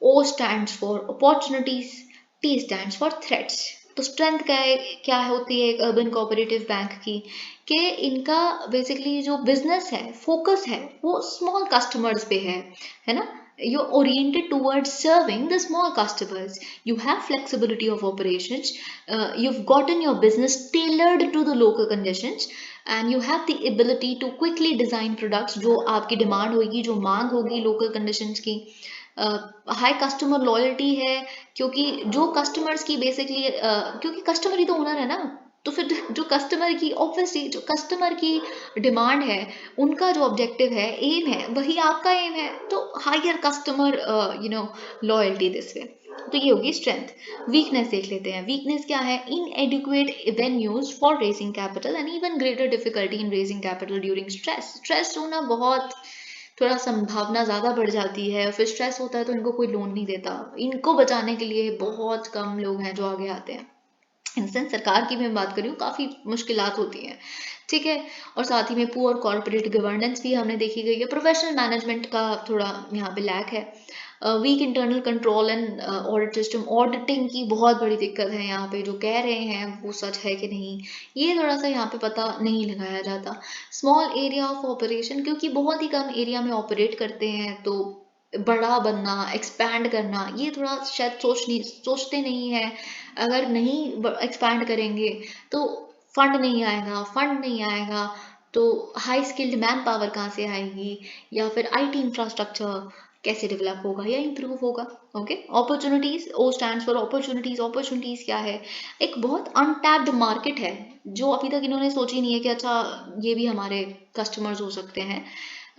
O stands for opportunities, T stands for threats. तो स्ट्रेंथ क्या होती है एक अर्बन कोऑपरेटिव बैंक की, कि इनका बेसिकली जो बिजनेस है, फोकस है वो स्मॉल कस्टमर्स पे है ना, you're oriented towards serving the small customers, you have flexibility of operations, you've gotten your business tailored to the local conditions, and you have the ability to quickly design products जो आपकी डिमांड होगी, जो मांग होगी लोकल कंडीशंस की। हाई कस्टमर लॉयल्टी है, क्योंकि जो कस्टमर्स की बेसिकली क्योंकि कस्टमर ही तो ओनर है ना, तो फिर जो कस्टमर की, ऑब्वियसली जो कस्टमर की डिमांड है, उनका जो ऑब्जेक्टिव है, एम है, वही आपका एम है, तो higher customer loyalty this way. तो ये होगी स्ट्रेंथ। वीकनेस देख लेते हैं, वीकनेस क्या है, इनएडिक्वेट venues for raising capital and even greater difficulty in raising capital during stress. Stress होना बहुत, थोड़ा संभावना ज़्यादा बढ़ जाती है, फिर स्ट्रेस होता है तो इनको कोई लोन नहीं देता, इनको बचाने के लिए बहुत कम लोग हैं जो आगे आते हैं। इंस्टेंस सरकार की मैं बात कर रही हूँ, काफ़ी मुश्किलात होती हैं, ठीक है। और साथ ही में पुअर कॉर्पोरेट गवर्नेंस भी हमने देखी गई है, प्रोफेशनल मैनेजमेंट का थोड़ा यहाँ पे लैक है, weak internal control and audit system, auditing की बहुत बड़ी दिक्कत है यहाँ पे, जो कह रहे हैं वो सच है कि नहीं ये थोड़ा सा यहाँ पे पता नहीं लगाया जाता। स्मॉल एरिया ऑफ ऑपरेशन, क्योंकि बहुत ही कम एरिया में ऑपरेट करते हैं, तो बड़ा बनना, एक्सपैंड करना, ये थोड़ा शायद सोचते नहीं है। अगर नहीं एक्सपैंड करेंगे तो फंड नहीं आएगा, तो हाई स्किल्ड मैन पावर कहाँ से आएगी, या फिर आईटी इंफ्रास्ट्रक्चर कैसे डेवलप होगा या इंप्रूव होगा। Okay, opportunities, O stands for opportunities. Opportunities क्या है, एक बहुत अनटैप्ड मार्केट है जो अभी तक इन्होंने सोची नहीं है कि अच्छा ये भी हमारे कस्टमर्स हो सकते हैं।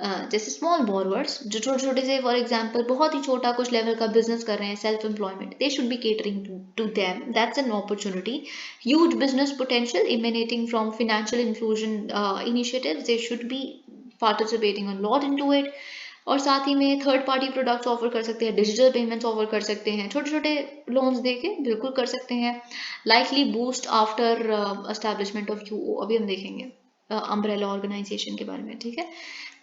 जैसे स्मॉल बोरवर्स जो छोटे छोटे से, फॉर एग्जांपल बहुत ही छोटा कुछ लेवल का बिजनेस कर रहे हैं, self employment, they should be catering to them, that's an opportunity. Huge business potential emanating from financial inclusion initiatives, they should be participating a lot into it. और साथ ही में थर्ड पार्टी प्रोडक्ट्स ऑफर कर सकते हैं, डिजिटल पेमेंट्स ऑफर कर सकते हैं, छोटे छोटे लोन्स देके बिल्कुल कर सकते हैं. Likely boost after establishment of यूओ, अभी हम देखेंगे अम्ब्रेला ऑर्गेनाइजेशन के बारे में. ठीक है.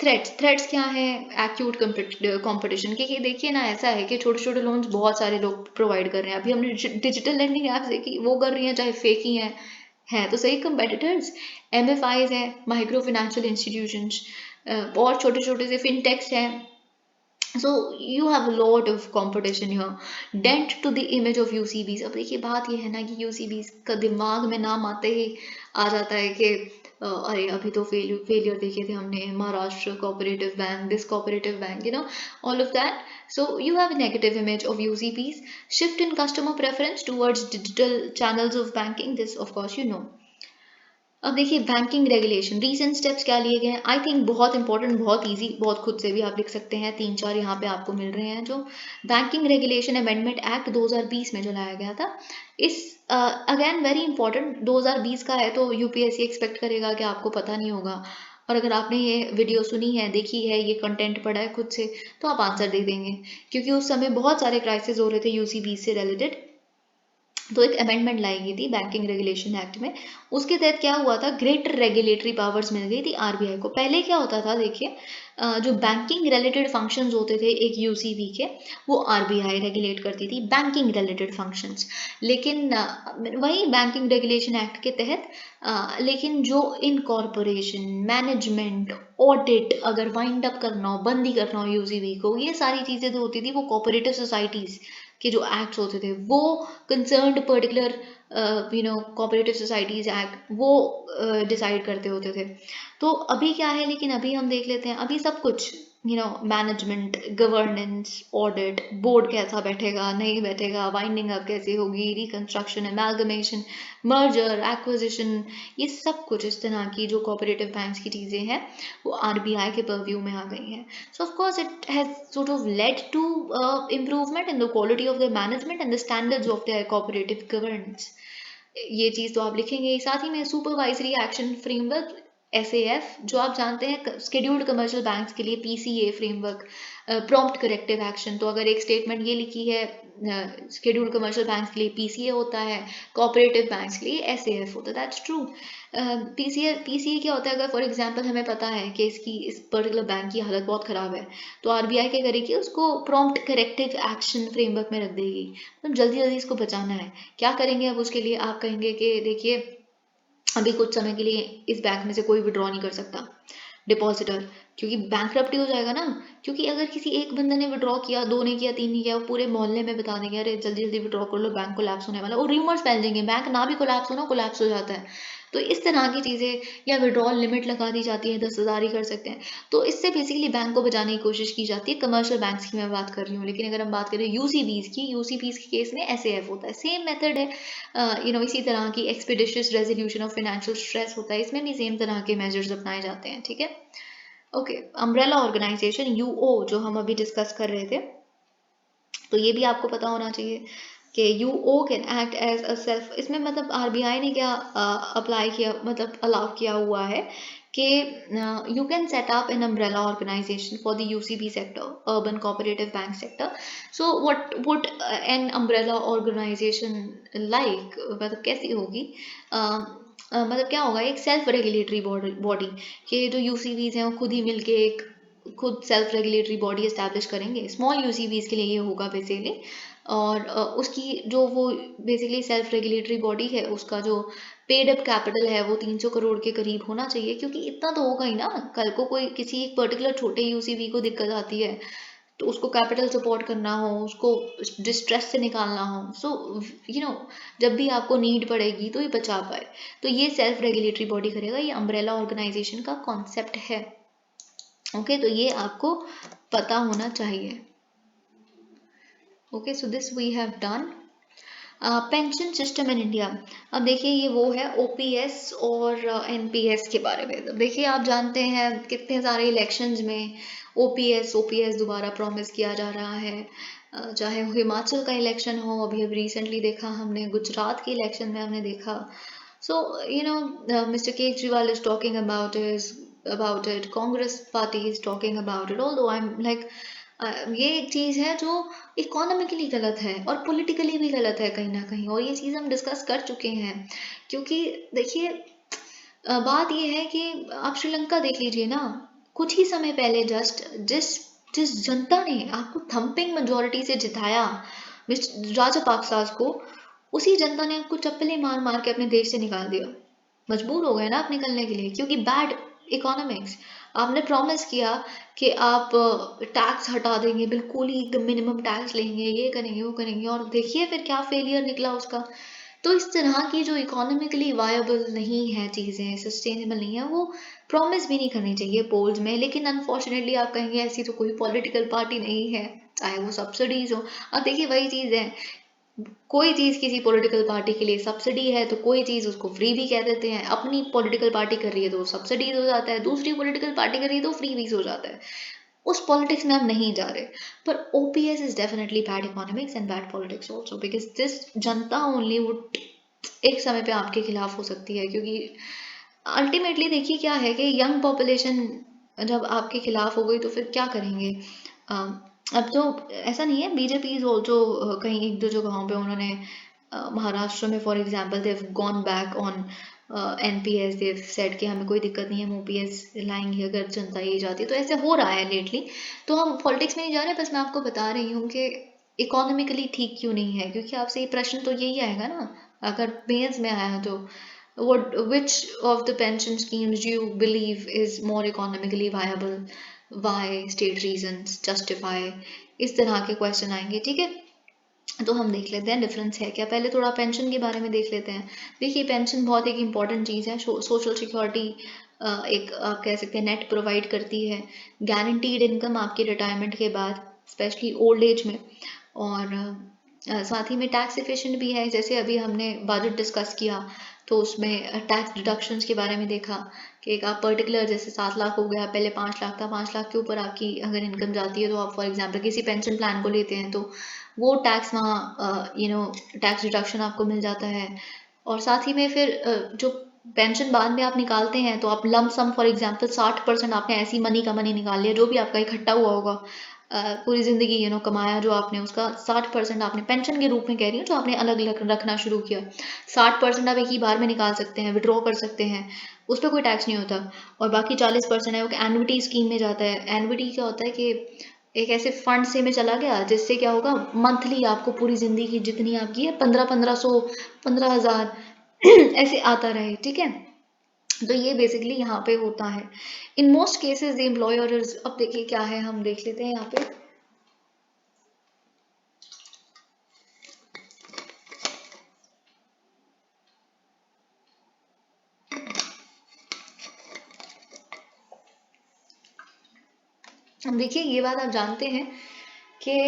थ्रेट्स क्या है एक्यूट कंपटीशन के. देखिए ना, ऐसा है कि छोटे छोटे लोन्स बहुत सारे लोग प्रोवाइड कर रहे हैं. अभी हमने डिजिटल लैंडिंग ऐप्स देखी, वो कर रही हैं चाहे फेक ही हैं तो सही कंपेटिटर्स. MFIs हैं, माइक्रो फाइनेंशियल इंस्टीट्यूशंस, और छोटे छोटे से फिनटेक्स हैं. So you have a lot of competition here. Dent to the image of UCBs. अब देखिए बात ये है ना कि UCBs का दिमाग में नाम आते ही आ जाता है कि अरे अभी तो फेलियर देखे थे हमने, Maharashtra cooperative bank, this cooperative bank, all of that. So you have a negative image of UCBs. Shift in customer preference towards digital channels of banking. This of course you know. अब देखिए बैंकिंग रेगुलेशन, रीसेंट स्टेप्स क्या लिए गए हैं. आई थिंक बहुत इंपॉर्टेंट, बहुत इजी, बहुत खुद से भी आप लिख सकते हैं. 3-4 यहाँ पे आपको मिल रहे हैं. जो बैंकिंग रेगुलेशन अमेंडमेंट एक्ट 2020 में जो लाया गया था, इस अगेन वेरी इंपॉर्टेंट, 2020 का है तो यूपीएससी एक्सपेक्ट करेगा कि आपको पता नहीं होगा. और अगर आपने ये वीडियो सुनी है, देखी है, ये कंटेंट पढ़ा है खुद से, तो आप आंसर दे देंगे, क्योंकि उस समय बहुत सारे क्राइसिस हो रहे थे यूसीबी से रिलेटेड. तो एक अमेंडमेंट लाई गई थी बैंकिंग रेगुलेशन एक्ट में. उसके तहत क्या हुआ था, ग्रेटर रेगुलेटरी पावर्स मिल गई थी आरबीआई को. पहले क्या होता था, देखिए जो बैंकिंग रिलेटेड फंक्शंस होते थे एक यूसीबी के, वो आरबीआई रेगुलेट करती थी बैंकिंग रिलेटेड फंक्शंस. लेकिन वही बैंकिंग रेगुलेशन एक्ट के तहत, लेकिन जो इनकॉर्पोरेशन, मैनेजमेंट, ऑडिट अगर वाइंड अप करना हो, बंदी करना हो यूसीबी को, ये सारी चीज़ें जो होती थी वो कोऑपरेटिव सोसाइटीज़ के जो एक्ट्स होते थे, वो concerned particular cooperative societies act, वो डिसाइड करते होते थे. तो अभी क्या है, लेकिन अभी हम देख लेते हैं, अभी सब कुछ मैनेजमेंट, गवर्नेंस, ऑडिट, बोर्ड कैसा बैठेगा, नहीं बैठेगा, वाइंडिंग अप कैसे होगी, रिकंस्ट्रक्शन, एमैल्गमेशन, मर्जर, एक्विजिशन, ये सब कुछ इस तरह की जो कोऑपरेटिव बैंक्स की चीज़ें हैं वो आरबीआई के परव्यू में आ गई हैं. So of course it has sort of led to improvement in the quality of the management and the standards of their cooperative governance. ये चीज़ तो आप लिखेंगे. साथ ही में सुपरवाइजरी एक्शन फ्रेमवर्क, SAF, जो आप जानते हैं शेड्यूल्ड कमर्शियल बैंक्स के लिए PCA framework, prompt corrective action. तो अगर एक स्टेटमेंट ये लिखी है शेड्यूल्ड कमर्शियल बैंक्स के लिए PCA होता है, कोऑपरेटिव बैंक्स के लिए SAF होता है, दैट्स ट्रू. PCA क्या होता है, अगर फॉर एग्जांपल हमें पता है कि इस पर्टिकुलर बैंक की हालत बहुत ख़राब है, तो आरबीआई क्या करेगी, उसको प्रॉम्प्ट करेक्टिव एक्शन फ्रेमवर्क में रख देगी. मतलब जल्दी जल्दी इसको बचाना है. क्या करेंगे अब उसके लिए, आप कहेंगे कि देखिए अभी कुछ समय के लिए इस बैंक में से कोई विड्रॉ नहीं कर सकता डिपॉजिटर, क्योंकि बैंकरप्टी हो जाएगा ना. क्योंकि अगर किसी एक बंदे ने विड्रॉ किया, 2 ने किया, 3 ने किया, वो पूरे मोहल्ले में बता देंगे अरे जल्दी जल्दी विड्रॉ कर लो, बैंक कोलैप्स होने वाला, और रूमर्स फैल जाएंगे, बैंक ना भी कोलैप्स होना, कोलैप्स हो जाता है. तो इस तरह की चीज़ें, या विड्रॉल लिमिट लगा दी जाती है, 10,000 ही कर सकते हैं. तो इससे बेसिकली बैंक को बचाने की कोशिश की जाती है. कमर्शियल बैंक्स की मैं बात कर रही हूँ, लेकिन अगर हम बात करें यूसीबीज के केस में SAF होता है. सेम मेथड है. इसी तरह की expeditious resolution of financial stress होता है, इसमें भी सेम तरह के मेजर्स अपनाए जाते हैं. ठीक है. ओके, अम्ब्रेला ऑर्गेनाइजेशन UO जो हम अभी डिस्कस कर रहे थे, तो ये भी आपको पता होना चाहिए कि UO can act as a self. इसमें मतलब आरबीआई ने क्या अप्लाई किया, मतलब अलाउ किया हुआ है कि you can set up an umbrella organization for the UCB sector, urban cooperative bank sector. So what would an umbrella organization like, मतलब कैसी होगी, मतलब क्या होगा, एक सेल्फ रेगुलेटरी बॉडी के जो यूसीबीज हैं वो खुद ही मिलके एक खुद सेल्फ रेगुलेटरी बॉडी एस्टैब्लिश करेंगे. स्मॉल यूसीबीज के लिए ये होगा बेसिकली. और उसकी जो वो बेसिकली सेल्फ रेगुलेटरी बॉडी है, उसका जो पेड अप कैपिटल है वो 300 करोड़ के करीब होना चाहिए, क्योंकि इतना तो होगा ही ना. कल को कोई किसी एक पर्टिकुलर छोटे यूसीबी को दिक्कत आती है तो उसको कैपिटल सपोर्ट करना हो, उसको डिस्ट्रेस से निकालना हो, सो जब भी आपको नीड पड़ेगी तो ये बचा पाए, तो ये सेल्फ रेगुलेटरी बॉडी करेगा. ये अम्ब्रेला ऑर्गेनाइजेशन का कॉन्सेप्ट है. ओके, तो ये आपको पता होना चाहिए. Okay, so this we have done. Pension system in India. अब देखिए ये वो है OPS और NPS के बारे में. तो देखिए आप जानते हैं कितने सारे इलेक्शंस में OPS दोबारा प्रॉमिस किया जा रहा है. चाहे वो हिमाचल का इलेक्शन हो, अभी रिसेंटली देखा हमने, गुजरात के इलेक्शन में हमने देखा. So, Mr. Kejriwal is talking about his about it, Congress party is talking about it, although I'm like ये एक चीज़ है जो इकोनॉमिकली गलत है और पॉलिटिकली भी गलत है कहीं ना कहीं, और ये चीज़ हम डिस्कस कर चुके हैं। क्योंकि देखिए बात ये है कि आप श्रीलंका देख लीजिए ना, कुछ ही समय पहले जस्ट जिस जिस जनता ने आपको थंपिंग मेजोरिटी से जिताया मिस्टर राजापाक्सा को, उसी जनता ने आपको चप्पलें मार मार के अपने देश से निकाल दिया। मजबूर हो गए ना आप निकलने के लिए, क्योंकि बैड इकोनॉमिक्स। आपने प्रॉमिस किया कि आप टैक्स हटा देंगे, बिल्कुल ही एकदम मिनिमम टैक्स लेंगे, ये करेंगे वो करेंगे, और देखिए फिर क्या फेलियर निकला उसका। तो इस तरह की जो इकोनॉमिकली वायबल नहीं है चीज़ें, सस्टेनेबल नहीं है, वो प्रॉमिस भी नहीं करनी चाहिए पोल्स में। लेकिन अनफॉर्चुनेटली आप कहेंगे ऐसी तो कोई पॉलिटिकल पार्टी नहीं है, चाहे वो सब्सिडीज हो। अब देखिए वही चीज़ है, कोई चीज़ किसी पॉलिटिकल पार्टी के लिए सब्सिडी है तो कोई चीज़ उसको फ्री भी कह देते हैं। अपनी पॉलिटिकल पार्टी कर रही है तो सब्सिडीज हो जाता है, दूसरी पॉलिटिकल पार्टी कर रही है तो फ्री भी हो जाता है। उस पॉलिटिक्स में हम नहीं जा रहे, पर OPS is definitely bad economics and bad politics also, because this Janata only would एक समय पे आपके खिलाफ हो सकती है। क्योंकि अल्टीमेटली देखिए क्या है कि यंग पॉपुलेशन जब आपके खिलाफ हो गई तो फिर क्या करेंगे। अब तो ऐसा नहीं है, बीजेपी इज ऑल्सो कहीं एक दो जगहों पे उन्होंने महाराष्ट्र में for example they gone back on NPS, they said कि हमें कोई दिक्कत नहीं है, हम ओपीएस लाएंगे अगर जनता ये चाहती है। तो ऐसे हो रहा है लेटली। तो हम पॉलिटिक्स में नहीं जा रहे, बस मैं आपको बता रही हूँ कि इकोनॉमिकली ठीक क्यों नहीं है। क्योंकि आपसे ये प्रश्न तो यही आएगा ना अगर मेंस में आया तो, what which of the pension schemes do you believe is more economically viable, why, state reasons justify, इस तरह के क्वेश्चन आएंगे। ठीक है, तो हम देख लेते हैं डिफरेंस है क्या। पहले थोड़ा पेंशन के बारे में देख लेते हैं। देखिए पेंशन बहुत एक इम्पॉर्टेंट चीज़ है, सोशल सिक्योरिटी एक आप कह सकते हैं नेट प्रोवाइड करती है, गारंटीड इनकम आपके रिटायरमेंट के बाद स्पेशली ओल्ड एज में। और साथ ही में टैक्स एफिशिएंट भी है। जैसे अभी हमने बजट डिस्कस किया तो उसमें टैक्स डिडक्शंस के बारे में देखा कि एक आप पर्टिकुलर जैसे 7 लाख हो गया, पहले 5 लाख था, 5 लाख के ऊपर आपकी अगर इनकम जाती है तो आप फॉर एग्जांपल किसी पेंशन प्लान को लेते हैं तो वो टैक्स वहाँ टैक्स डिडक्शन आपको मिल जाता है। और साथ ही में फिर जो पेंशन बाद में आप निकालते हैं तो आप लम सम फॉर एग्जांपल 60% आपने ऐसी मनी का मनी निकाल लिया जो भी आपका इकट्ठा हुआ होगा पूरी ज़िंदगी कमाया जो आपने, उसका 60% आपने पेंशन के रूप में कह रही हूँ जो आपने अलग अलग रखना शुरू किया, 60% आप एक ही बार में निकाल सकते हैं, विड्रॉ कर सकते हैं, उस पर कोई टैक्स नहीं होता। और बाकी 40% है वो एन्युटी स्कीम में जाता है। एन्युटी क्या होता है कि एक ऐसे फंड से में चला गया जिससे क्या होगा, मंथली आपको पूरी ज़िंदगी जितनी आपकी है 1500 15,000 ऐसे आता रहे। ठीक है, तो ये बेसिकली यहाँ पे होता है in most cases the employers. अब देखिए क्या है, हम देख लेते हैं यहाँ पे। हम देखिए ये बात आप जानते हैं कि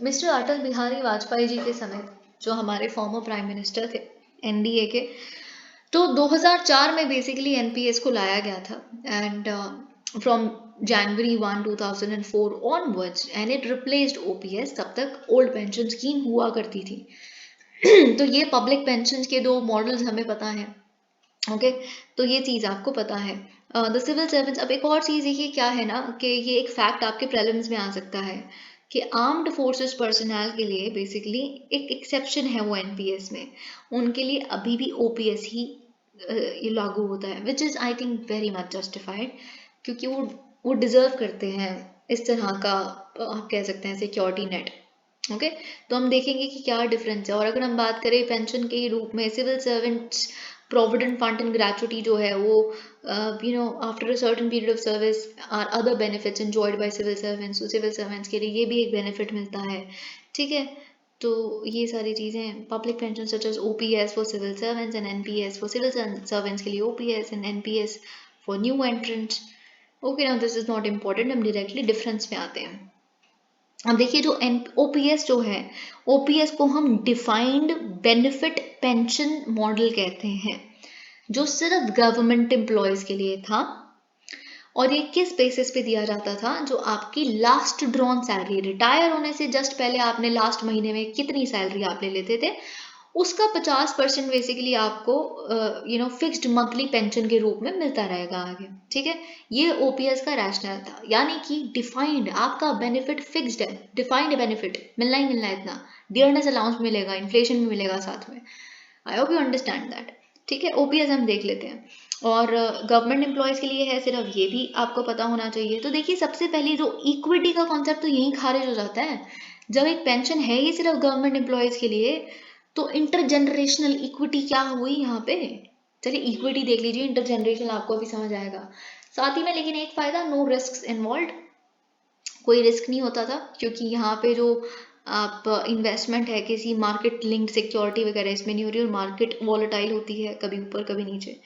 मिस्टर अटल बिहारी वाजपेयी जी के समय जो हमारे फॉर्मर प्राइम मिनिस्टर थे एनडीए के, तो 2004 में बेसिकली एनपीएस को लाया गया था and from January 1 2004 onwards and it replaced OPS. तब तक ओल्ड पेंशन स्कीम हुआ करती थी। तो ये पब्लिक पेंशन के दो मॉडल्स हमें पता है। ओके, तो ये चीज़ आपको पता है। द सिविल सर्विस, अब एक और चीज़ देखिए क्या है ना कि ये एक फैक्ट आपके प्रीलिम्स में आ सकता है कि आर्म्ड फोर्सेस पर्सनल के लिए बेसिकली एक एक्सेप्शन है वो एनपीएस में, उनके लिए अभी भी ओपीएस ही ये लागू होता है, which is I think very much justified, क्योंकि वो डिज़र्व करते हैं इस तरह का आप कह सकते हैं सिक्योरिटी नेट। ओके, तो हम देखेंगे कि क्या डिफरेंस है। और अगर हम बात करें पेंशन के रूप में, civil servants provident fund and gratuity जो है वो after a certain period of service or other benefits enjoyed by civil servants. तो सिविल सर्वेंट्स के लिए ये भी एक बेनिफिट मिलता है। ठीक है, तो ये सारी चीज़ें public pension such as OPS for civil servants and NPS for civil servants के लिए OPS and NPS for new entrants. Okay, now this is not important, हम डायरेक्टली डिफरेंस में आते हैं। अब देखिए जो ओपीएस जो है, ओपीएस को हम डिफाइंड बेनिफिट पेंशन मॉडल कहते हैं, जो सिर्फ गवर्नमेंट एम्प्लॉयज के लिए था। और ये किस बेसिस पे दिया जाता था, जो आपकी लास्ट ड्रॉन सैलरी, रिटायर होने से जस्ट पहले आपने लास्ट महीने में कितनी सैलरी आप ले लेते थे, उसका 50% बेसिकली आपको फिक्स्ड मंथली पेंशन के रूप में मिलता रहेगा आगे। ठीक है, ये ओपीएस का रैशनल था, यानी कि डिफाइंड आपका बेनिफिट फिक्स्ड है, डिफाइंड बेनिफिट मिलना ही मिलना है इतना, डियरनेस अलाउंस मिलेगा, इन्फ्लेशन भी मिलेगा साथ में। I hope you understand that. ठीक है, ओपीएस हम देख लेते हैं। और गवर्नमेंट एम्प्लॉयज़ के लिए है सिर्फ, ये भी आपको पता होना चाहिए। तो देखिए, सबसे पहले जो इक्विटी का कॉन्सेप्ट तो यहीं खारिज हो जाता है। जब एक पेंशन है ही सिर्फ गवर्नमेंट एम्प्लॉयज़ के लिए, तो इंटरजेनरेशनल इक्विटी क्या हुई यहाँ पे? चलिए इक्विटी देख लीजिए, इंटरजेनरेशनल आपको अभी समझ आएगा। साथ ही में लेकिन एक फायदा, नो रिस्क इन्वॉल्व, कोई रिस्क नहीं होता था, क्योंकि यहाँ पे जो आप इन्वेस्टमेंट है किसी मार्केट लिंक्ड सिक्योरिटी वगैरह इसमें नहीं हो रही, और मार्केट वॉलेटाइल होती है, कभी ऊपर कभी नीचे।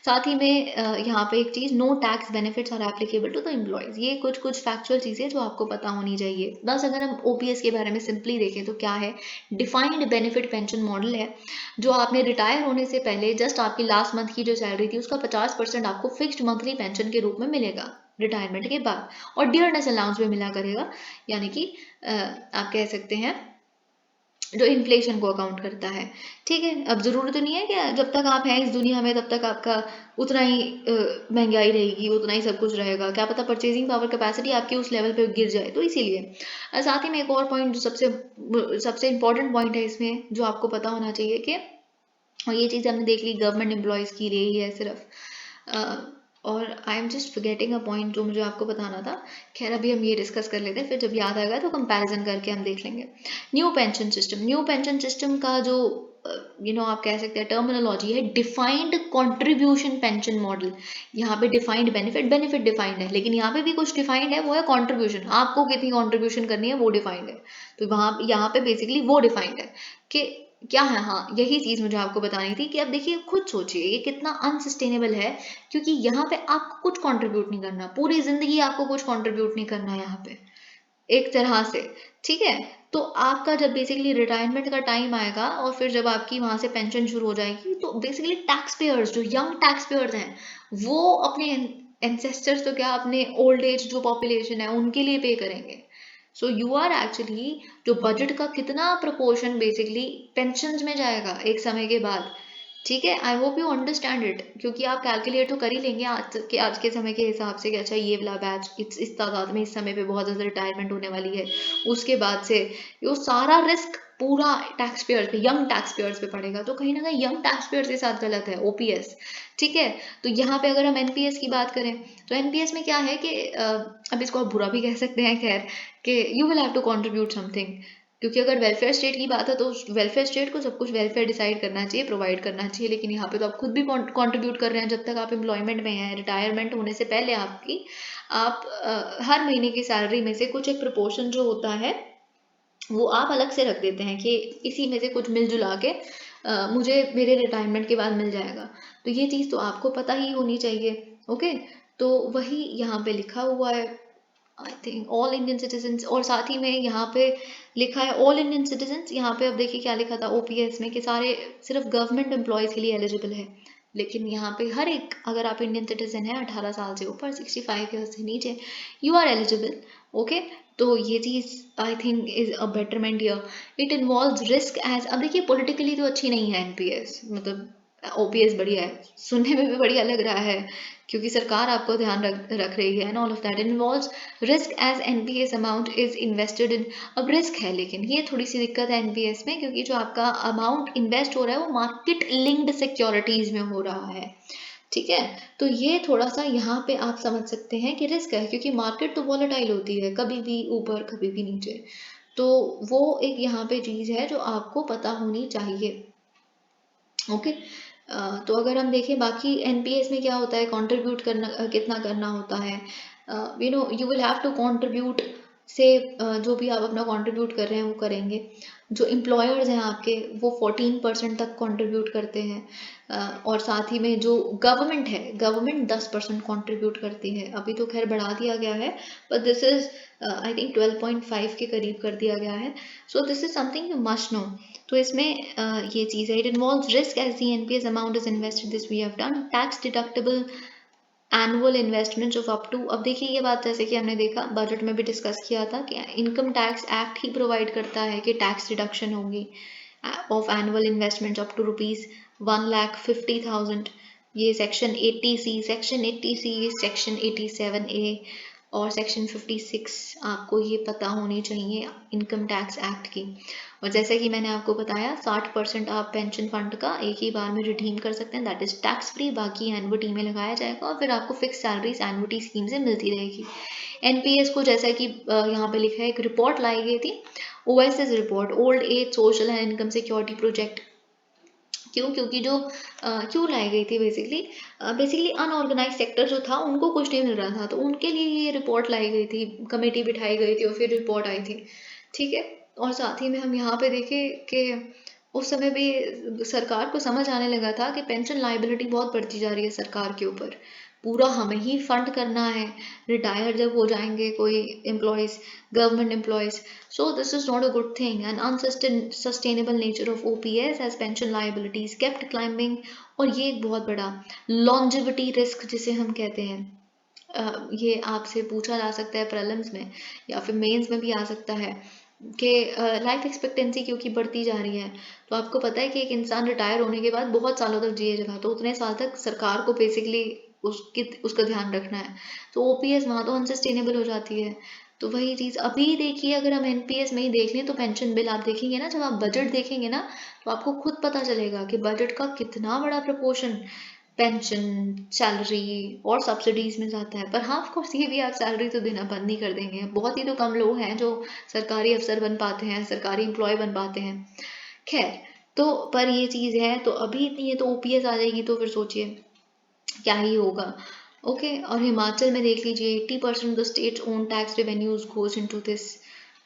साथ ही में यहाँ पे एक चीज़, no tax benefits are applicable to the employees. ये कुछ कुछ फैक्चुअल चीज़ें जो आपको पता होनी चाहिए। बस अगर हम ओपीएस के बारे में सिंपली देखें तो क्या है, डिफाइंड बेनिफिट पेंशन मॉडल है, जो आपने रिटायर होने से पहले जस्ट आपकी लास्ट मंथ की जो सैलरी थी उसका 50% आपको फिक्स्ड मंथली पेंशन के रूप में मिलेगा रिटायरमेंट के बाद, और डियरनेस अलाउंस भी मिला करेगा, यानी कि आप कह सकते हैं जो इन्फ्लेशन को अकाउंट करता है। ठीक है, अब ज़रूरत तो नहीं है कि जब तक आप हैं इस दुनिया में तब तक आपका उतना ही महंगाई रहेगी, उतना ही सब कुछ रहेगा, क्या पता परचेजिंग पावर कैपेसिटी आपकी उस लेवल पे गिर जाए, तो इसीलिए। साथ ही में एक और पॉइंट जो सबसे इम्पोर्टेंट पॉइंट है इसमें जो आपको पता होना चाहिए कि, और ये चीज़ हमने देख ली गवर्नमेंट एम्प्लॉयज़ के लिए ही है सिर्फ, और I am just forgetting a point जो मुझे आपको बताना था। खैर अभी हम ये डिस्कस कर लेते हैं, फिर जब याद आएगा तो कंपैरिजन करके हम देख लेंगे। न्यू पेंशन सिस्टम का जो आप कह सकते हैं टर्मिनोलॉजी है, डिफाइंड कंट्रीब्यूशन पेंशन मॉडल। यहाँ पे डिफाइंड बेनिफिट डिफाइंड है, लेकिन यहाँ पे भी कुछ डिफाइंड है, वो है कंट्रीब्यूशन, आपको कितनी कंट्रीब्यूशन करनी है वो डिफाइंड है। तो वहाँ यहाँ पे बेसिकली वो डिफाइंड है कि क्या है। हाँ, यही चीज़ मुझे आपको बतानी थी कि अब देखिए खुद सोचिए ये कितना अनसस्टेनेबल है, क्योंकि यहाँ पे आपको कुछ कंट्रीब्यूट नहीं करना, पूरी जिंदगी आपको कुछ कंट्रीब्यूट नहीं करना है यहाँ पे एक तरह से। ठीक है, तो आपका जब बेसिकली रिटायरमेंट का टाइम आएगा और फिर जब आपकी वहां से पेंशन शुरू हो जाएगी, तो बेसिकली टैक्स पेयर्स जो यंग टैक्स पेयर्स हैं वो अपने एंसेस्टर्स तो क्या, अपने ओल्ड एज जो पॉपुलेशन है उनके लिए पे करेंगे। सो यू आर एक्चुअली, जो बजट का कितना प्रोपोर्शन बेसिकली पेंशन में जाएगा एक समय के बाद। ठीक है, I hope you understand it, क्योंकि आप कैलकुलेट तो कर ही लेंगे आज के समय के हिसाब से कि अच्छा ये वाला बैच इस तादाद में इस समय पे बहुत ज़्यादा रिटायरमेंट होने वाली है, उसके बाद से वो सारा रिस्क पूरा टैक्स पेयर्स पे, यंग टैक्स पेयर्स पे पड़ेगा। तो कहीं ना कहीं यंग टैक्स पेयर्स के साथ गलत है ओपीएस। ठीक है, तो यहाँ पे अगर हम एनपीएस की बात करें तो एनपीएस में क्या है कि अब इसको आप बुरा भी कह सकते हैं, खैर, कि you will have to contribute something, क्योंकि अगर वेलफेयर स्टेट की बात है तो वेलफेयर स्टेट को सब कुछ वेलफेयर डिसाइड करना चाहिए, प्रोवाइड करना चाहिए, लेकिन यहाँ पे तो आप खुद भी कंट्रीब्यूट कर रहे हैं जब तक आप एम्प्लॉयमेंट में हैं। रिटायरमेंट होने से पहले आप हर महीने की सैलरी में से कुछ एक प्रोपोर्शन जो होता है वो आप अलग से रख देते हैं कि इसी में से कुछ मिलजुला के मुझे मेरे रिटायरमेंट के बाद मिल जाएगा। तो ये चीज़ तो आपको पता ही होनी चाहिए। ओके, तो वही यहाँ पे लिखा हुआ है, I think all Indian citizens, और साथ ही में यहाँ पे लिखा है ऑल इंडियन सिटीजन्स। यहाँ पे अब देखिए क्या लिखा था ओपीएस में कि सारे सिर्फ गवर्नमेंट एम्प्लॉयज़ के लिए एलिजिबल है, लेकिन यहाँ पे हर एक, अगर आप इंडियन सिटीजन हैं 18 साल से ऊपर, 65 ईयर्स से नीचे, यू आर एलिजिबल। ओके, तो ये चीज़ I think is a betterment year. It involve risk as, अब देखिए पॉलिटिकली तो अच्छी नहीं है एनपीएस, मतलब ओपीएस बढ़िया है, सुनने में भी बढ़िया लग रहा है क्योंकि सरकार आपको ध्यान रख रही है and all of that. Involves risk as NPS amount is invested in, अब रिस्क है लेकिन ये थोड़ी सी दिक्कत है एनपीएस में, क्योंकि जो आपका अमाउंट इन्वेस्ट हो रहा है वो मार्केट लिंक्ड सिक्योरिटीज में हो रहा है। ठीक है, तो ये थोड़ा सा यहाँ पे आप समझ सकते हैं कि रिस्क है, क्योंकि मार्केट तो वॉलेटाइल होती है, कभी भी ऊपर कभी भी नीचे। तो वो एक यहाँ पे चीज़ है जो आपको पता होनी चाहिए। ओके, तो अगर हम देखें बाकी एनपीएस में क्या होता है, कंट्रीब्यूट करना कितना करना होता है, you will have to contribute say, जो भी आप अपना कंट्रीब्यूट कर रहे हैं वो करेंगे। जो एम्प्लॉयर्स हैं आपके वो 14% तक कंट्रीब्यूट करते हैं, और साथ ही में जो गवर्नमेंट है, गवर्नमेंट 10% कंट्रीब्यूट करती है। अभी तो खैर बढ़ा दिया गया है, but this is I think 12.5 के करीब कर दिया गया है। So this is something you must know. तो इसमें ये चीज़ है, it involves risk as the NPS amount is invested, this we have done. Tax deductible annual investment of up to, अब देखिए ये बात जैसे कि हमने देखा बजट में भी डिस्कस किया था कि इनकम टैक्स एक्ट ही प्रोवाइड करता है कि टैक्स डिडक्शन होगी, of annual investments up to ₹1,50,000. ये section 80C, section 80C, section 87A और सेक्शन 56 आपको ये पता होनी चाहिए इनकम टैक्स एक्ट की। और जैसा कि मैंने आपको बताया 60% आप पेंशन फंड का एक ही बार में रिडीम कर सकते हैं, दैट इज टैक्स फ्री। बाकी एनवटी में लगाया जाएगा और फिर आपको फिक्स सैलरीज एनवटी स्कीम से मिलती रहेगी। एनपीएस को जैसा कि यहाँ पे लिखा है, एक रिपोर्ट लाई गई थी, OSS report, old age social and income security project. क्योंकि जो क्यों लाई गई थी, बेसिकली अनऑर्गेनाइज सेक्टर जो था उनको कुछ नहीं मिल रहा था, तो उनके लिए ये रिपोर्ट लाई गई थी, कमेटी बिठाई गई थी और फिर रिपोर्ट आई थी। ठीक है। और साथ ही में हम यहाँ पे देखें कि उस समय भी सरकार को समझ आने लगा था कि पेंशन लाइबिलिटी बहुत बढ़ती जा रही है सरकार के ऊपर, पूरा हमें ही फंड करना है रिटायर जब हो जाएंगे कोई employees, government employees. So this is not a good thing. An unsustainable nature of OPS as pension liabilities kept climbing। और ये एक बहुत बड़ा longevity risk जिसे हम कहते हैं, ये आपसे पूछा जा सकता है प्रीलिम्स में या फिर मेंस में भी आ सकता है कि लाइफ एक्सपेक्टेंसी क्योंकि बढ़ती जा रही है, तो आपको पता है कि एक इंसान रिटायर होने के बाद बहुत सालों तक जिएगा, तो उतने साल तक सरकार को बेसिकली उसका ध्यान रखना है, तो ओपीएस वहाँ तो अनसस्टेनेबल हो जाती है। तो वही चीज़ अभी देखिए, अगर हम एनपीएस में ही देख लें तो पेंशन बिल आप देखेंगे ना, जब आप बजट देखेंगे ना तो आपको खुद पता चलेगा कि बजट का कितना बड़ा प्रपोर्शन पेंशन, सैलरी और सब्सिडीज में जाता है। पर हाँ, ऑफ कोर्स ये भी आप सैलरी तो देना बंद नहीं कर देंगे, बहुत ही तो कम लोग हैं जो सरकारी अफसर बन पाते हैं, सरकारी एम्प्लॉय बन पाते हैं। खैर, तो पर ये चीज़ है, तो अभी इतनी है तो ओपीएस आ जाएगी तो फिर सोचिए क्या ही होगा। ओके। और हिमाचल में देख लीजिए 80% the state own tax revenues goes into this.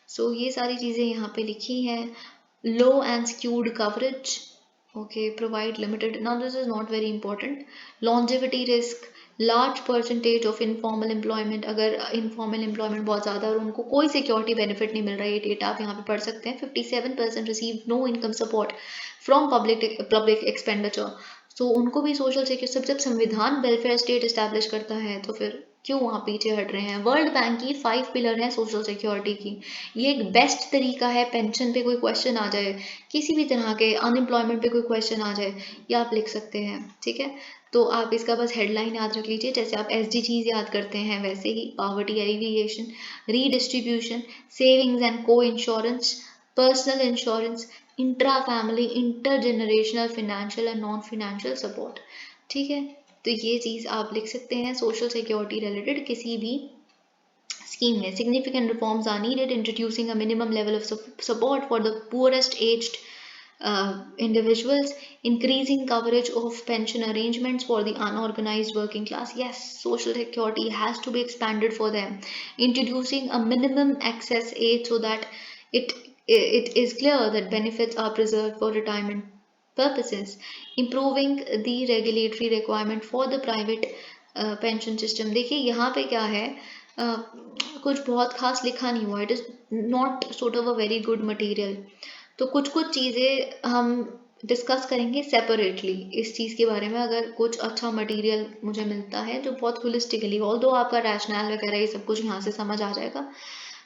So ये सारी चीज़ें यहाँ पे लिखी हैं। Low and skewed coverage, okay, provide limited, now this is not very important, longevity risk, large percentage of informal employment, अगर informal employment बहुत ज़्यादा और उनको कोई security benefit नहीं मिल रहा है, ये डेटा आप यहाँ पे पढ़ सकते हैं। 57% receive no income support from public expenditure। तो उनको भी सोशल सिक्योरिटी, जब संविधान वेलफेयर स्टेट इस्टेब्लिश करता है तो फिर क्यों वहाँ पीछे हट रहे हैं। वर्ल्ड बैंक की 5 पिलर है सोशल सिक्योरिटी की, ये एक बेस्ट तरीका है। पेंशन पे कोई क्वेश्चन आ जाए, किसी भी तरह के अनएम्प्लॉयमेंट पे कोई क्वेश्चन आ जाए, ये आप लिख सकते हैं। ठीक है, तो आप इसका बस हेडलाइन याद रख लीजिए, जैसे आप एसडीजीज याद करते हैं वैसे ही, poverty alleviation, redistribution, savings and co insurance, personal insurance, intra family, inter generational, financial and non financial support. ठीक है, तो ये चीज़ आप लिख सकते हैं सोशल सिक्योरिटी रिलेटेड किसी भी स्कीम में। Significant reforms are needed, introducing a minimum level of support for the poorest aged individuals, increasing coverage of pension arrangements for the unorganized working class. Yes, social security has to be expanded for them, introducing a minimum access age so that it it is clear that benefits are preserved for retirement purposes, improving the regulatory requirement for the private pension system। देखिए यहाँ पे क्या है, कुछ बहुत खास लिखा नहीं हुआ, it is not sort of a very good material। तो कुछ कुछ चीज़ें हम डिस्कस करेंगे सेपरेटली इस चीज़ के बारे में, अगर कुछ अच्छा मटेरियल मुझे मिलता है जो बहुत होलिस्टिकली, ऑल्दो आपका रैशनल वगैरह ये सब कुछ यहाँ से समझ आ जाएगा।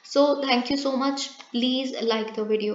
So thank you so much, please like the video.